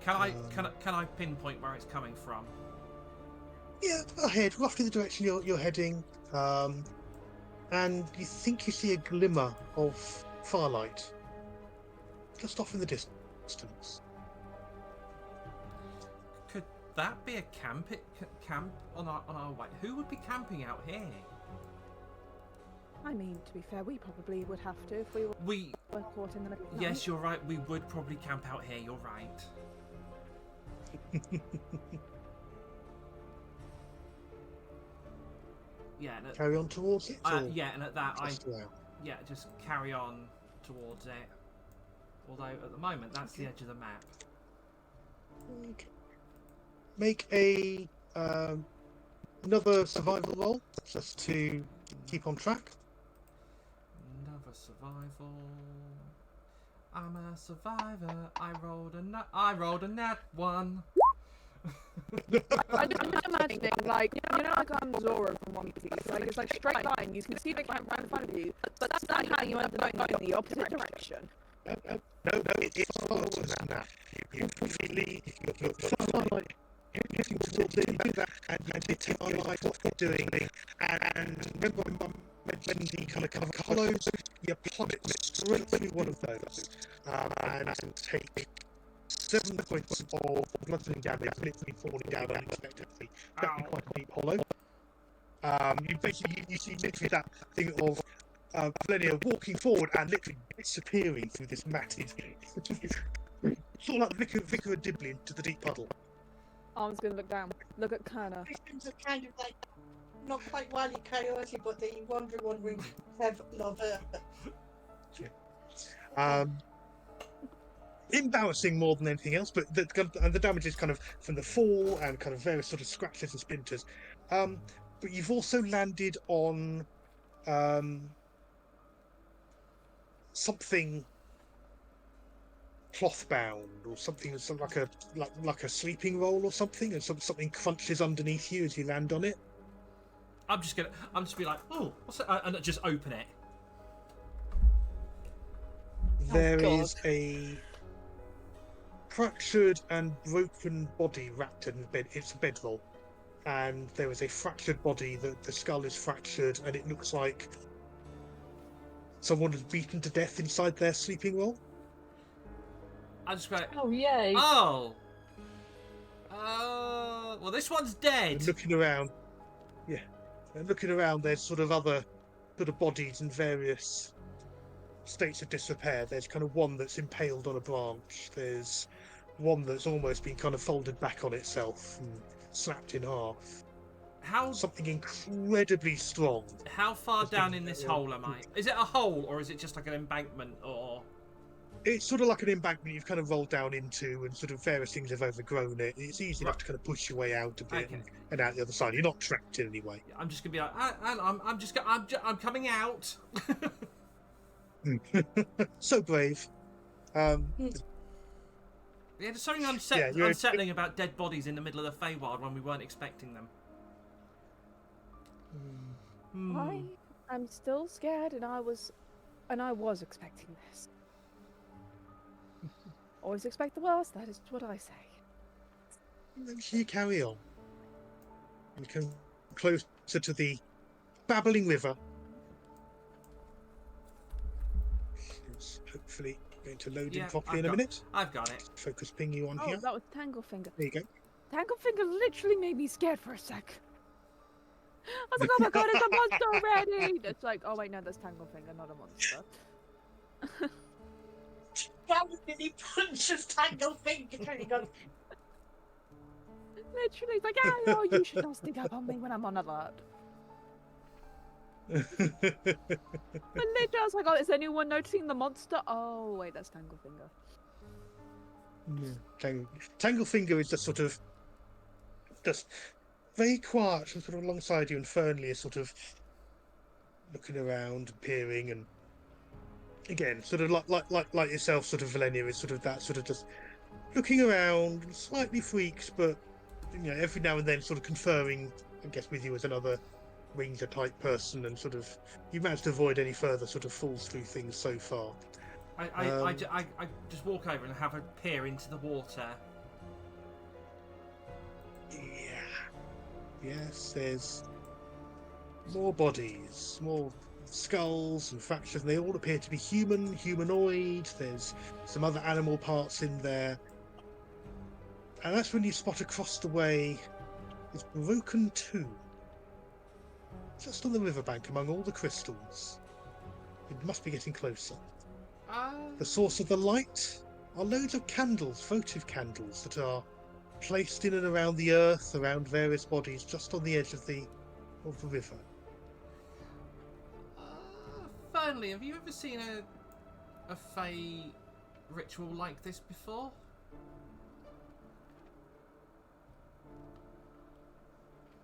Speaker 1: Can I pinpoint where it's coming from?
Speaker 2: Yeah, ahead, roughly the direction you're heading. And you think you see a glimmer of firelight just off in the distance.
Speaker 1: Could that be a camp on our way? Who would be camping out here?
Speaker 4: I mean, to be fair, we probably would have to if we were caught in the middle of the
Speaker 1: Yes,
Speaker 4: night.
Speaker 1: you're right. We would probably camp out here. You're right. Yeah.
Speaker 2: Carry on towards it? Or
Speaker 1: Yeah, and at that,
Speaker 2: just around?
Speaker 1: just carry on towards it. Although at the moment, that's the edge of the map.
Speaker 2: Okay. Make a another survival roll just to keep on track.
Speaker 1: Another survival. I'm a survivor. I rolled a nat 1.
Speaker 4: I'm just imagining, like, like Zoro from One Piece. Like, it's like straight line. You can see the camp right in front of you, but that's not how you end up going in the opposite direction.
Speaker 2: No, it's far worse than that. You completely look like you're getting towards it, you do that, and you realise what you're doing. And remember, when the kind of hollows, you plummet straight through one of those, and take 7 points of bludgeoning damage, literally falling down unexpectedly. That'd be quite a deep hollow. You see literally that thing of Valenia walking forward and literally disappearing through this matted, sort of like Vicar of Dibley into the deep puddle.
Speaker 4: Arm's gonna look down. Look at Kana.
Speaker 5: Victims are kind of like not quite Wile E. Coyote, but the wandering Kev lover.
Speaker 2: Embarrassing more than anything else, but the damage is kind of from the fall and kind of various sort of scratches and splinters. But you've also landed on something cloth bound or something like a sleeping roll or something, and something crunches underneath you as you land on it.
Speaker 1: I'm just be like, oh, what's that? And just open it.
Speaker 2: There is a fractured and broken body wrapped in bed. It's a bedroll, and there is a fractured body. The skull is fractured, and it looks like someone was beaten to death inside their sleeping roll.
Speaker 1: I just go,
Speaker 3: Oh, yay.
Speaker 1: oh, well, this one's dead.
Speaker 2: And looking around, there's sort of other sort of bodies in various states of disrepair. There's kind of one that's impaled on a branch. There's one that's almost been kind of folded back on itself and snapped in half. Something incredibly strong.
Speaker 1: How far down in this hole am I? Is it a hole, or is it just like an embankment, or?
Speaker 2: It's sort of like an embankment you've kind of rolled down into, and sort of various things have overgrown it. It's easy enough to kind of push your way out a bit and out the other side. You're not trapped in any way.
Speaker 1: I'm just gonna be like, I'm coming out.
Speaker 2: So brave.
Speaker 1: Yeah, there's something unsettling about dead bodies in the middle of the Feywild when we weren't expecting them.
Speaker 4: I'm still scared, and I was expecting this. Always expect the worst. That is what I say.
Speaker 2: You carry on. You come closer to the babbling river. It's hopefully going to load in properly in a minute.
Speaker 1: I've got it.
Speaker 2: Focus ping you on here.
Speaker 4: Oh, that was Tanglefinger.
Speaker 2: There you go.
Speaker 4: Tanglefinger literally made me scared for a sec. I was like, oh my god, it's a monster already! It's like, oh wait, no, that's Tanglefinger, not a monster.
Speaker 5: Galloping punches Tanglefinger.
Speaker 4: Literally, it's like, oh, you should not sneak up on me when I'm on alert. But literally, I was like, oh, is anyone noticing the monster? Oh, wait, that's Tanglefinger.
Speaker 2: Yeah. Tanglefinger is just sort of very quiet and sort of alongside you, and Fernley is sort of looking around and peering, and again, sort of like yourself, sort of Valenia is sort of that sort of just looking around, slightly freaked, but every now and then sort of conferring, I guess, with you as another ranger type person, and sort of you managed to avoid any further sort of falls through things so far.
Speaker 1: I just walk over and have a peer into the water.
Speaker 2: Yes, there's more bodies, more skulls and fractures, and they all appear to be humanoid. There's some other animal parts in there. And that's when you spot across the way this broken tomb. Just on the riverbank among all the crystals. It must be getting closer. The source of the light are loads of candles, votive candles, that are placed in and around the earth, around various bodies, just on the edge of the river.
Speaker 1: Fernley, have you ever seen a Fey ritual like this before?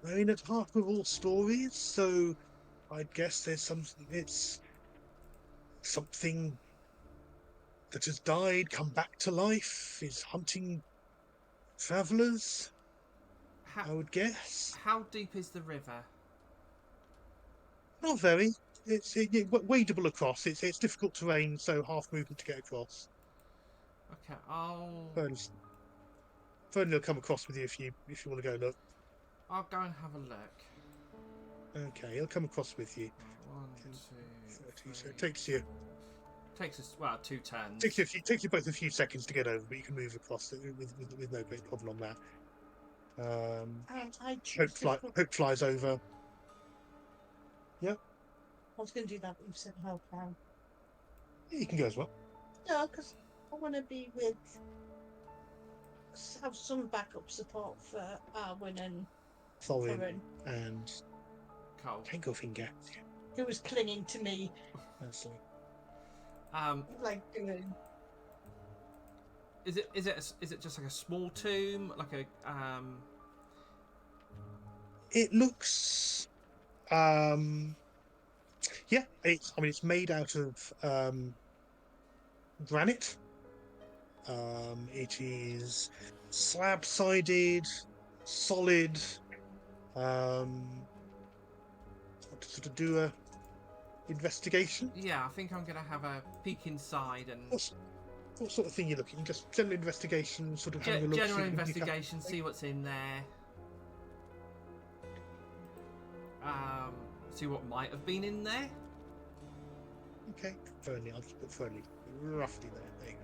Speaker 2: I mean, at heart we're all stories, so I'd guess there's something. It's something that has died, come back to life, is hunting travelers. I would guess.
Speaker 1: How deep is the river?
Speaker 2: Not very. It's wadable across. It's difficult terrain, so half movement to get across.
Speaker 1: Okay,
Speaker 2: Fern will come across with you if you want to go look.
Speaker 1: I'll go and have a look.
Speaker 2: Okay, he'll come across with you.
Speaker 1: 1, 2, 3.
Speaker 2: So it takes
Speaker 1: us 2 turns.
Speaker 2: Takes you both a few seconds to get over, but you can move across with no great problem on that. Hope flies over. Yep.
Speaker 5: I was going to do that, but you said help now.
Speaker 2: Yeah, you can go as well.
Speaker 5: No, because I want to be with. Have some backup support for Arwen and
Speaker 2: Thorin and
Speaker 1: Cole.
Speaker 2: Tangofinger,
Speaker 5: who was clinging to me. Like doing.
Speaker 1: Is it just like a small tomb, like a
Speaker 2: It looks. Yeah, it's made out of granite. It is slab-sided, solid. To do a investigation.
Speaker 1: Yeah, I think I'm gonna have a peek inside and.
Speaker 2: What sort of thing you're looking? Just general investigation, sort of having a look.
Speaker 1: General investigation, see what's in there. See what might have been in there.
Speaker 2: Okay, Fernley. I'll just put Fernley roughly there. There you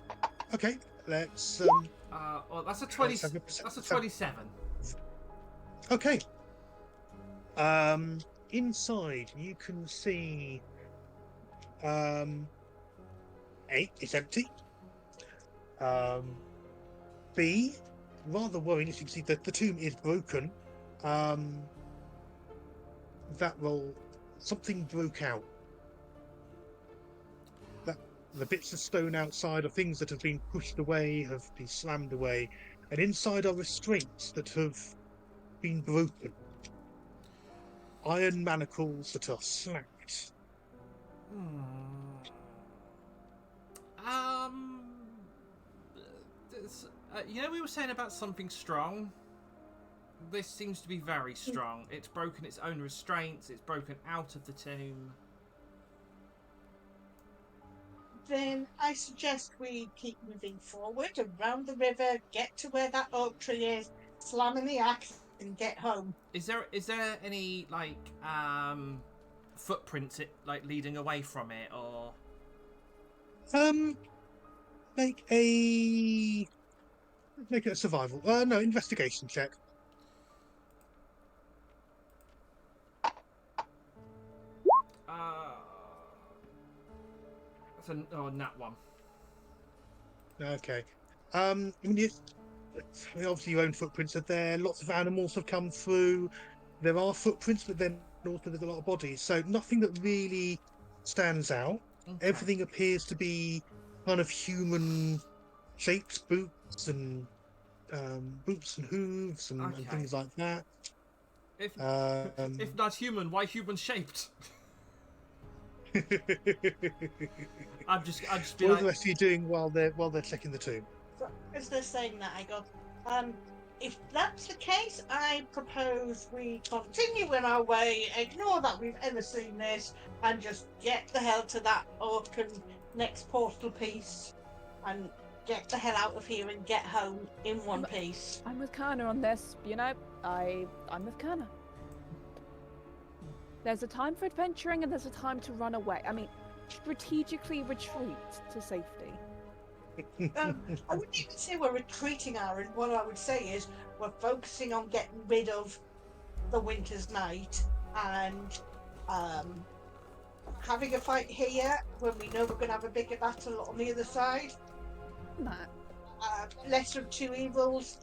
Speaker 2: go. Okay, let's.
Speaker 1: Well, that's a 20. That's a 27.
Speaker 2: Okay. Inside you can see. A, it's empty. B, rather worrying, as you can see, the tomb is broken. Something broke out. The bits of stone outside are things that have been pushed away, have been slammed away, and inside are restraints that have been broken. Iron manacles that are snapped.
Speaker 1: We were saying about something strong. This seems to be very strong. It's broken its own restraints. It's broken out of the tomb.
Speaker 5: Then I suggest we keep moving forward around the river, get to where that oak tree is, slam in the axe, and get home.
Speaker 1: Is there any footprints leading away from it, or
Speaker 2: Make a survival. No, investigation check.
Speaker 1: That's nat 1.
Speaker 2: Okay. Obviously your own footprints are there. Lots of animals have come through. There are footprints, but then also there's a lot of bodies. So nothing that really stands out. Okay. Everything appears to be kind of human-shaped boots and hooves and things like that.
Speaker 1: If not human, why human-shaped? I'm just.
Speaker 2: What are the rest of you doing while they're checking the tomb?
Speaker 5: So, as they're saying that, I go, if that's the case, I propose we continue in our way, ignore that we've ever seen this, and just get the hell to that open next portal piece, and get the hell out of here and get home in one piece.
Speaker 4: I'm with Kana on this. I'm with Kana. There's a time for adventuring and there's a time to run away. I mean, strategically retreat to safety.
Speaker 5: I wouldn't even say we're retreating, Aaron. What I would say is we're focusing on getting rid of the winter's night and having a fight here when we know we're going to have a bigger battle on the other side.
Speaker 4: Matt.
Speaker 5: Lesser of two evils.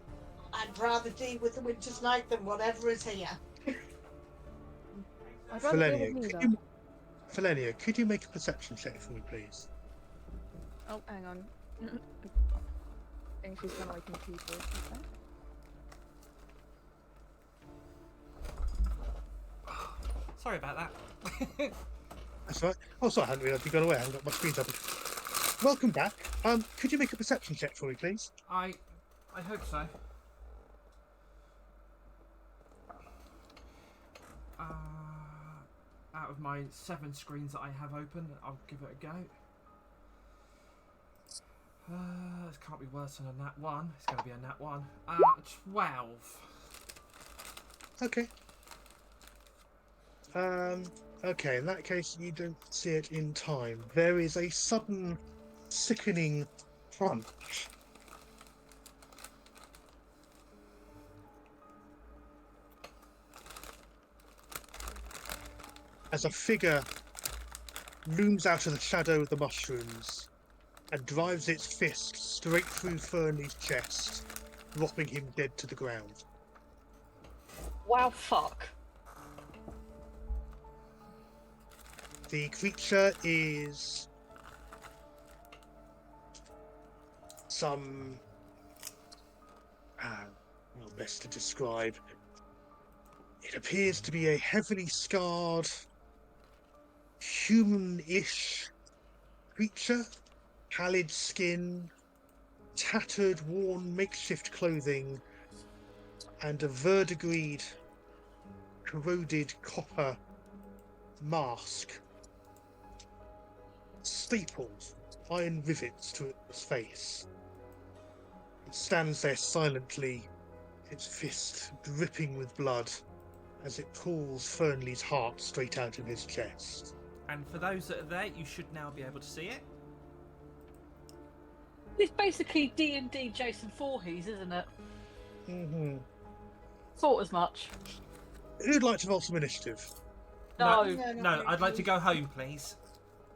Speaker 5: I'd rather deal with the winter's night than whatever is here.
Speaker 4: I'd rather deal
Speaker 2: Felenia,
Speaker 4: with neither.
Speaker 2: Felenia, could you make a perception check for me, please?
Speaker 4: Oh, hang on. I think she's gonna like people. Okay.
Speaker 1: Sorry about that.
Speaker 2: That's right. Oh, sorry, I hadn't realised you'd gone away. I haven't got my screen open. Welcome back. Could you make a perception check for me, please?
Speaker 1: I hope so. Out of my 7 screens that I have open, I'll give it a go. This can't be worse than a nat 1. It's going to be a nat 1. 12.
Speaker 2: Okay. Okay, in that case, you don't see it in time. There is a sudden, sickening crunch. As a figure looms out of the shadow of the mushrooms and drives its fist straight through Fernley's chest, dropping him dead to the ground.
Speaker 3: Wow, fuck.
Speaker 2: The creature is some... well, best to describe. It appears to be a heavily scarred, human-ish creature. Pallid skin, tattered, worn makeshift clothing, and a verdigreed, corroded copper mask. Stapled iron rivets to its face. It stands there silently, its fist dripping with blood as it pulls Fernley's heart straight out of his chest.
Speaker 1: And for those that are there, you should now be able to see it.
Speaker 3: It's basically D&D Jason Voorhees, isn't it?
Speaker 2: Mm-hmm.
Speaker 3: Thought as much.
Speaker 2: Who'd like to roll some initiative?
Speaker 3: No.
Speaker 1: No, I'd like to go home, please.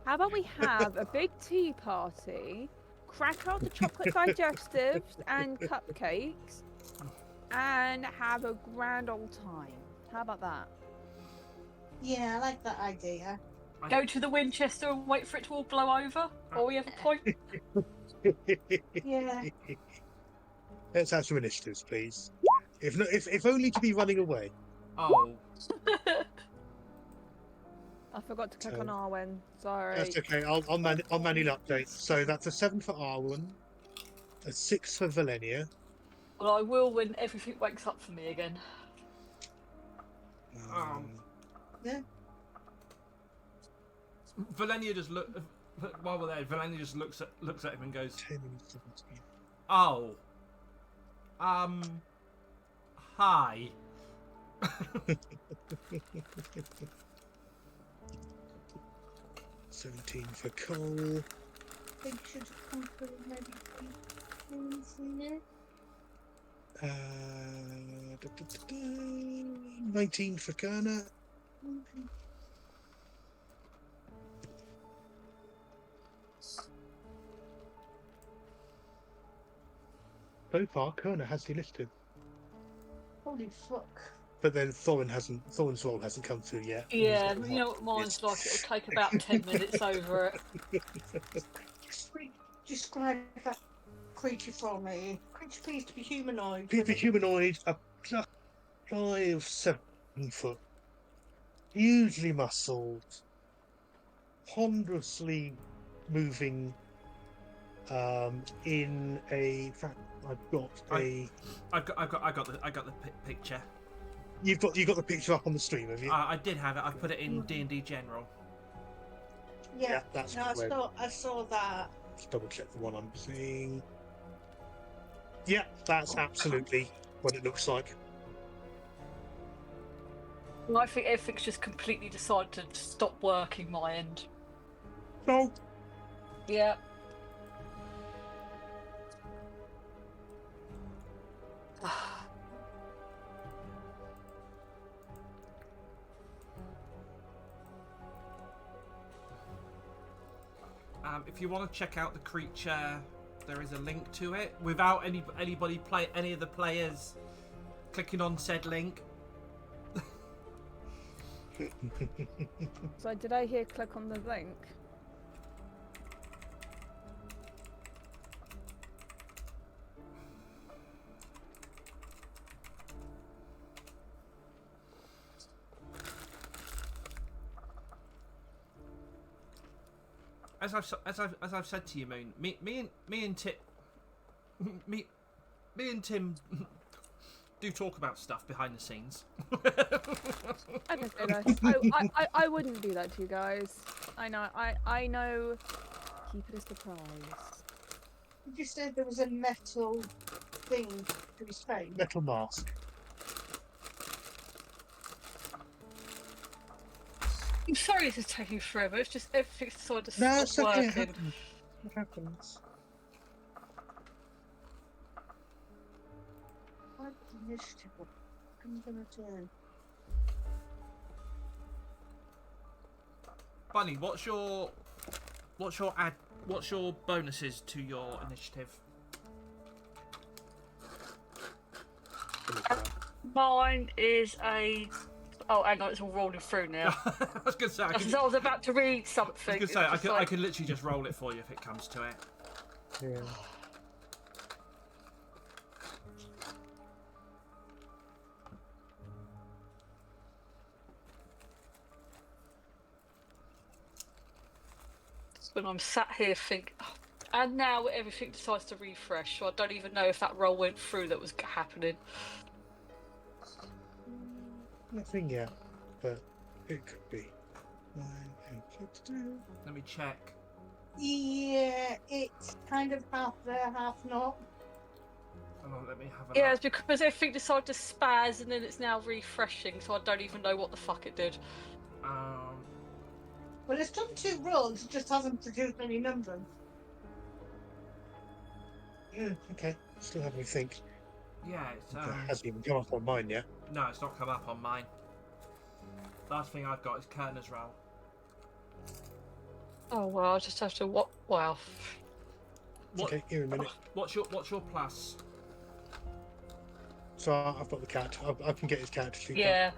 Speaker 4: How about we have a big tea party, crack out the chocolate digestives and cupcakes, and have a grand old time. How about that?
Speaker 5: Yeah, I like that idea.
Speaker 3: Go to the Winchester and wait for it to all blow over? Or we have a point?
Speaker 5: Yeah.
Speaker 2: Let's have some initiatives, please. If only to be running away.
Speaker 1: Oh.
Speaker 4: I forgot to click on Arwen. Sorry.
Speaker 2: That's okay. I'll manually update. So that's a 7 for Arwen, a 6 for Valenia.
Speaker 3: Well, I will when everything wakes up for me again.
Speaker 5: Yeah.
Speaker 1: Valenia just while we're there, Valenia just looks at him and goes,
Speaker 2: 10 and 17.
Speaker 1: "Oh, hi."
Speaker 2: 17 for Cole.
Speaker 5: They should have come through maybe.
Speaker 2: 19 for Kerner. So far, Kerner has delisted.
Speaker 5: Holy fuck.
Speaker 2: But then Thorn's roll hasn't come through yet.
Speaker 3: Yeah, you know what mine's like, it'll take about 10 minutes over it.
Speaker 5: Describe that creature for me. Creature appears to be humanoid.
Speaker 2: The humanoid, a guy of 7 foot, hugely muscled, ponderously moving. In a. In fact, I've got
Speaker 1: the picture.
Speaker 2: You've got the picture up on the stream, have you?
Speaker 1: I did have it. I put it in D&D General.
Speaker 5: Yeah,
Speaker 2: that's
Speaker 5: no, I saw that.
Speaker 2: Let's double check the one I'm seeing. Yeah, that's absolutely what it looks like.
Speaker 3: Well, I think everything's just completely decided to stop working my end.
Speaker 2: No.
Speaker 3: Yeah.
Speaker 1: If you want to check out the creature there is a link to it without any of the players clicking on said link.
Speaker 4: So did I hear click on the link?
Speaker 1: As I've said to you, Moon, me and Tim do talk about stuff behind the scenes.
Speaker 4: I can say that. I wouldn't do that to you guys. I know. Keep it a surprise.
Speaker 5: Did you say there was a metal thing to his face?
Speaker 2: Metal mask.
Speaker 3: I'm sorry this is taking forever. It's just everything's sort of
Speaker 2: No,
Speaker 3: stopped
Speaker 2: it's okay.
Speaker 3: working.
Speaker 2: What happens?
Speaker 5: What initiative? I'm gonna do.
Speaker 1: Bunny, what's your bonuses to your initiative?
Speaker 3: Mine is a. Oh, hang on, it's all rolling through now.
Speaker 1: I was gonna say
Speaker 3: I was about to read something.
Speaker 1: I can literally just roll it for you if it comes to it.
Speaker 2: Yeah.
Speaker 3: When I'm sat here thinking, oh, and now everything decides to refresh, so I don't even know if that roll went through that was happening.
Speaker 2: Nothing yet, but it could be.
Speaker 1: Let me check.
Speaker 5: Yeah, it's kind of half there, half not.
Speaker 1: Hang on, let me have a
Speaker 3: Yeah,
Speaker 1: look.
Speaker 3: it's because everything decided to spaz and then it's now refreshing, so I don't even know what the fuck it did.
Speaker 5: Well, it's done 2 rolls, it just hasn't produced any numbers.
Speaker 2: Yeah, okay. Still having a think.
Speaker 1: Yeah, it's
Speaker 2: It hasn't even come up on mine yet.
Speaker 1: no, it's not come up on mine. Last thing I've got is Kerner's roll.
Speaker 3: Oh well, I just have to what? Wow.
Speaker 2: Okay, here a minute.
Speaker 1: What's your plus?
Speaker 2: So I've got the cat. I can get his cat to sleep.
Speaker 3: Yeah.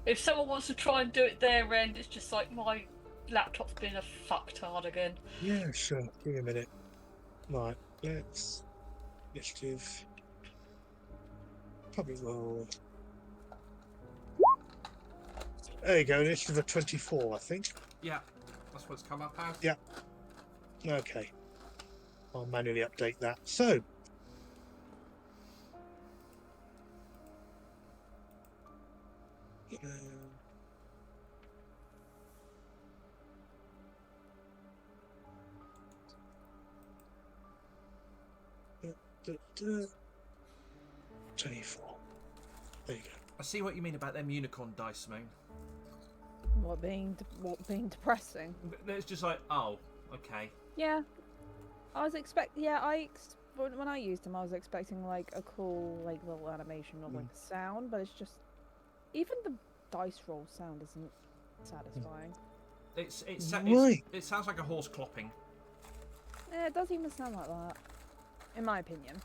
Speaker 3: If someone wants to try and do it their end, it's just like my laptop's being a fucktard again.
Speaker 2: Yeah, sure. Give me a minute. Right, let's initiative. Probably roll. There you go. Initiative of 24, I think.
Speaker 1: Yeah, that's what it's come up as.
Speaker 2: Yeah. Okay. I'll manually update that. So. Uh, 24. There you go.
Speaker 1: I see what you mean about them unicorn dice, Moon.
Speaker 4: What being depressing?
Speaker 1: It's just like, oh, okay.
Speaker 4: Yeah, I was when I used them, I was expecting like a cool like little animation or like a sound, but it's just even the dice roll sound isn't satisfying.
Speaker 1: It sounds like a horse clopping.
Speaker 4: Yeah, it doesn't even sound like that, in my opinion.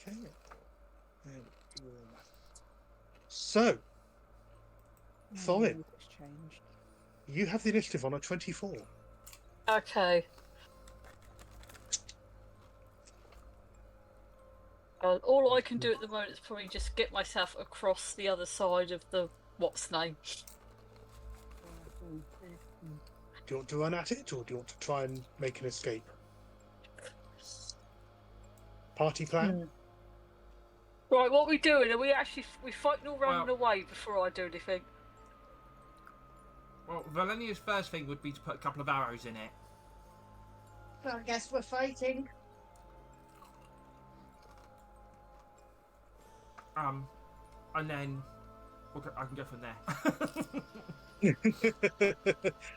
Speaker 2: Okay. So, Thorin,
Speaker 4: It's changed.
Speaker 2: you have the initiative on a 24.
Speaker 3: Okay. All I can do at the moment is probably just get myself across the other side of the what's name.
Speaker 2: Do you want to run at it, or do you want to try and make an escape? Party plan?
Speaker 3: Right, what are we doing? Are we fighting or running away before I do anything?
Speaker 1: Well, Valenia's first thing would be to put a couple of arrows in it.
Speaker 5: Well, I guess we're fighting.
Speaker 1: And then I can go from there.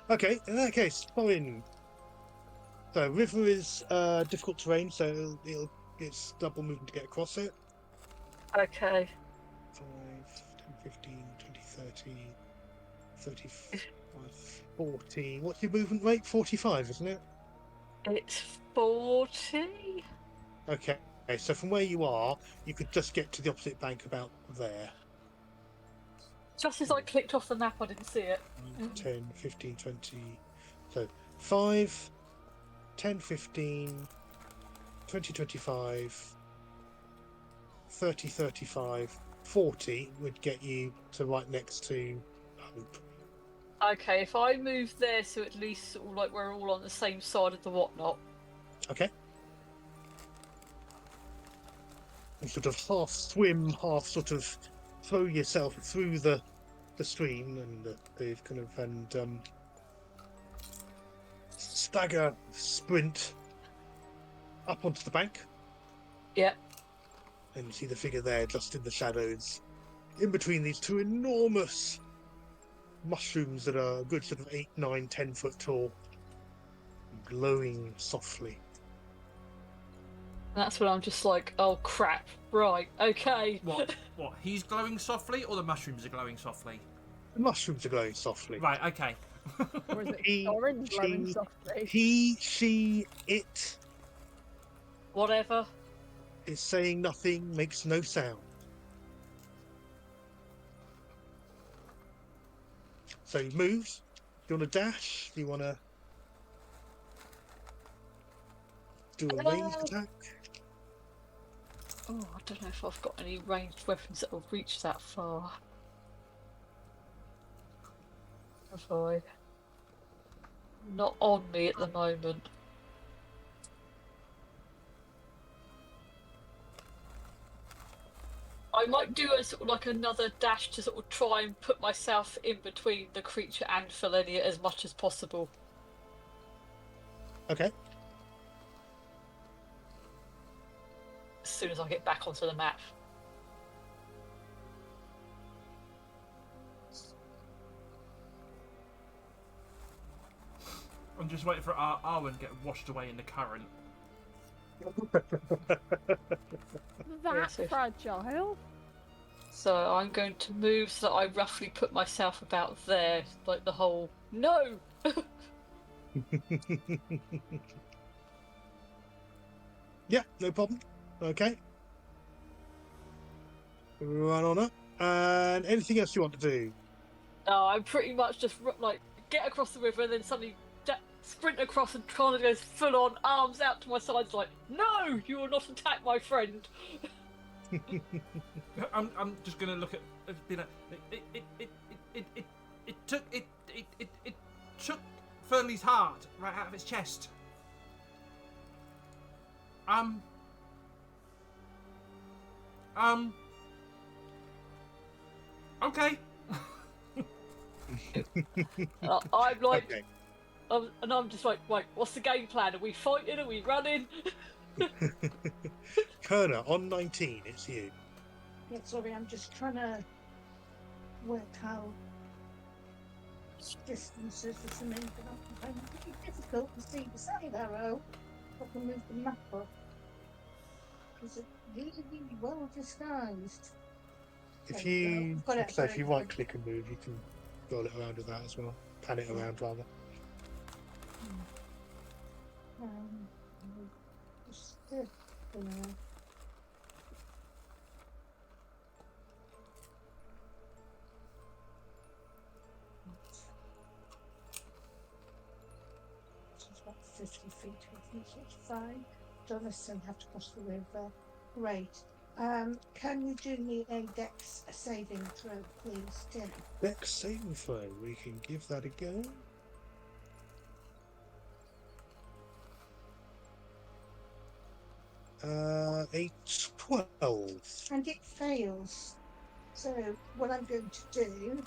Speaker 2: Okay, in that case, Thorin. So, river is difficult terrain, so it's double movement to get across it.
Speaker 3: Okay.
Speaker 2: 5, 10, 15, 20, 30, 35, 40. What's your movement rate? 45, isn't it?
Speaker 3: It's 40.
Speaker 2: Okay, so from where you are, you could just get to the opposite bank about there.
Speaker 3: Just as I clicked off the map, I didn't see it.
Speaker 2: 10, 15, 20. So 5, 10, 15, 20, 25, 30, 35, 40 would get you to right next to Hope.
Speaker 3: Okay, if I move there, so at least sort of like we're all on the same side of the whatnot.
Speaker 2: Okay. You sort of half swim, half sort of throw yourself through the stream, and they've kind of stagger, sprint up onto the bank.
Speaker 3: Yep.
Speaker 2: And you see the figure there, just in the shadows, in between these two enormous mushrooms that are a good sort of 8, 9, 10 foot tall, glowing softly.
Speaker 3: That's when I'm just like, oh crap, right, okay.
Speaker 1: What? He's glowing softly, or the mushrooms are glowing softly?
Speaker 2: The mushrooms are glowing softly.
Speaker 1: Right, okay.
Speaker 4: Or is it orange glowing softly?
Speaker 2: He, she, it
Speaker 3: Whatever.
Speaker 2: is saying nothing, makes no sound. So he moves. Do you want to dash? Do you want to do a ranged attack?
Speaker 3: Oh, I don't know if I've got any ranged weapons that will reach that far. Have I? Not on me at the moment. I might do a sort of like another dash to sort of try and put myself in between the creature and Felenia as much as possible.
Speaker 2: Okay.
Speaker 3: As soon as I get back onto the map.
Speaker 1: I'm just waiting for Arwen to get washed away in the current.
Speaker 4: That's fragile.
Speaker 3: So I'm going to move so that I roughly put myself about there, like the whole no.
Speaker 2: Yeah, no problem. Okay. Run on up. And anything else you want to do?
Speaker 3: No, I'm pretty much just like get across the river and then suddenly sprint across and kind of goes full on, arms out to my sides, like, no, you will not attack my friend.
Speaker 1: I'm just gonna look at it took Fernley's heart right out of its chest. Okay.
Speaker 3: I'm like,
Speaker 2: Okay.
Speaker 3: and I'm just like, wait, what's the game plan? Are we fighting? Are we running?
Speaker 2: Kerner, on 19, it's you.
Speaker 5: Yeah, sorry, I'm just trying to work out distances for something that I'm finding pretty difficult to see the side arrow. I can move the map up. Because it's really, really well disguised.
Speaker 2: If
Speaker 5: There we
Speaker 2: you,
Speaker 5: go. Got it,
Speaker 2: so
Speaker 5: got
Speaker 2: if
Speaker 5: it,
Speaker 2: you
Speaker 5: got
Speaker 2: right
Speaker 5: it.
Speaker 2: click and move, you can roll it around with that as well. Pan it around rather.
Speaker 5: Just, uh, It's about 50 feet, I think it's fine. Don't necessarily have to cross the river. Great. Can you do me a dex saving throw, please, Tim?
Speaker 2: Dex saving throw, we can give that a go. A 12.
Speaker 5: And it fails. So what I'm going to do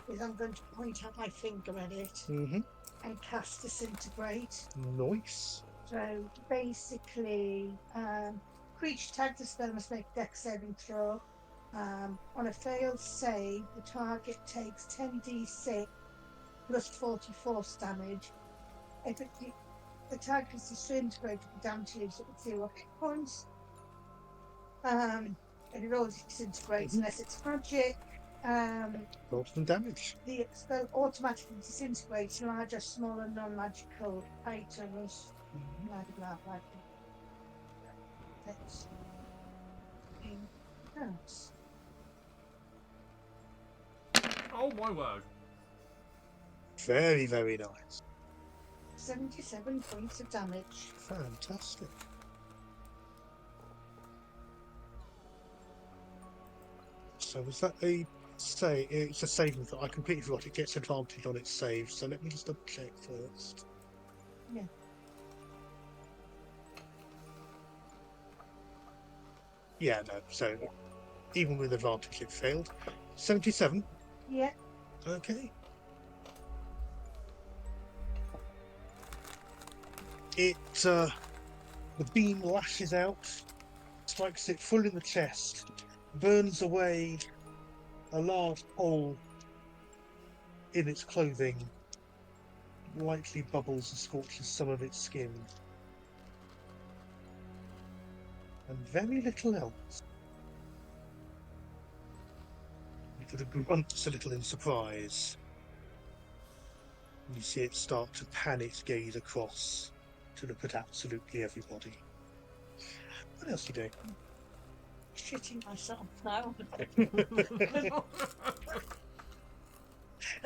Speaker 5: is I'm going to point out my finger at it
Speaker 2: Mm-hmm.
Speaker 5: and cast Disintegrate.
Speaker 2: Nice.
Speaker 5: So basically, creature tagged the spell must make a dex saving throw. On a failed save, the target takes 10d6 plus 40 force damage. If the target is disintegrated, the damage leaves it with 0 hit points. And it always disintegrates unless it's magic.
Speaker 2: Roll some damage.
Speaker 5: The spell automatically disintegrates larger, smaller, non-magical items. Blah, blah, blah. That's in house.
Speaker 1: Oh my word.
Speaker 2: Very, very nice.
Speaker 5: 77 points of damage.
Speaker 2: Fantastic. So was that a say? It's a saving throw. I completely forgot it gets advantage on its save. So let me just double check first.
Speaker 5: Yeah.
Speaker 2: Yeah, no. So even with advantage, it failed. 77.
Speaker 5: Yeah.
Speaker 2: Okay. It the beam lashes out, strikes it full in the chest, burns away a large hole in its clothing, lightly bubbles and scorches some of its skin, and very little else. It sort of grunts a little in surprise. You see it start to pan its gaze across to look at absolutely everybody. What else are you doing?
Speaker 5: Shitting myself now.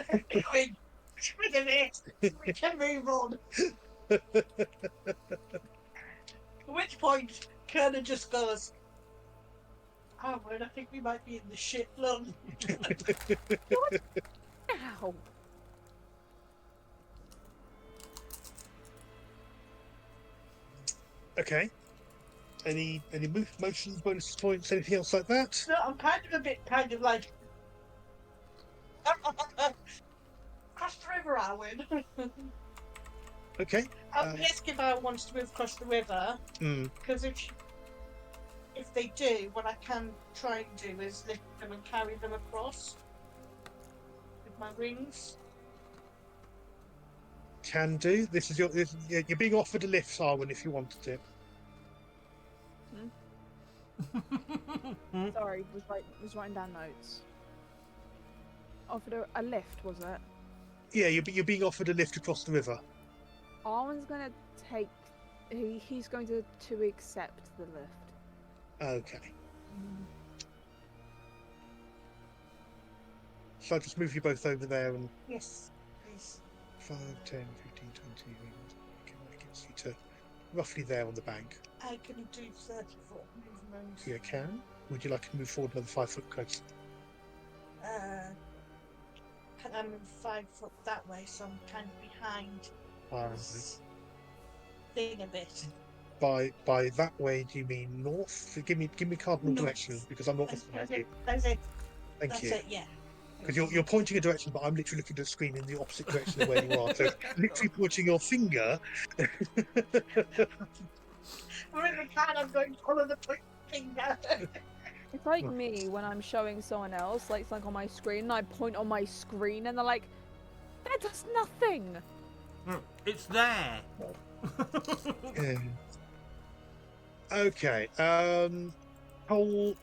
Speaker 5: Going, rid of it. We can move on. At which point, Kerner just goes, oh, well, I think we might be in the shit lung.
Speaker 4: Ow!
Speaker 2: Okay. Any motions, bonus points, anything else like that?
Speaker 5: So I'm kind of like, cross the river, Arwen.
Speaker 2: Okay.
Speaker 5: I'll ask if I wants to move across the river, because if they do, what I can try and do is lift them and carry them across with my rings.
Speaker 2: Can do. This is you're being offered a lift, Arwen, if you wanted it.
Speaker 4: Sorry, was writing down notes. Offered a lift, was it?
Speaker 2: Yeah, you're being offered a lift across the river.
Speaker 4: Arwen's gonna take. He's going to accept the lift.
Speaker 2: Okay. So I'll just move you both over there and
Speaker 5: Yes, please.
Speaker 2: 5, 10, 15, 20. Okay, that gets you to roughly there on the bank.
Speaker 5: I can do 30-foot movement.
Speaker 2: You can. Would you like to move forward another 5 foot close?
Speaker 5: Can I move 5 foot that way, so I'm kind of behind this thing a bit?
Speaker 2: By that way, do you mean north? Give me cardinal
Speaker 5: North.
Speaker 2: direction because I'm not looking at you.
Speaker 5: That's it.
Speaker 2: Thank
Speaker 5: That's
Speaker 2: you.
Speaker 5: it, yeah.
Speaker 2: Because you're pointing a direction, but I'm literally looking at the screen in the opposite direction of where you are. So literally pointing your finger.
Speaker 5: We're in the car, I'm going to follow the finger.
Speaker 4: It's like me when I'm showing someone else, like something on my screen, and I point on my screen, and they're like, "That does nothing."
Speaker 1: It's there.
Speaker 2: Okay. Cole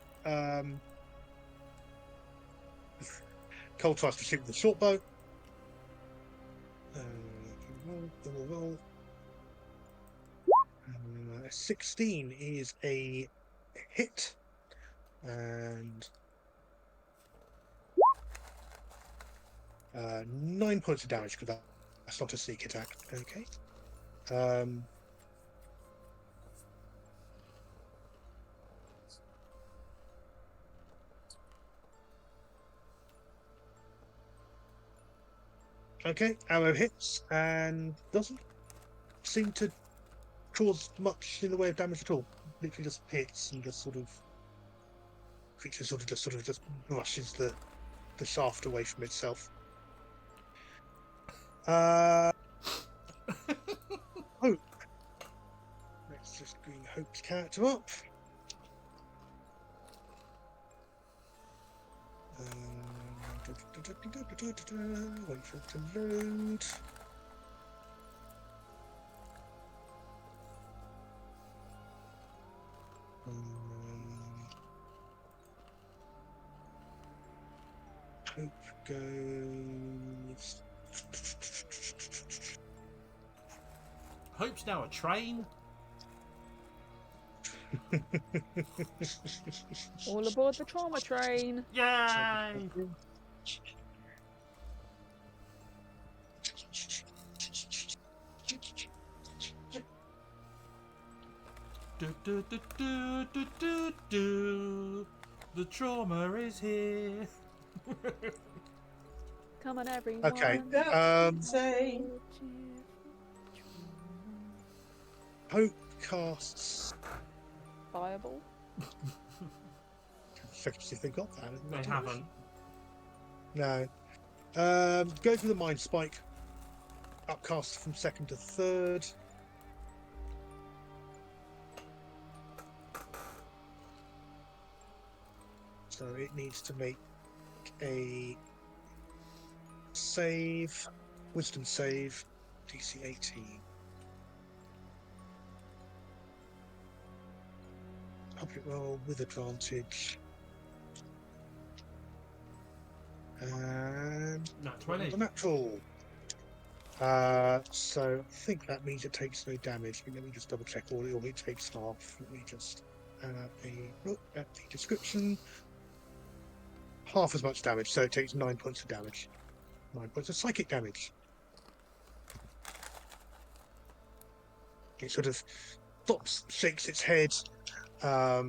Speaker 2: tries to shoot with the short bow. Roll. 16 is a hit, and 9 points of damage because that's not a sneak attack. Okay. Okay, arrow hits and doesn't seem to cause much in the way of damage at all. Literally just hits and just creature just brushes the shaft away from itself. Hope. Let's just bring Hope's character up. Wait for it to load. Hope goes.
Speaker 1: Hope's now a train.
Speaker 4: All aboard the trauma train.
Speaker 1: Yay! Do, do, do, do, do, do, do. The trauma is here.
Speaker 4: Come on, everyone.
Speaker 2: Okay.
Speaker 5: Say
Speaker 2: Hope casts.
Speaker 4: Viable.
Speaker 2: Effectively, they got that.
Speaker 1: They haven't.
Speaker 2: No. Go for the mind spike. Upcast from second to third. So it needs to make a save, wisdom save, DC 18. Public roll with advantage. And
Speaker 1: Nat 20.
Speaker 2: natural. So I think that means it takes no damage. Let me just double check all it takes half. Let me just look at the description. Half as much damage, so it takes 9 points of damage. 9 points of psychic damage. It sort of stops, shakes its head. Yeah,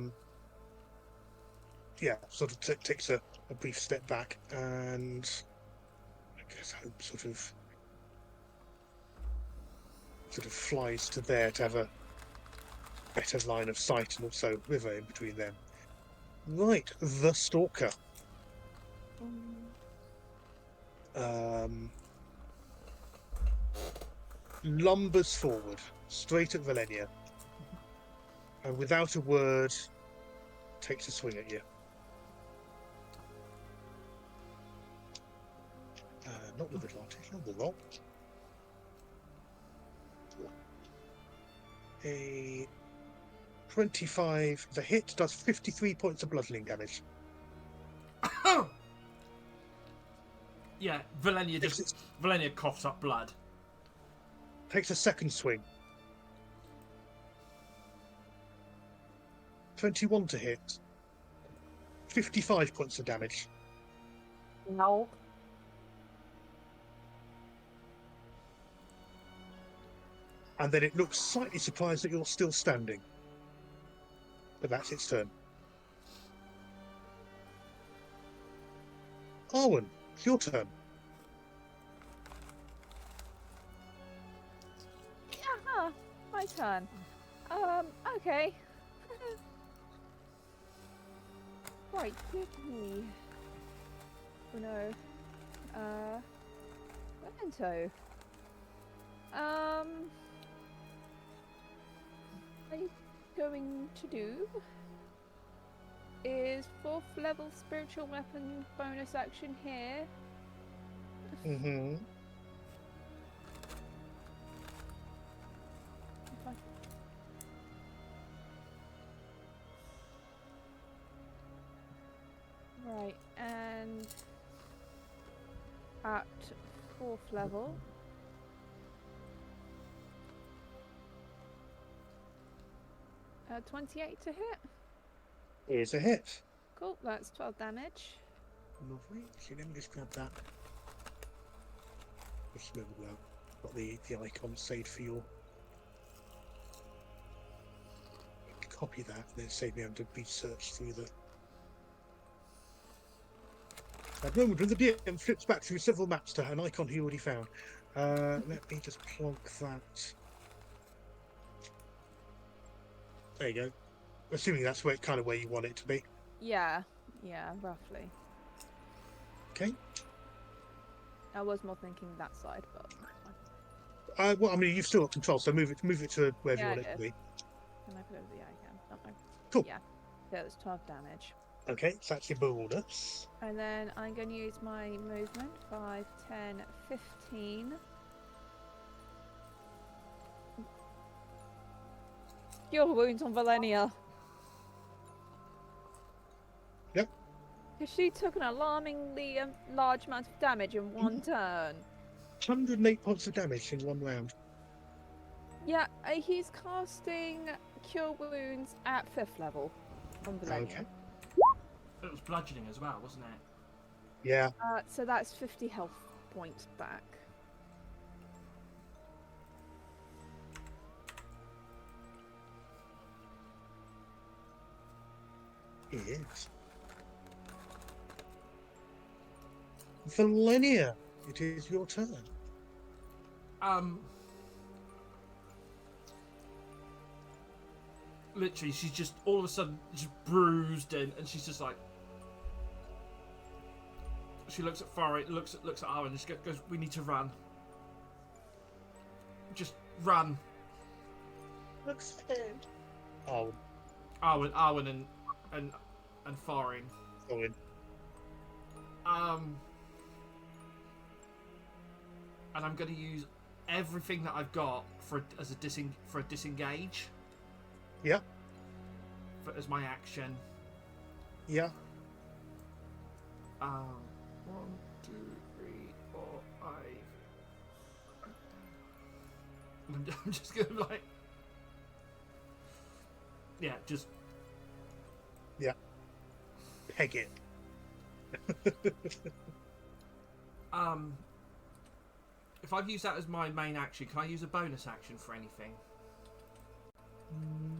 Speaker 2: sort of takes a brief step back, and I guess Hope sort of flies to there to have a better line of sight, and also river in between them. Right, the stalker. Lumbers forward, straight at Valenia, and without a word, takes a swing at you. Not with advantage, not the roll. A 25, the hit does 53 points of bludgeoning damage.
Speaker 1: Yeah, Valenia coughs up blood.
Speaker 2: Takes a second swing. 21 to hit. 55 points of damage.
Speaker 3: No.
Speaker 2: And then it looks slightly surprised that you're still standing. But that's its turn. Arwen, it's your turn.
Speaker 4: Yeah, my turn. Okay. Right, give me. Oh no. Memento. What I'm going to do is 4th level spiritual weapon bonus action here.
Speaker 2: Mm-hmm.
Speaker 4: Right, and at 4th level, uh, 28 to hit.
Speaker 2: Here's a hit.
Speaker 4: Cool, that's 12 damage.
Speaker 2: Lovely. So let me just grab that. Just remember, well, got the icon saved for your. Copy that, and then save me having to be searched through the. That moment when the DM flips back through several maps to an icon he already found. Let me just plonk that. There you go. Assuming that's where you want it to be.
Speaker 4: Yeah, roughly.
Speaker 2: Okay.
Speaker 4: I was more thinking that side, but.
Speaker 2: Well, I mean, you've still got control, so move it to wherever
Speaker 4: Yeah,
Speaker 2: you want it to be.
Speaker 4: Can I put it over? Yeah, I can. Don't know.
Speaker 2: Cool.
Speaker 4: Yeah, that was 12 damage.
Speaker 2: Okay, so that's your bonus.
Speaker 4: And then I'm going to use my movement 5, 10, 15. Cure wounds on Valenia.
Speaker 2: Yep.
Speaker 4: Because she took an alarmingly large amount of damage in one turn.
Speaker 2: 108 points of damage in one round.
Speaker 4: Yeah, he's casting Cure Wounds at 5th level on Valenian.
Speaker 2: Okay.
Speaker 1: It was bludgeoning as well, wasn't it?
Speaker 2: Yeah.
Speaker 4: So that's 50 health points back.
Speaker 2: It is. Valenia, it is your turn.
Speaker 1: Literally, she's just all of a sudden just bruised and she's just like. She looks at Farai, looks at Arwen, and she goes, "We need to run. Just run."
Speaker 5: Looks scared.
Speaker 2: Oh,
Speaker 1: Arwen and Farai.
Speaker 2: Owen.
Speaker 1: And I'm going to use everything that I've got for a disengage.
Speaker 2: Yeah.
Speaker 1: As my action.
Speaker 2: Yeah.
Speaker 1: 1, 2, 3, 4, 5. I'm just going to like. Yeah, just.
Speaker 2: Yeah. Peg it.
Speaker 1: If I've used that as my main action, can I use a bonus action for anything?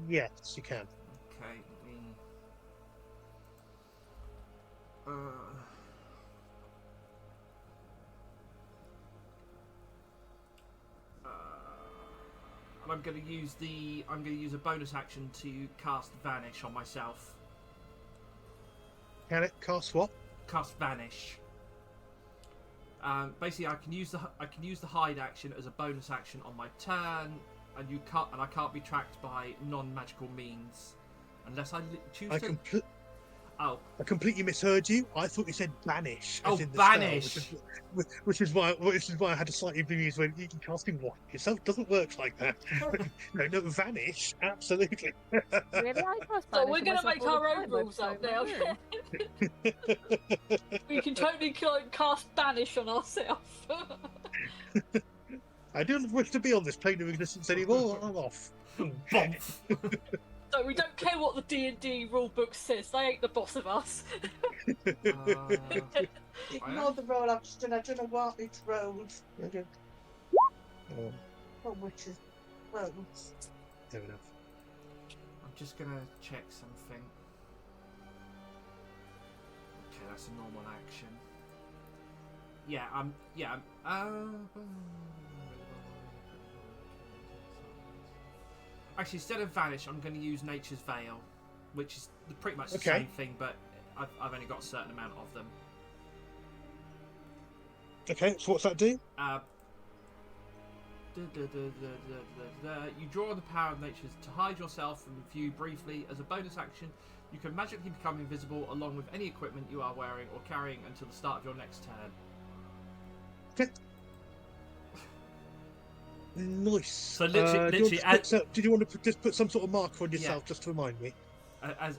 Speaker 2: Yes, you can.
Speaker 1: Okay, let me. And I'm going to use a bonus action to cast Vanish on myself.
Speaker 2: Can it cast what?
Speaker 1: Cast Vanish. Basically, I can use the hide action as a bonus action on my turn, and I can't be tracked by non-magical means unless I choose to. I
Speaker 2: completely misheard you. I thought you said banish.
Speaker 1: Oh,
Speaker 2: as in the
Speaker 1: banish.
Speaker 2: Spell, which is why I had to slightly bemused when you casting what yourself doesn't work like that. no, vanish, absolutely.
Speaker 4: Really, I cast
Speaker 3: So
Speaker 4: Vanish
Speaker 3: we're
Speaker 4: on
Speaker 3: going to
Speaker 4: myself
Speaker 3: make
Speaker 4: all the
Speaker 3: our own
Speaker 4: time,
Speaker 3: rules
Speaker 4: I
Speaker 3: up now.
Speaker 4: know.
Speaker 3: We can totally cast banish on ourselves.
Speaker 2: I don't wish to be on this plane of existence anymore. I'm off.
Speaker 3: So we don't care what the D&D rulebook says. They ain't the boss of us.
Speaker 5: Ignore the roll I've just done. I don't know what it's rolled.
Speaker 2: Okay.
Speaker 5: What which is rolled.
Speaker 2: Fair enough.
Speaker 1: I'm just gonna check something. Okay, that's a normal action. Actually, instead of Vanish, I'm going to use Nature's Veil, which is pretty much the same thing, but I've only got a certain amount of them.
Speaker 2: Okay, so what's that do?
Speaker 1: You draw on the power of nature to hide yourself from view briefly. As a bonus action, you can magically become invisible along with any equipment you are wearing or carrying until the start of your next turn.
Speaker 2: Okay. Nice.
Speaker 1: So literally,
Speaker 2: did you want to just put some sort of marker on yourself just to remind me?
Speaker 1: As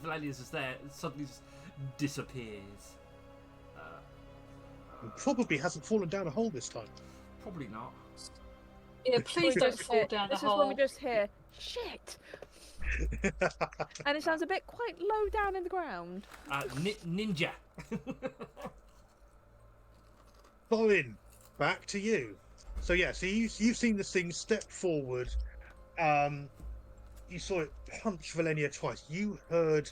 Speaker 1: Valenius is there, it suddenly just disappears.
Speaker 2: Probably hasn't fallen down a hole this time.
Speaker 1: Probably not.
Speaker 3: Yeah, please don't fall down a
Speaker 4: This
Speaker 3: hole.
Speaker 4: is when we just hear shit, and it sounds a bit quite low down in the ground.
Speaker 1: Ninja.
Speaker 2: Bowen, back to you. So you've seen this thing step forward. You saw it punch Valenia twice. You heard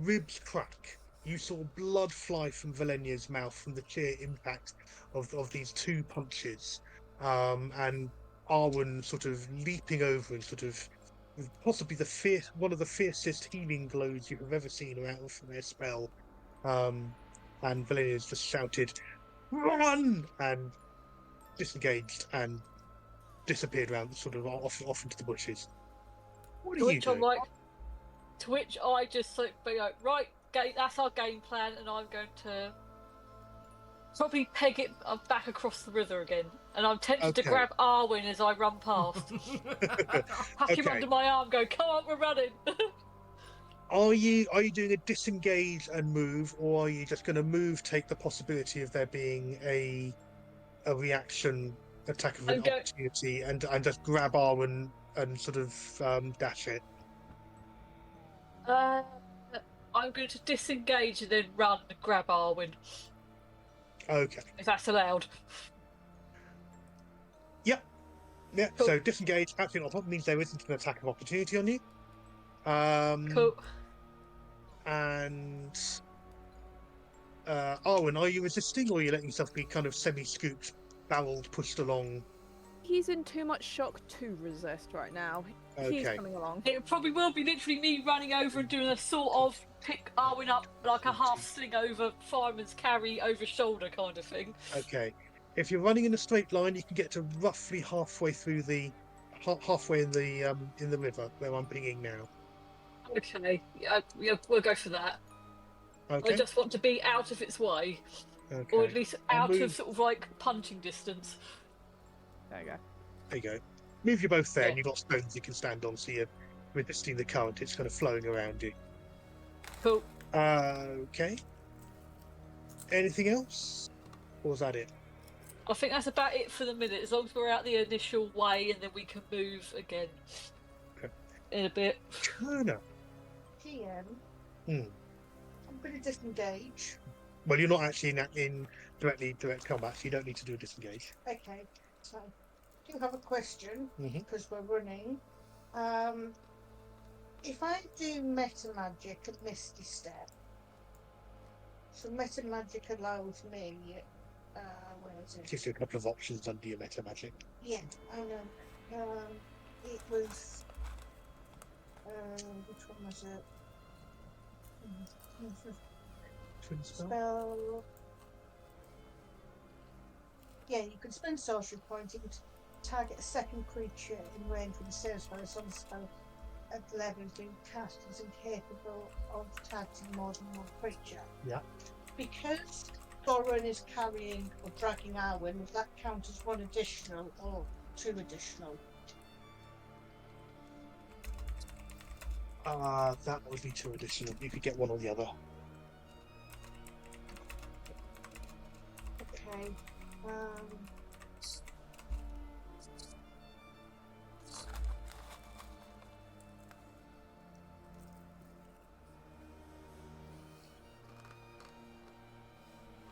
Speaker 2: ribs crack. You saw blood fly from Valenia's mouth from the sheer impact of these two punches. And Arwen sort of leaping over and sort of possibly one of the fiercest healing glows you have ever seen out from their spell. And Valenia's just shouted, "Run!" and disengaged and disappeared around, sort of off into the bushes. What are you doing?
Speaker 3: To which I just be like, right, that's our game plan, and I'm going to probably peg it back across the river again. And I'm tempted to grab Arwen as I run past. Pack him under my arm, go, come on, we're running.
Speaker 2: Are you doing a disengage and move, or are you just going to move, take the possibility of there being a reaction attack of
Speaker 3: I'm
Speaker 2: an
Speaker 3: go-
Speaker 2: opportunity and just grab Arwen and sort of dash it.
Speaker 3: I'm going to disengage and then run and grab Arwen,
Speaker 2: Okay.
Speaker 3: if that's allowed.
Speaker 2: Yep. Yeah.
Speaker 3: Cool.
Speaker 2: So disengage. Absolutely not a problem. Means there isn't an attack of opportunity on you.
Speaker 3: Cool.
Speaker 2: And Arwen, are you resisting, or are you letting yourself be kind of semi-scooped, barreled, pushed along?
Speaker 4: He's in too much shock to resist right now. He's
Speaker 2: Okay.
Speaker 4: coming along.
Speaker 3: It probably will be literally me running over and doing a sort of pick Arwen up like a half sling over fireman's carry over shoulder kind of thing.
Speaker 2: Okay. If you're running in a straight line, you can get to roughly halfway through the halfway in the river where I'm pinging now.
Speaker 3: Okay, yeah, we'll go for that.
Speaker 2: Okay.
Speaker 3: I just want to be out of its way,
Speaker 2: Okay.
Speaker 3: or at least
Speaker 2: I'll
Speaker 3: out
Speaker 2: move-
Speaker 3: of sort of like punching distance.
Speaker 4: There you go.
Speaker 2: There you go. Move you both there,
Speaker 3: Yeah.
Speaker 2: and you've got stones you can stand on, so you're resisting the current. It's kind of flowing around you.
Speaker 3: Cool.
Speaker 2: Okay. Anything else? Or was that it?
Speaker 3: I think that's about it for the minute. As long as we're out the initial way, and then we can move again
Speaker 2: Okay.
Speaker 3: in a bit.
Speaker 2: Turner.
Speaker 5: GM.
Speaker 2: Hmm.
Speaker 5: I'm going to disengage.
Speaker 2: Well, you're not actually in direct combat, so you don't need to do a disengage.
Speaker 5: Okay, so I do have a question
Speaker 2: Mhm.
Speaker 5: because we're running. If I do meta magic and Misty Step, so meta magic allows me. Where is it?
Speaker 2: Gives you a couple of options under your meta magic.
Speaker 5: Yeah, I know. It was. Which one was it?
Speaker 2: Twin spell.
Speaker 5: Spell. Yeah, you can spend sorcery points. You can target a second creature in range with a save spell. It's on the spell at the level being cast is incapable of targeting more than one creature.
Speaker 2: Yeah.
Speaker 5: Because Thorin is carrying or dragging Arwen, would that count as one additional or two additional?
Speaker 2: That would be two additional. You could get one or the other.
Speaker 5: Okay.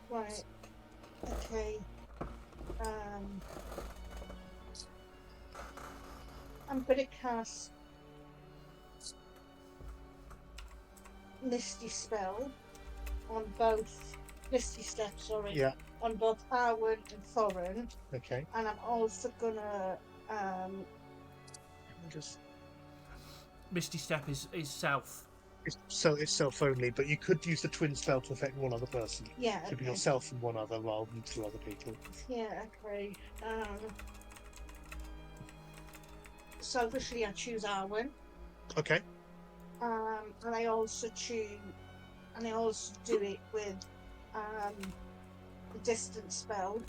Speaker 5: Right. Okay. I'm gonna cast Misty Spell on both Misty Step, sorry.
Speaker 2: Yeah.
Speaker 5: On both Arwen and Thorin.
Speaker 2: Okay.
Speaker 5: And I'm also gonna
Speaker 2: Just
Speaker 1: Misty Step is self.
Speaker 2: it's self only, but you could use the twin spell to affect one other person.
Speaker 5: yeah,
Speaker 2: It could be
Speaker 5: okay.
Speaker 2: yourself and one other rather than two other people.
Speaker 5: Yeah, okay. Selfishly I choose Arwen.
Speaker 2: Okay.
Speaker 5: And I also do it with the distance spell,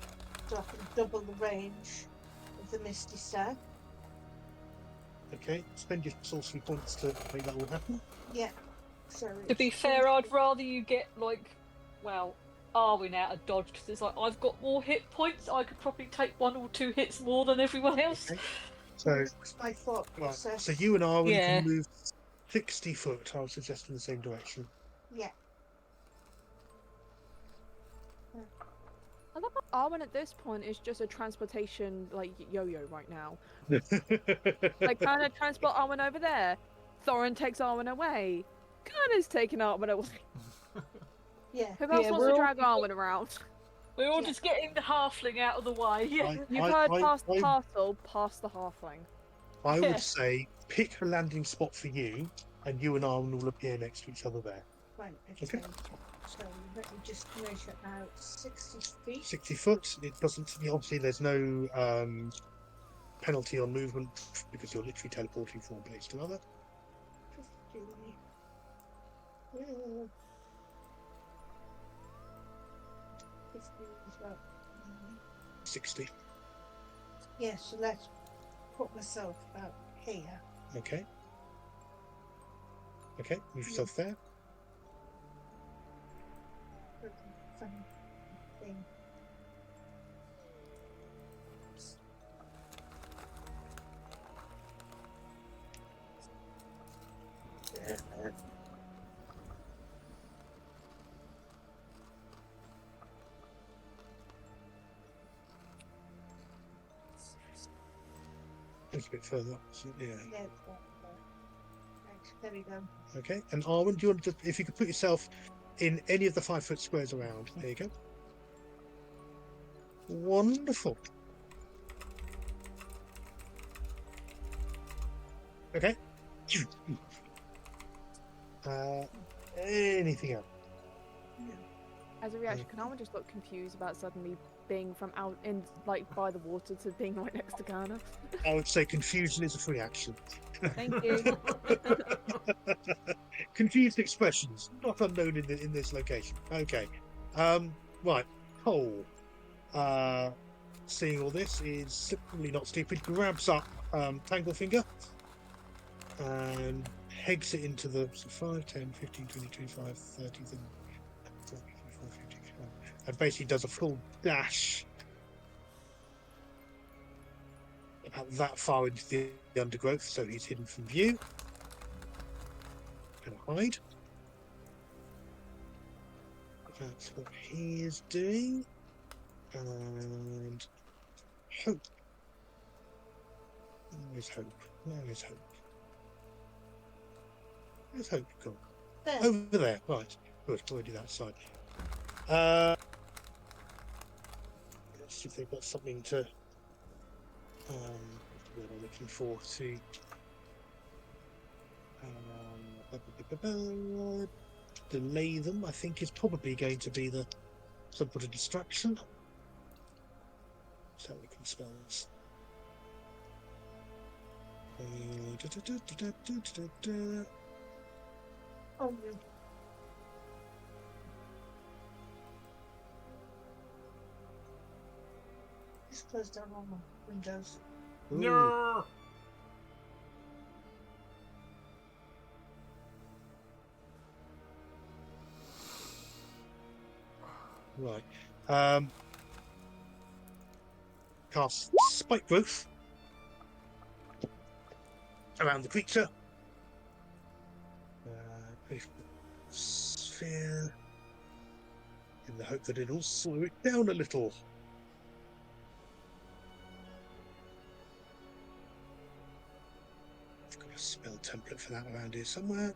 Speaker 5: so I can double the range of the Misty Step.
Speaker 2: Okay. Spend your sorcery points to make that all happen.
Speaker 5: Yeah. So
Speaker 3: To be fair, I'd rather you get Arwen out of dodge, because it's like I've got more hit points. I could probably take one or two hits more than everyone else.
Speaker 2: Okay. So,
Speaker 5: that's my thought
Speaker 2: right.
Speaker 5: process.
Speaker 2: So you and Arwen
Speaker 3: Yeah.
Speaker 2: can move 60 foot. I would suggest in the same direction.
Speaker 5: Yeah.
Speaker 4: I love how Arwen at this point is just a transportation like yo-yo right now. Like, kind of transport Arwen over there. Thorin takes Arwen away. Kanna's taking Arwen away.
Speaker 5: Yeah.
Speaker 4: Who else
Speaker 3: Yeah,
Speaker 4: wants
Speaker 3: we're
Speaker 4: to
Speaker 3: all-
Speaker 4: drag Arwen around?
Speaker 3: We're all
Speaker 5: Yeah.
Speaker 3: just getting the halfling out of the way. Yeah.
Speaker 4: You've heard past the castle, past the halfling.
Speaker 2: I
Speaker 3: Yeah.
Speaker 2: would say pick a landing spot for you, and you and Arwen will appear next to each other there.
Speaker 5: Right,
Speaker 2: Okay.
Speaker 5: okay. So let me just measure out 60 feet.
Speaker 2: 60 foot. It doesn't. Obviously, there's no penalty on movement because you're literally teleporting from one place to another.
Speaker 5: 50. Yeah. 50 is about.
Speaker 2: 60.
Speaker 5: Yeah, so let's put myself about here.
Speaker 2: Okay. Okay. Move yourself there.
Speaker 5: Funny thing.
Speaker 2: It's a bit further up. So, yeah.
Speaker 5: Yeah, it's right there. Right, there we go.
Speaker 2: Okay. And Arwen, do you want to, if you could put yourself in any of the 5-foot squares around? There you go. Wonderful. Okay. Anything else?
Speaker 4: As a reaction, can I just look confused about suddenly being from out in like by the water to being right next to Ghana?
Speaker 2: I would say confusion is a free action.
Speaker 4: Thank you.
Speaker 2: Confused expressions, not unknown in this location. Okay. Right. Cole, seeing all this, is simply not stupid, grabs up Tanglefinger and pegs it into the 5, 10, 15, 20, 25, 30, 40, 50, 55, and basically does a full dash about that far into the undergrowth, so he's hidden from view. Gonna hide. That's what he is doing. And hope. Where is hope? Where is hope? Where's hope gone?
Speaker 5: There.
Speaker 2: Over there. Right. Good. Already that side. Let's see if they've got something to. What am I looking for? To. Delay them, I think, is probably going to be the some sort of distraction. So we can spell this.
Speaker 5: Oh, yeah. Just close down all my windows.
Speaker 1: No.
Speaker 2: Right. Cast Spike Growth around the creature. Sphere. In the hope that it'll slow it down a little. I've got a spell template for that around here somewhere.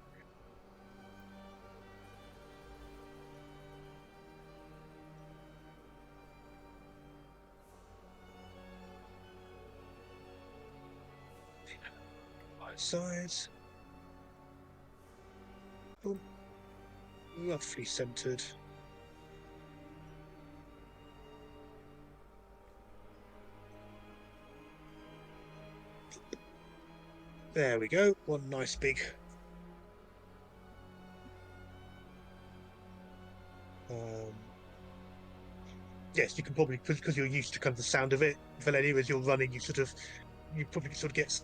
Speaker 2: Right sides. Boom. Roughly centered. There we go. One nice big. Yes, you can probably, because you're used to kind of the sound of it, Valenia, as you're running, you probably sort of get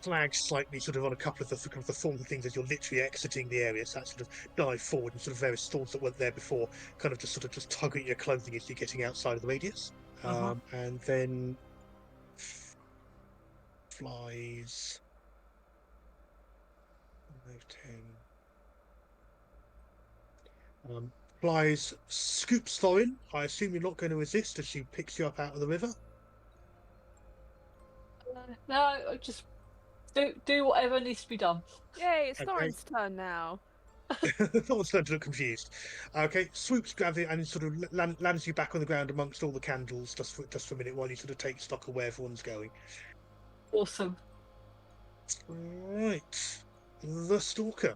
Speaker 2: flagged slightly sort of on a couple of the thorns and things as you're literally exiting the area. So that sort of dive forward and sort of various thorns that weren't there before kind of just tug at your clothing as you're getting outside of the radius. And then flies 5, 10. Flies scoops Thorin. I assume you're not going to resist as she picks you up out of the river.
Speaker 3: No, just do whatever needs to be done.
Speaker 4: Yay, it's
Speaker 2: Okay.
Speaker 4: Thorin's turn now.
Speaker 2: Thorin's starting to look confused. Okay, swoops, grabs it, and sort of lands you back on the ground amongst all the candles just for a minute while you sort of take stock of where everyone's going.
Speaker 3: Awesome.
Speaker 2: Right, the stalker.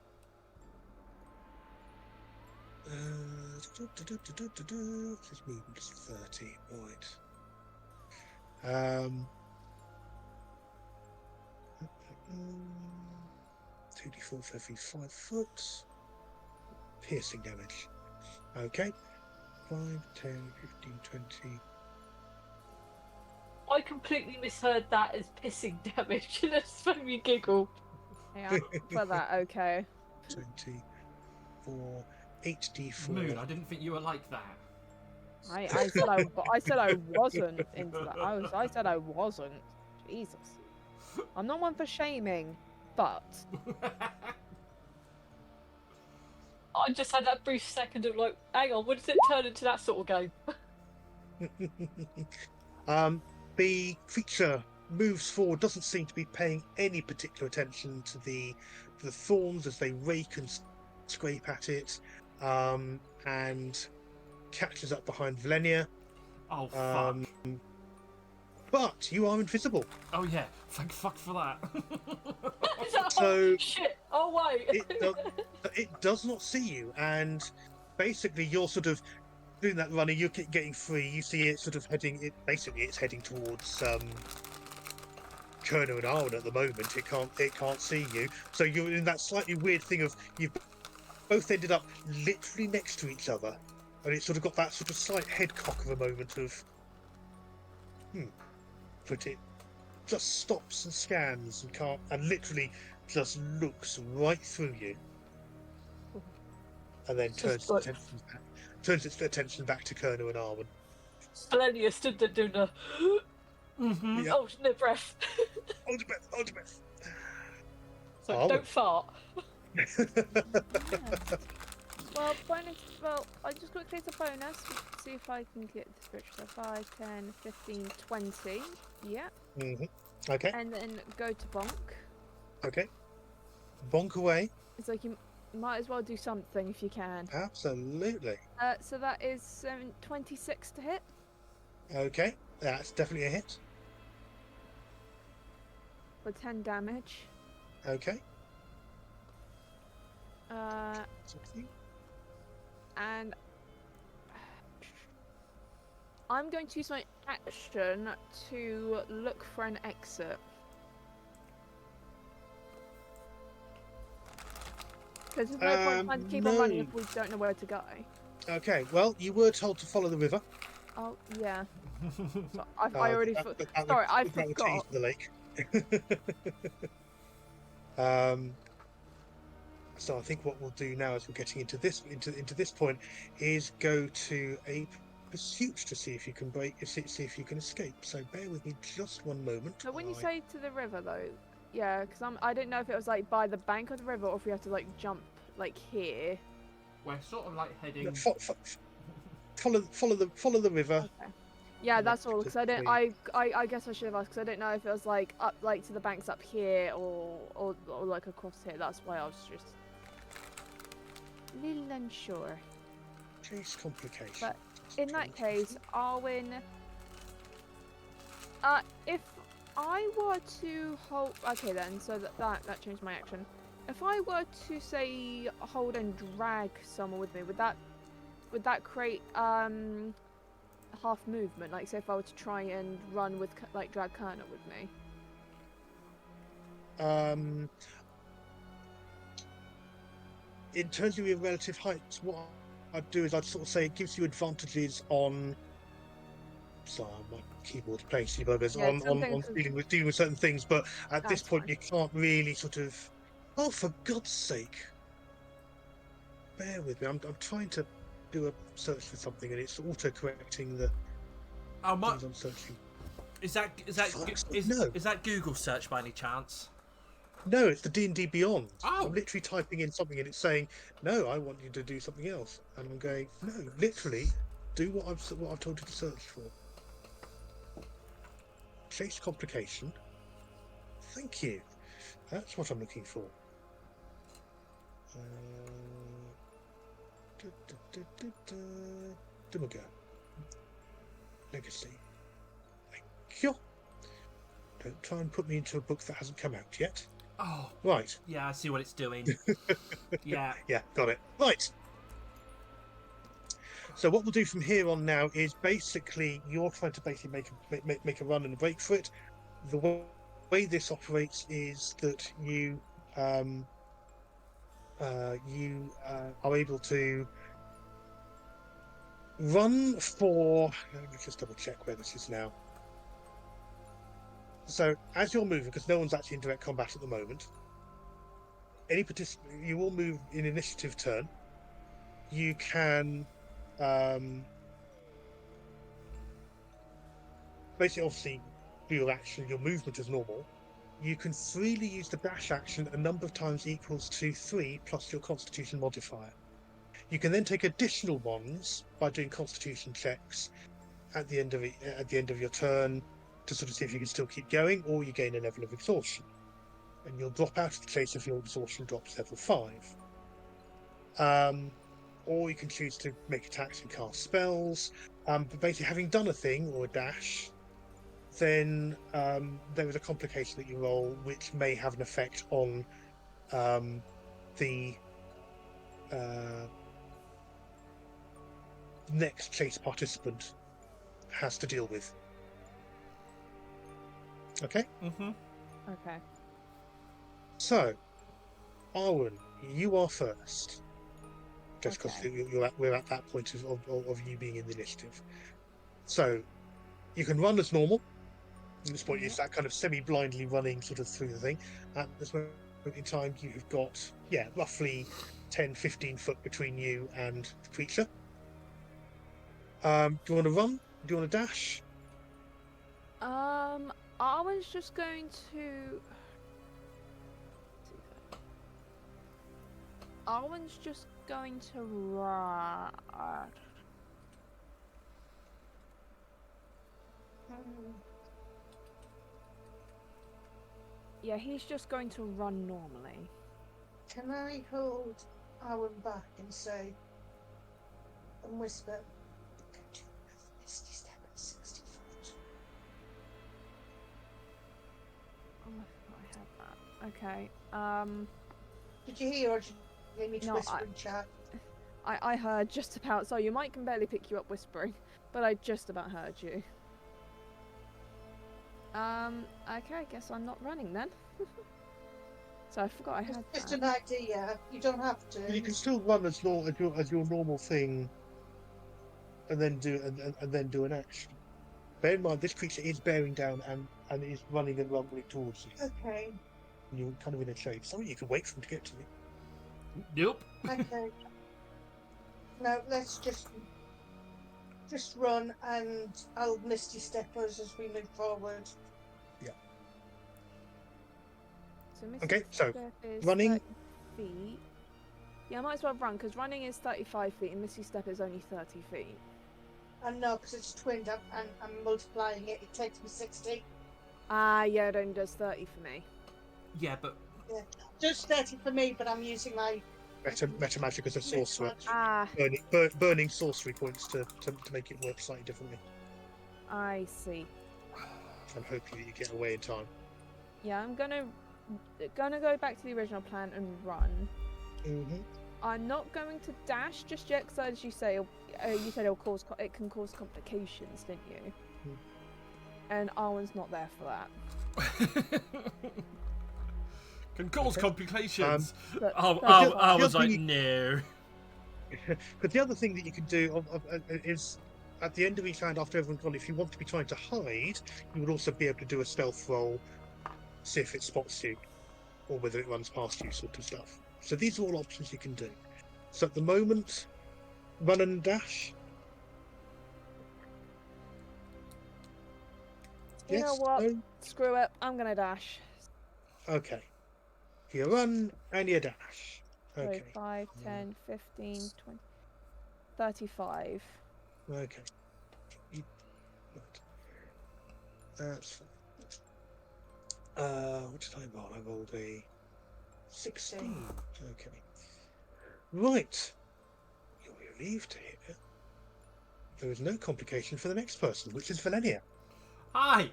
Speaker 2: His movement is 30. Right. 2d4 for every 5 foot. Piercing damage. Okay. 5, 10, 15, 20.
Speaker 3: I completely misheard that as pissing damage, and that's made me giggle.
Speaker 4: Yeah, for that, okay.
Speaker 2: 24, 8d4.
Speaker 1: Moon, I didn't think you were like that.
Speaker 4: I said I wasn't into that. I said I wasn't. Jesus. I'm not one for shaming, but
Speaker 3: I just had that brief second of like, hang on, when does it turn into that sort of game?
Speaker 2: The creature moves forward, doesn't seem to be paying any particular attention to the thorns as they rake and scrape at it, and catches up behind Valenia.
Speaker 1: Oh fuck.
Speaker 2: But you are invisible.
Speaker 1: Oh yeah, thank fuck for that.
Speaker 2: So
Speaker 3: shit! Oh wait.
Speaker 2: it does not see you, and basically you're sort of doing that running. You're getting free. You see it sort of heading. It's heading towards Kerner and Arwen at the moment. It can't see you. So you're in that slightly weird thing of you've both ended up literally next to each other, and it's sort of got that sort of slight head cock of a moment of but it just stops and scans and literally just looks right through you, and then turns its attention back to Kerner and Arwen.
Speaker 3: Valenia stood there doing a
Speaker 1: Mm-hmm.
Speaker 3: oh, no breath.
Speaker 2: Hold your breath. Hold your breath.
Speaker 3: So
Speaker 2: Arwen.
Speaker 3: don't fart.
Speaker 4: Well, bonus. Well, I just got to create a bonus. See if I can get this picture. So 5, 10, 15, 20. Yeah.
Speaker 2: Okay.
Speaker 4: And then go to bonk.
Speaker 2: Okay. Bonk away.
Speaker 4: It's like you might as well do something if you can.
Speaker 2: Absolutely.
Speaker 4: So that is 26 to hit.
Speaker 2: Okay. That's definitely a hit.
Speaker 4: For 10 damage.
Speaker 2: Okay.
Speaker 4: And I'm going to use my action to look for an exit. Because there's no point trying to keep on running if we don't know where to go.
Speaker 2: Okay, well, you were told to follow the river.
Speaker 4: Oh, yeah. So I already... Sorry, I forgot.
Speaker 2: The lake. So I think what we'll do now, as we're getting into this point, is go to a pursuit to see if you can see if you can escape. So bear with me just one moment.
Speaker 4: So when you say to the river, though, yeah, because I didn't know if it was like by the bank of the river or if we have to like jump like here.
Speaker 1: We're sort of like heading.
Speaker 2: Follow the river.
Speaker 4: Okay. Yeah, that's all. Because I guess I should have asked. Because I didn't know if it was like up, like to the banks up here, or like across here. That's why I was just a little unsure.
Speaker 2: Case complication.
Speaker 4: But in that case, Arwen. If I were to hold, okay then, so that changed my action. If I were to say hold and drag someone with me, would that create half movement? Like, say if I were to try and run with like drag Kerner with me.
Speaker 2: In terms of your relative heights, what I'd do is I'd sort of say it gives you advantages on. Sorry, my keyboard's playing silly buggers on dealing with certain things, but at this point you can't really sort of. Oh, for God's sake! Bear with me. I'm trying to do a search for something, and it's auto-correcting the things I'm searching.
Speaker 1: Is that Google search by any chance?
Speaker 2: No, it's the D&D Beyond.
Speaker 1: Oh.
Speaker 2: I'm literally typing in something and it's saying, "No, I want you to do something else," and I'm going, "No, literally, do what I've told you to search for." Chase complication. Thank you. That's what I'm looking for. Demagogue. Legacy. Thank you. Don't try and put me into a book that hasn't come out yet.
Speaker 1: Oh.
Speaker 2: Right.
Speaker 1: Yeah, I see what it's doing. Yeah.
Speaker 2: Yeah, got it. Right. So what we'll do from here on now is basically you're trying to basically make a run and a break for it. The way this operates is that you are able to run for. Let me just double check where this is now. So as you're moving, because no one's actually in direct combat at the moment, any participant, you will move in initiative turn. You can basically, obviously, do your action, your movement as normal. You can freely use the dash action a number of times equals to 3 plus your Constitution modifier. You can then take additional ones by doing Constitution checks at the end of your turn to sort of see if you can still keep going, or you gain a level of exhaustion, and you'll drop out of the chase if your exhaustion drops level 5. Or you can choose to make attacks and cast spells. But basically, having done a thing or a dash, then there is a complication that you roll, which may have an effect on the next chase participant has to deal with. Okay?
Speaker 1: Mm-hmm.
Speaker 4: Okay.
Speaker 2: So, Arwen, you are first. Just because
Speaker 4: Okay.
Speaker 2: we're at that point of you being in the initiative. So, you can run as normal. At this point,
Speaker 4: Yep.
Speaker 2: it's that kind of semi-blindly running sort of through the thing. At this moment in time, you have got, roughly 10, 15 foot between you and the creature. Do you want to run? Do you want to dash?
Speaker 4: I was just going to. Arwen's just going to run. Yeah, he's just going to run normally.
Speaker 5: Can I hold Owen back and say, and whisper, "Go to Misty Step at 60 foot."
Speaker 4: Oh, I had that. Okay.
Speaker 5: Did you hear, or did you hear me
Speaker 4: No,
Speaker 5: whisper in chat?
Speaker 4: I heard just about. So your mic can barely pick you up whispering, but I just about heard you. Okay, I guess I'm not running then. So I forgot I had
Speaker 5: It's just
Speaker 4: that.
Speaker 5: an idea. You don't have to.
Speaker 2: You can still run as your normal thing, and then do an action. Bear in mind, this creature is bearing down and is running and rumbling towards you.
Speaker 5: Okay.
Speaker 2: And you're kind of in a chase. Sorry, you can wait for him to get to you.
Speaker 1: Nope.
Speaker 5: Okay. No, let's just run, and I'll Misty Step us as we move forward.
Speaker 4: So Mr.
Speaker 2: Okay, so
Speaker 4: Step is
Speaker 2: running.
Speaker 4: 30 feet. Yeah, I might as well run because running is 35 feet and Misty Step is only 30 feet.
Speaker 5: And no, because it's twinned up and I'm multiplying it. It takes me 60.
Speaker 4: Ah, yeah, it only does 30 for me.
Speaker 1: Yeah, but
Speaker 5: Just 30 for me, but I'm using my
Speaker 2: Meta magic as a sorcerer.
Speaker 4: Ah,
Speaker 2: Burning sorcery points to make it work slightly differently.
Speaker 4: I see.
Speaker 2: And hopefully you get away in time.
Speaker 4: Yeah, I'm gonna go back to the original plan and run.
Speaker 2: Mm-hmm.
Speaker 4: I'm not going to dash just yet because, as you say, you said it can cause complications, didn't you? And Arwen's not there for that.
Speaker 1: can cause complications.
Speaker 4: But
Speaker 1: I was like, no.
Speaker 2: But the other thing that you can do is at the end of each round after everyone's gone, if you want to be trying to hide, you would also be able to do a stealth roll, see if it spots you, or whether it runs past you, sort of stuff. So these are all options you can do. So at the moment, run and dash.
Speaker 4: You know what?
Speaker 2: No?
Speaker 4: Screw it. I'm gonna dash.
Speaker 2: Okay. You run and you dash.
Speaker 4: So
Speaker 2: Okay.
Speaker 4: 5, 10, 15, 20, 35.
Speaker 2: Okay. Right. That's fine. What did I roll? I rolled a 16. Okay. Right. You're relieved to hear there is no complication for the next person, which is Valenia.
Speaker 1: Hi.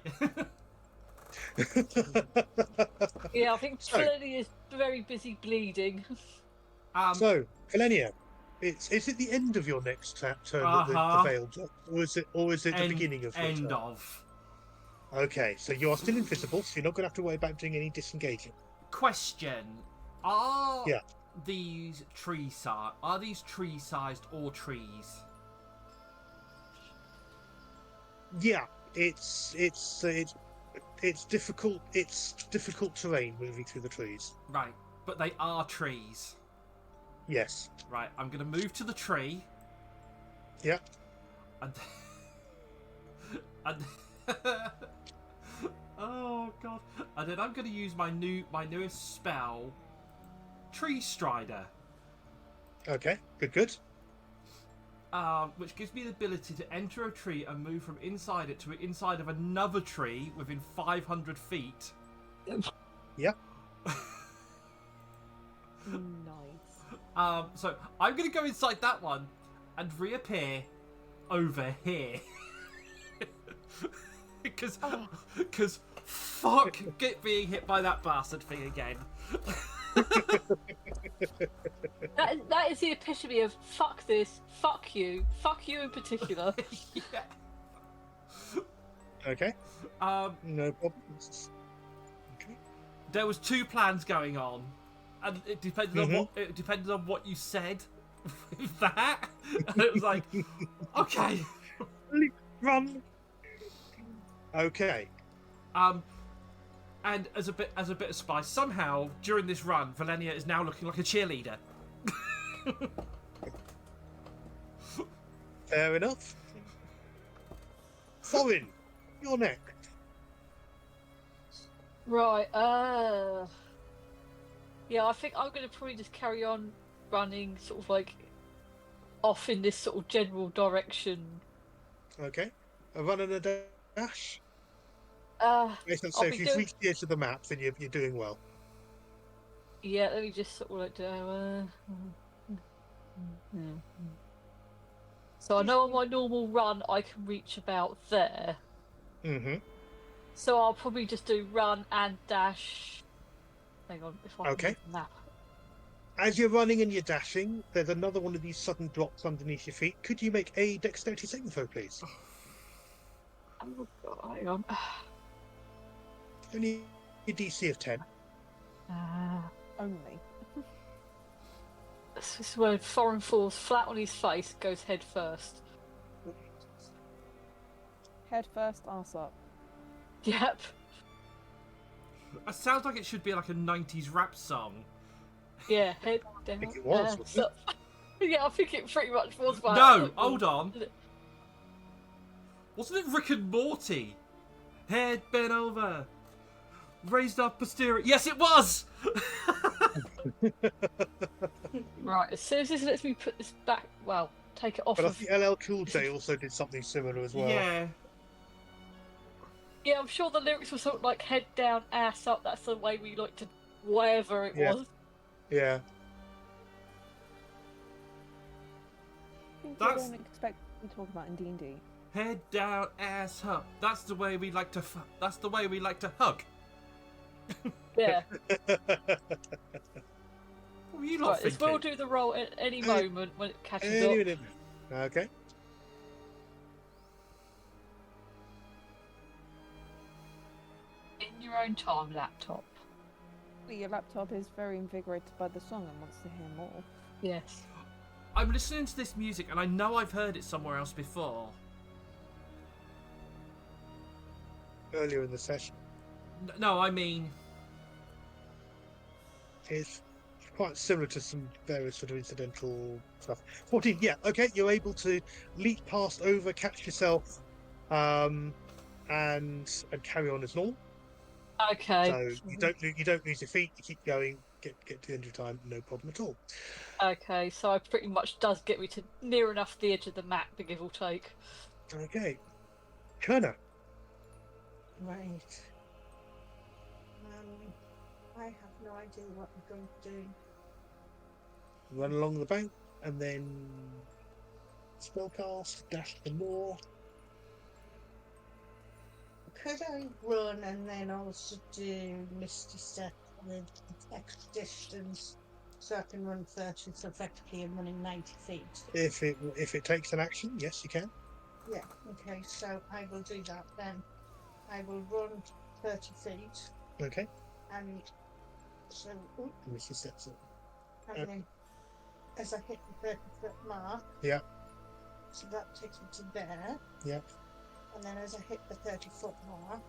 Speaker 3: Yeah, I think Felony is very busy bleeding.
Speaker 2: So, Valenia, is it the end of your next turn that the veil drops, or is it the beginning of your
Speaker 1: end
Speaker 2: turn?
Speaker 1: of?
Speaker 2: Okay, so you are still invisible, so you're not going to have to worry about doing any disengaging.
Speaker 1: Question: Are these tree-sized or trees?
Speaker 2: Yeah, it's difficult. It's difficult terrain moving through the trees.
Speaker 1: Right, but they are trees.
Speaker 2: Yes.
Speaker 1: Right, I'm gonna move to the tree.
Speaker 2: Yeah.
Speaker 1: And oh god! And then I'm gonna use my newest spell, Tree Strider.
Speaker 2: Okay. Good.
Speaker 1: which gives me the ability to enter a tree and move from inside it to inside of another tree within 500 feet.
Speaker 2: Yep.
Speaker 4: Nice.
Speaker 1: So I'm going to go inside that one and reappear over here. Because fuck being hit by that bastard thing again.
Speaker 3: That is the epitome of fuck this, fuck you in particular.
Speaker 1: Yeah.
Speaker 2: Okay. No problem. Okay.
Speaker 1: There was two plans going on, and it depended on what you said with that. And it was like, okay.
Speaker 2: Run. Okay.
Speaker 1: And as a bit of spice, somehow during this run, Valenia is now looking like a cheerleader.
Speaker 2: Fair enough. Thorin, you're next.
Speaker 3: Right, yeah, I think I'm going to probably just carry on running sort of like off in this sort of general direction.
Speaker 2: Okay. A run and a dash? So
Speaker 3: I'll
Speaker 2: if you've reached the edge of the map, then you're doing well.
Speaker 3: Yeah, let me just sort of like do... So I know on my normal run I can reach about there.
Speaker 2: Mm-hmm.
Speaker 3: So I'll probably just do run and dash. Hang on, if I can read the map.
Speaker 2: As you're running and you're dashing, there's another one of these sudden drops underneath your feet. Could you make a dexterity saving throw, please?
Speaker 3: Oh god, hang on.
Speaker 2: Only a DC of 10.
Speaker 4: Only.
Speaker 3: This is when Thorin falls flat on his face, goes head first.
Speaker 4: Head first, arse up.
Speaker 3: Yep.
Speaker 1: It sounds like it should be like a 90s rap song.
Speaker 3: Yeah, head down.
Speaker 2: I think it was, wasn't
Speaker 3: Yeah, I think it pretty much was.
Speaker 1: No, hold on. Wasn't it Rick and Morty? Head bent over, raised up posterior. Yes, it was.
Speaker 3: Right, as soon as this lets me put this back, well, take it off.
Speaker 2: But I think LL Cool J also did something similar as well.
Speaker 1: Yeah.
Speaker 3: Yeah, I'm sure the lyrics were sort of like head down, ass up. That's the way we like to, whatever it was.
Speaker 2: Yeah.
Speaker 4: I think
Speaker 1: That's-
Speaker 4: you don't expect to talk about in D&D.
Speaker 1: Head down, ass up. That's the way we like to. That's the way we like to hug.
Speaker 3: Yeah.
Speaker 1: What were you not
Speaker 3: Right, this
Speaker 1: thinking?
Speaker 3: will do the roll at any moment when it catches
Speaker 2: Any
Speaker 3: up.
Speaker 2: minute. Okay.
Speaker 3: In your own time, laptop.
Speaker 4: Your laptop is very invigorated by the song and wants to hear more.
Speaker 3: Yes.
Speaker 1: I'm listening to this music and I know I've heard it somewhere else before.
Speaker 2: Earlier in the session.
Speaker 1: No, I mean...
Speaker 2: It's quite similar to some various sort of incidental stuff. 14, yeah, okay, you're able to leap past over, catch yourself, and carry on as normal.
Speaker 3: Okay.
Speaker 2: So you don't lose your feet, you keep going, get to the end of time, no problem at all.
Speaker 3: Okay, so it pretty much does get me to near enough the edge of the map, the give or take.
Speaker 2: Okay. Kerner.
Speaker 5: Right. I have no idea what I'm going to do.
Speaker 2: Run along the bank and then spellcast, dash the moor.
Speaker 5: Could I run and then also do Misty Step with extra distance so I can run 30, so effectively I'm running 90 feet?
Speaker 2: If it takes an action, yes, you can.
Speaker 5: Yeah, okay, so I will do that then. I will run 30 feet
Speaker 2: Okay.
Speaker 5: and so,
Speaker 2: Misty steps up.
Speaker 5: and then as I hit the 30-foot mark,
Speaker 2: Yeah.
Speaker 5: so that takes me to there.
Speaker 2: Yeah.
Speaker 5: And then as I hit the 30-foot mark,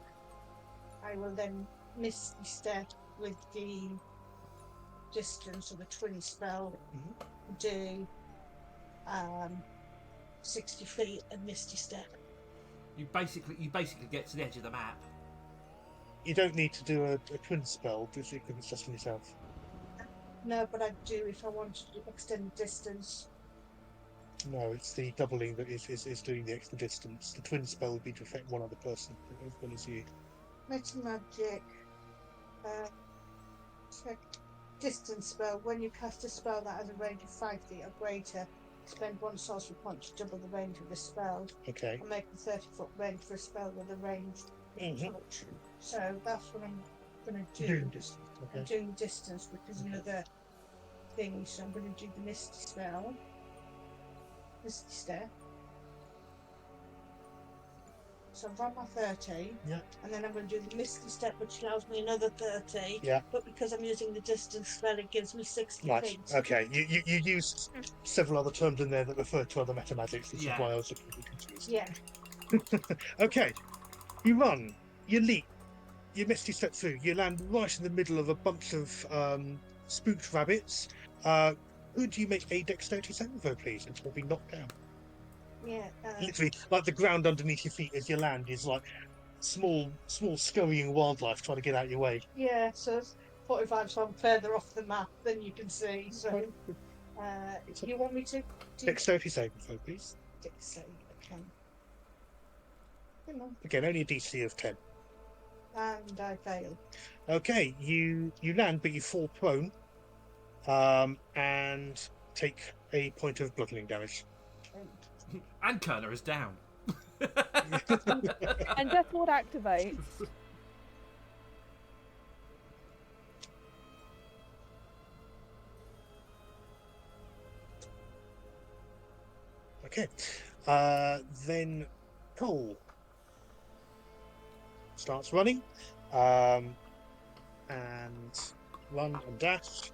Speaker 5: I will then Misty Step with the distance of the twin spell, do 60 feet and Misty Step.
Speaker 1: You basically get to the edge of the map.
Speaker 2: You don't need to do a twin spell because it's just from yourself.
Speaker 5: No, but I do if I want to extend distance.
Speaker 2: No, it's the doubling that is doing the extra distance. The twin spell would be to affect one other person as well as you.
Speaker 5: Meta magic. Check distance spell. When you cast a spell that has a range of 5 feet or greater, spend 1 sorcery point to double the range of the spell.
Speaker 2: Okay.
Speaker 5: And make the 30-foot range for a spell with a range touch. So that's what I'm going to do.
Speaker 2: Doing distance. Okay.
Speaker 5: I'm doing distance, which is another thing. So I'm going to do the Misty spell. Misty step. So I've run my 30.
Speaker 2: Yeah.
Speaker 5: And then I'm going to do the Misty step, which allows me another 30.
Speaker 2: Yeah.
Speaker 5: But because I'm using the distance spell, it gives me 60
Speaker 2: Right.
Speaker 5: feet.
Speaker 2: Okay. You used several other terms in there that refer to other mathematics, which is why I was a little confused.
Speaker 5: Yeah.
Speaker 2: Okay. You run. You leap. You misty step through. You land right in the middle of a bunch of spooked rabbits. Could you make a dexterity saving throw, please? It's will be knocked down.
Speaker 5: Yeah.
Speaker 2: Literally, like the ground underneath your feet as you land is like small scurrying wildlife trying to get out your way.
Speaker 5: Yeah, so it's 45, so I'm further off the map than you can see. So, you want me to do
Speaker 2: Dexterity saving throw, please.
Speaker 5: dexterity? Okay. Come on.
Speaker 2: Again, only a DC of 10.
Speaker 5: And I fail.
Speaker 2: Okay, you land, but you fall prone, and take a point of bludgeoning damage.
Speaker 1: And Kerner is down.
Speaker 4: And Death Ward activates.
Speaker 2: Okay, then Cole starts running, and run and dash,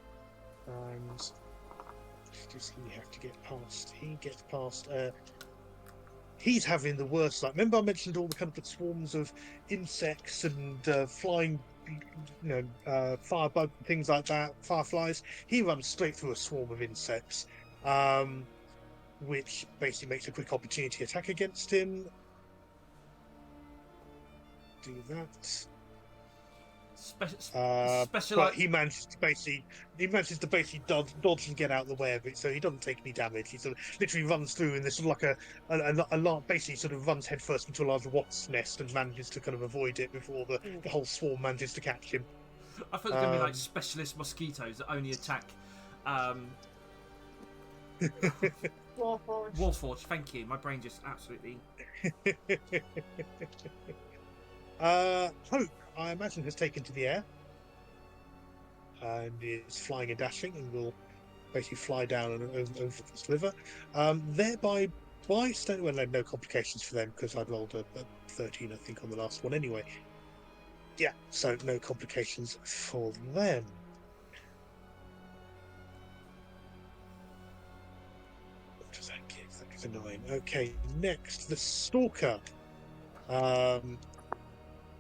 Speaker 2: and does he have to get past? He gets past. He's having the worst. Like, remember I mentioned all the kind of swarms of insects and flying, firebug and things like that, fireflies. He runs straight through a swarm of insects, which basically makes a quick opportunity attack against him. Do that. But he manages to basically dodge and get out of the way of it, so he doesn't take any damage. He sort of literally runs through in this sort of like a large, basically sort of runs headfirst into a large wasp's nest and manages to kind of avoid it before the whole swarm manages to catch him.
Speaker 1: I thought it was going to be like specialist mosquitoes that only attack Warforged. Thank you. My brain just absolutely.
Speaker 2: Hope, I imagine, has taken to the air and is flying and dashing and will basically fly down and over this river. Thereby, well, no complications for them because I'd rolled a 13, I think, on the last one anyway. Yeah, so no complications for them. What does that give? That gives a 9. Okay, next, the Stalker.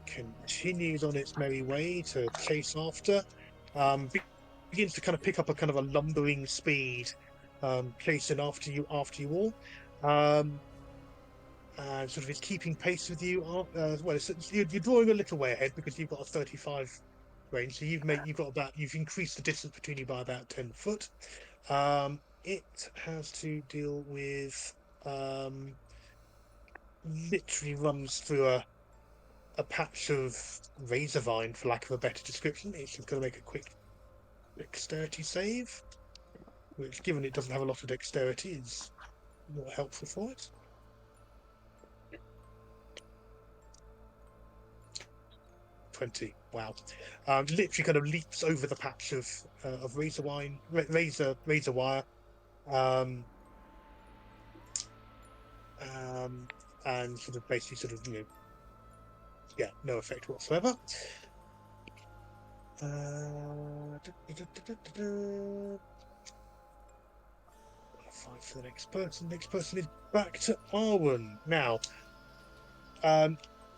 Speaker 2: Continues on its merry way to chase after, begins to kind of pick up a kind of a lumbering speed, chasing after you all, and sort of is keeping pace with you. Well, you're drawing a little way ahead because you've got a 35 range, so you've increased the distance between you by about 10 foot. It has to deal with literally runs through a patch of razor vine, for lack of a better description. It's just going to make a quick dexterity save, which, given it doesn't have a lot of dexterity, is not helpful for it. $20. Wow. Literally kind of leaps over the patch of razor wire, and sort of basically no effect whatsoever. Fight for the next person. Next person is back to Arwen. Now,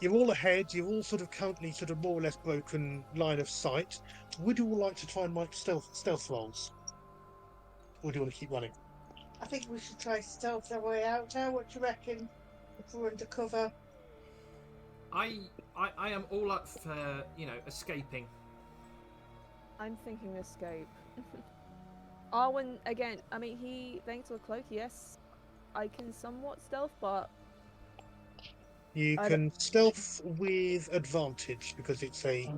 Speaker 2: you're all ahead. You're all sort of currently sort of more or less broken line of sight. Would you all like to try and make stealth rolls, or do you want to keep running?
Speaker 5: I think we should try stealth our way out. What do you reckon? If we're undercover.
Speaker 1: I am all up for, escaping.
Speaker 4: I'm thinking escape. Arwen, again, I mean, thanks to the cloak, yes. I can somewhat stealth, but
Speaker 2: You
Speaker 4: I
Speaker 2: can stealth with advantage because it's a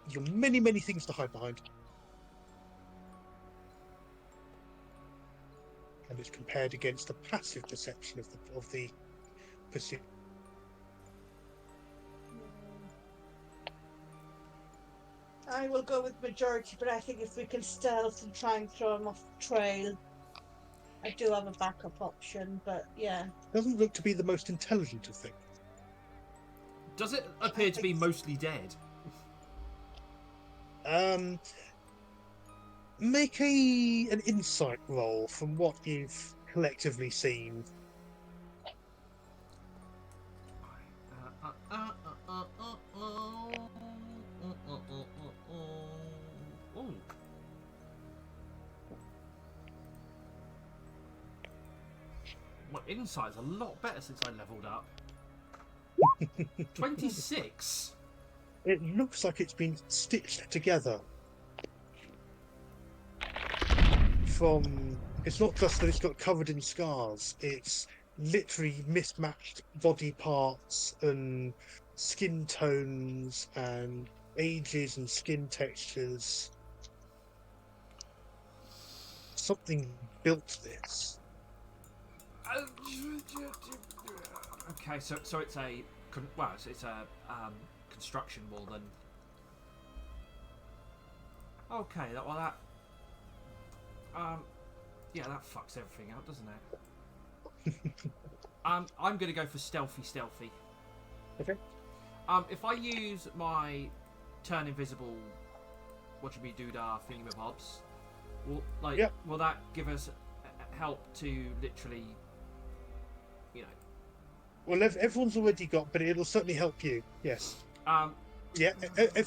Speaker 2: you've got many things to hide behind, and it's compared against the passive perception of the pursuit.
Speaker 5: I will go with majority, but I think if we can stealth and try and throw him off the trail, I do have a backup option. But yeah,
Speaker 2: Doesn't look to be the most intelligent of things.
Speaker 1: Does it appear to be mostly dead?
Speaker 2: Make an insight roll from what you've collectively seen.
Speaker 1: Ooh. My insight's a lot better since I leveled up. 26.
Speaker 2: It looks like it's been stitched together. It's not just that it's got covered in scars, it's literally mismatched body parts and skin tones and ages and skin textures. Something built this.
Speaker 1: Okay, so it's a it's a construction wall then. Okay, yeah, that fucks everything out, doesn't it? I'm gonna go for stealthy.
Speaker 2: Okay.
Speaker 1: If I use my turn invisible, what should be doodah thingamabobs, will that give us help to literally, you know?
Speaker 2: Well, everyone's already got, but it'll certainly help you. Yes. Yeah.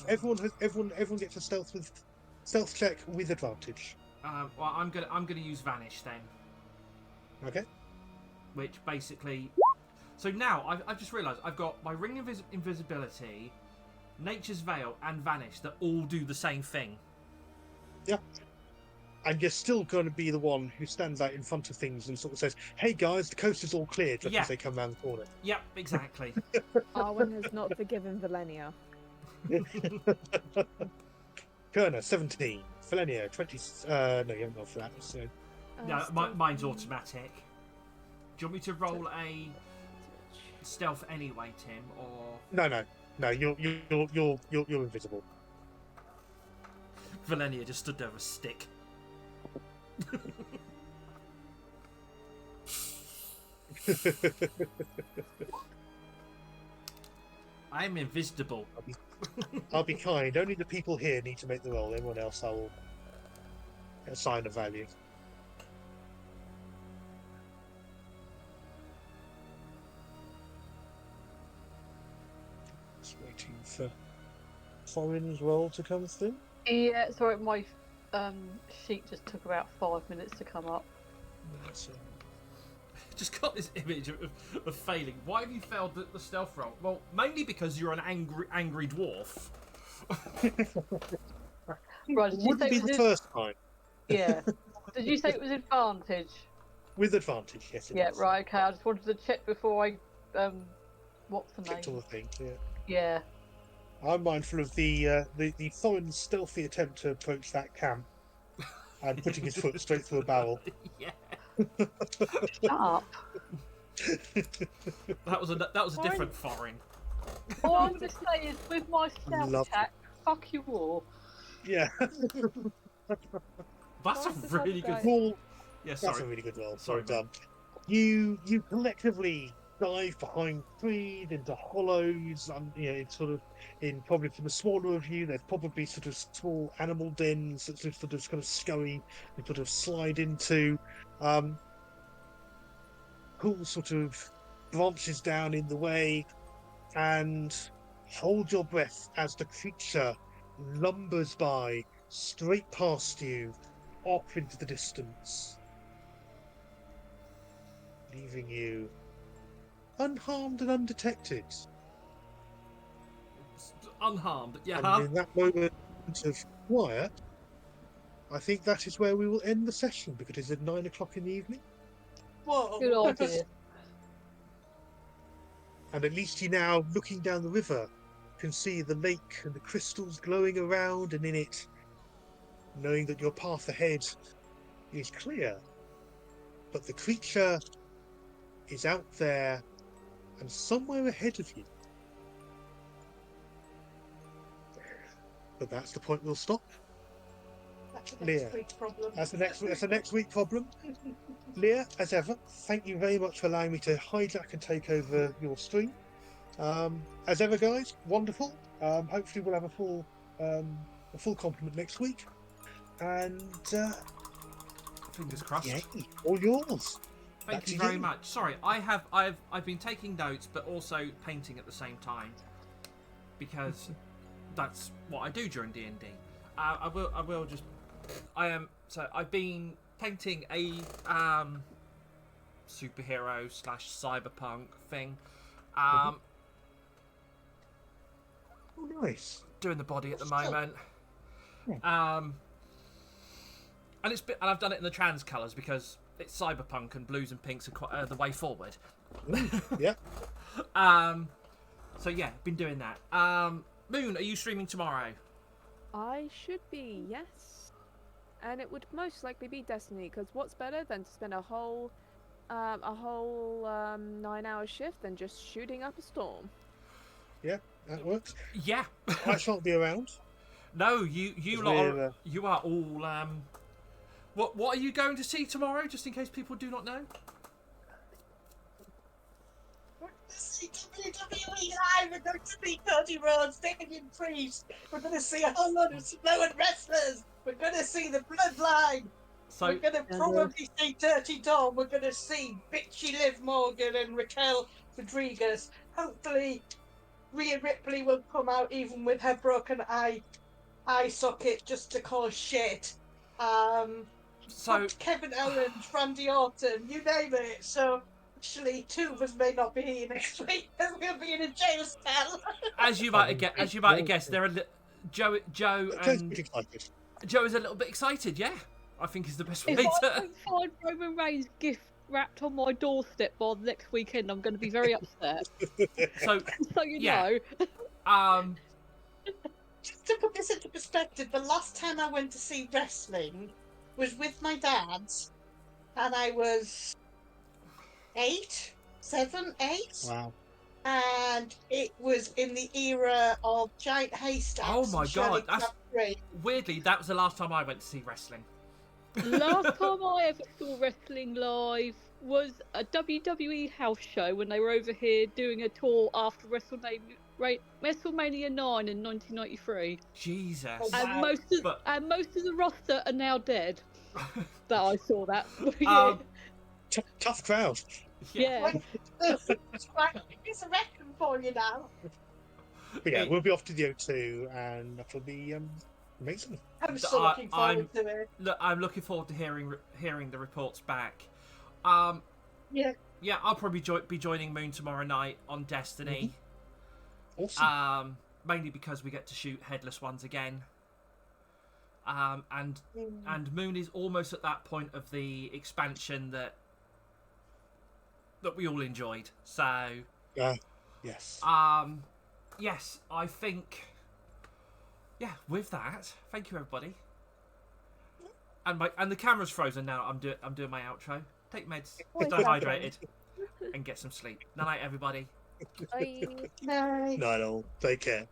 Speaker 2: Everyone gets a stealth check with advantage.
Speaker 1: Well, I'm gonna use vanish then.
Speaker 2: Okay.
Speaker 1: Which basically, so now I've just realised I've got my ring of invisibility, nature's veil, and vanish that all do the same thing.
Speaker 2: Yeah. And you're still going to be the one who stands out in front of things and sort of says, "Hey guys, the coast is all clear," just as they come round the corner.
Speaker 1: Yep, exactly.
Speaker 4: Arwen has not forgiven Valenia.
Speaker 2: Kerner, 17. Felenia, 20. No, you haven't got for that. So.
Speaker 1: No, mine's automatic. Do you want me to roll a stealth anyway, Tim? Or
Speaker 2: no. You're invisible.
Speaker 1: Valenia just stood there with a stick. I'm invisible.
Speaker 2: I'll be kind. Only the people here need to make the roll. Everyone else, I will assign a value. Just waiting for Foreign's roll to come through.
Speaker 3: Yeah, sorry, my sheet just took about 5 minutes to come up.
Speaker 1: Just got this image of failing. Why have you failed the stealth roll? Well, mainly because you're an angry dwarf.
Speaker 3: Right, did you
Speaker 2: Wouldn't
Speaker 3: say
Speaker 2: be
Speaker 3: it was
Speaker 2: the first time.
Speaker 3: Yeah. Did you say it was advantage?
Speaker 2: With advantage, yes.
Speaker 3: Yeah, right. Okay. I just wanted to check before I what's the
Speaker 2: Clicked on
Speaker 3: name?
Speaker 2: the thing. Yeah.
Speaker 3: Yeah.
Speaker 2: I'm mindful of the Thorin's stealthy attempt to approach that camp and putting his foot straight through a barrel.
Speaker 1: Yeah.
Speaker 3: Shut up.
Speaker 1: That was a different foreign.
Speaker 3: All I'm going to say is, with my stealth attack, fuck you all.
Speaker 2: Yeah.
Speaker 1: That's a really good
Speaker 2: roll.
Speaker 1: Yeah, sorry.
Speaker 2: That's a really good roll.
Speaker 1: Sorry,
Speaker 2: done. You collectively dive behind trees into hollows, and it's sort of probably for the smaller of you, there's probably sort of small animal dens that sort of kind of scurry and sort of slide into. Cool sort of branches down in the way, and hold your breath as the creature lumbers by straight past you, off into the distance, leaving you unharmed and undetected.
Speaker 1: Unharmed, yeah.
Speaker 2: And in that moment of quiet, I think that is where we will end the session because it's at 9 o'clock in the evening.
Speaker 5: Whoa.
Speaker 3: Good idea.
Speaker 2: And at least you now, looking down the river, can see the lake and the crystals glowing around and in it, knowing that your path ahead is clear. But the creature is out there and somewhere ahead of you. But that's the point we'll stop.
Speaker 5: That's a
Speaker 2: Leah.
Speaker 5: next week's problem.
Speaker 2: That's the next week problem. Leah, as ever, thank you very much for allowing me to hijack and take over your stream. As ever, guys, wonderful. Hopefully, we'll have a full complement next week. And
Speaker 1: fingers crossed.
Speaker 2: yay, all yours.
Speaker 1: Thank you very much. Sorry, I've been taking notes, but also painting at the same time because that's what I do during D&D. So I've been painting a superhero / cyberpunk thing.
Speaker 2: Oh, nice.
Speaker 1: Doing the body at the moment.
Speaker 2: Yeah.
Speaker 1: And I've done it in the trans colours because it's cyberpunk and blues and pinks are quite the way forward.
Speaker 2: Yeah.
Speaker 1: So yeah, been doing that. Moon, are you streaming tomorrow?
Speaker 4: I should be, yes. And it would most likely be Destiny, because what's better than to spend a whole 9-hour shift than just shooting up a storm?
Speaker 2: Yeah, that works.
Speaker 1: Yeah.
Speaker 2: I shan't be around.
Speaker 1: No, you are all. What are you going to see tomorrow? Just in case people do not know.
Speaker 5: We're going to see WWE Live. We're going to see Cody Rhodes, Damien Priest. We're going to see a whole lot of Samoan wrestlers. We're going to see the Bloodline.
Speaker 1: So
Speaker 5: we're going to probably see Dirty Dom. We're going to see bitchy Liv Morgan and Raquel Rodriguez. Hopefully, Rhea Ripley will come out even with her broken eye socket just to cause shit.
Speaker 1: So
Speaker 5: Kevin Owens, Randy Orton, you name it. So actually, two of us may not be here next week because we'll be in a jail cell.
Speaker 1: as you might have guessed, there are Joe is a little bit excited. Yeah, I think is the best way
Speaker 3: If I
Speaker 1: to.
Speaker 3: don't find Roman Reigns' gift wrapped on my doorstep by the next weekend, I'm going to be very upset.
Speaker 1: So
Speaker 3: you
Speaker 1: yeah.
Speaker 3: know.
Speaker 5: Just to put this into perspective, the last time I went to see wrestling was with my dad, and I was 7, 8.
Speaker 2: Wow.
Speaker 5: And it was in the era of giant haystacks.
Speaker 1: Oh my god!
Speaker 5: That's
Speaker 1: Weirdly, that was the last time I went to see wrestling.
Speaker 3: Last time I ever saw wrestling live was a WWE house show when they were over here doing a tour after WrestleMania 9 in 1993.
Speaker 1: Jesus.
Speaker 3: And most of the roster are now dead. That I saw that.
Speaker 2: Tough crowd.
Speaker 3: Yeah.
Speaker 5: It's a reckon for you now.
Speaker 2: But yeah, we'll be off to the O2, and that'll be amazing.
Speaker 5: I'm so looking forward to it.
Speaker 1: Look, I'm looking forward to hearing the reports back.
Speaker 5: Yeah,
Speaker 1: I'll probably be joining Moon tomorrow night on Destiny.
Speaker 2: Mm-hmm. Awesome.
Speaker 1: Mainly because we get to shoot headless ones again. And Moon is almost at that point of the expansion that we all enjoyed. So
Speaker 2: yes.
Speaker 1: Yes, I think. Yeah, with that, thank you everybody. And the camera's frozen now. I'm doing my outro. Take meds, stay hydrated, and get some sleep. Night, everybody.
Speaker 4: Bye.
Speaker 5: night.
Speaker 2: Night all. Take care.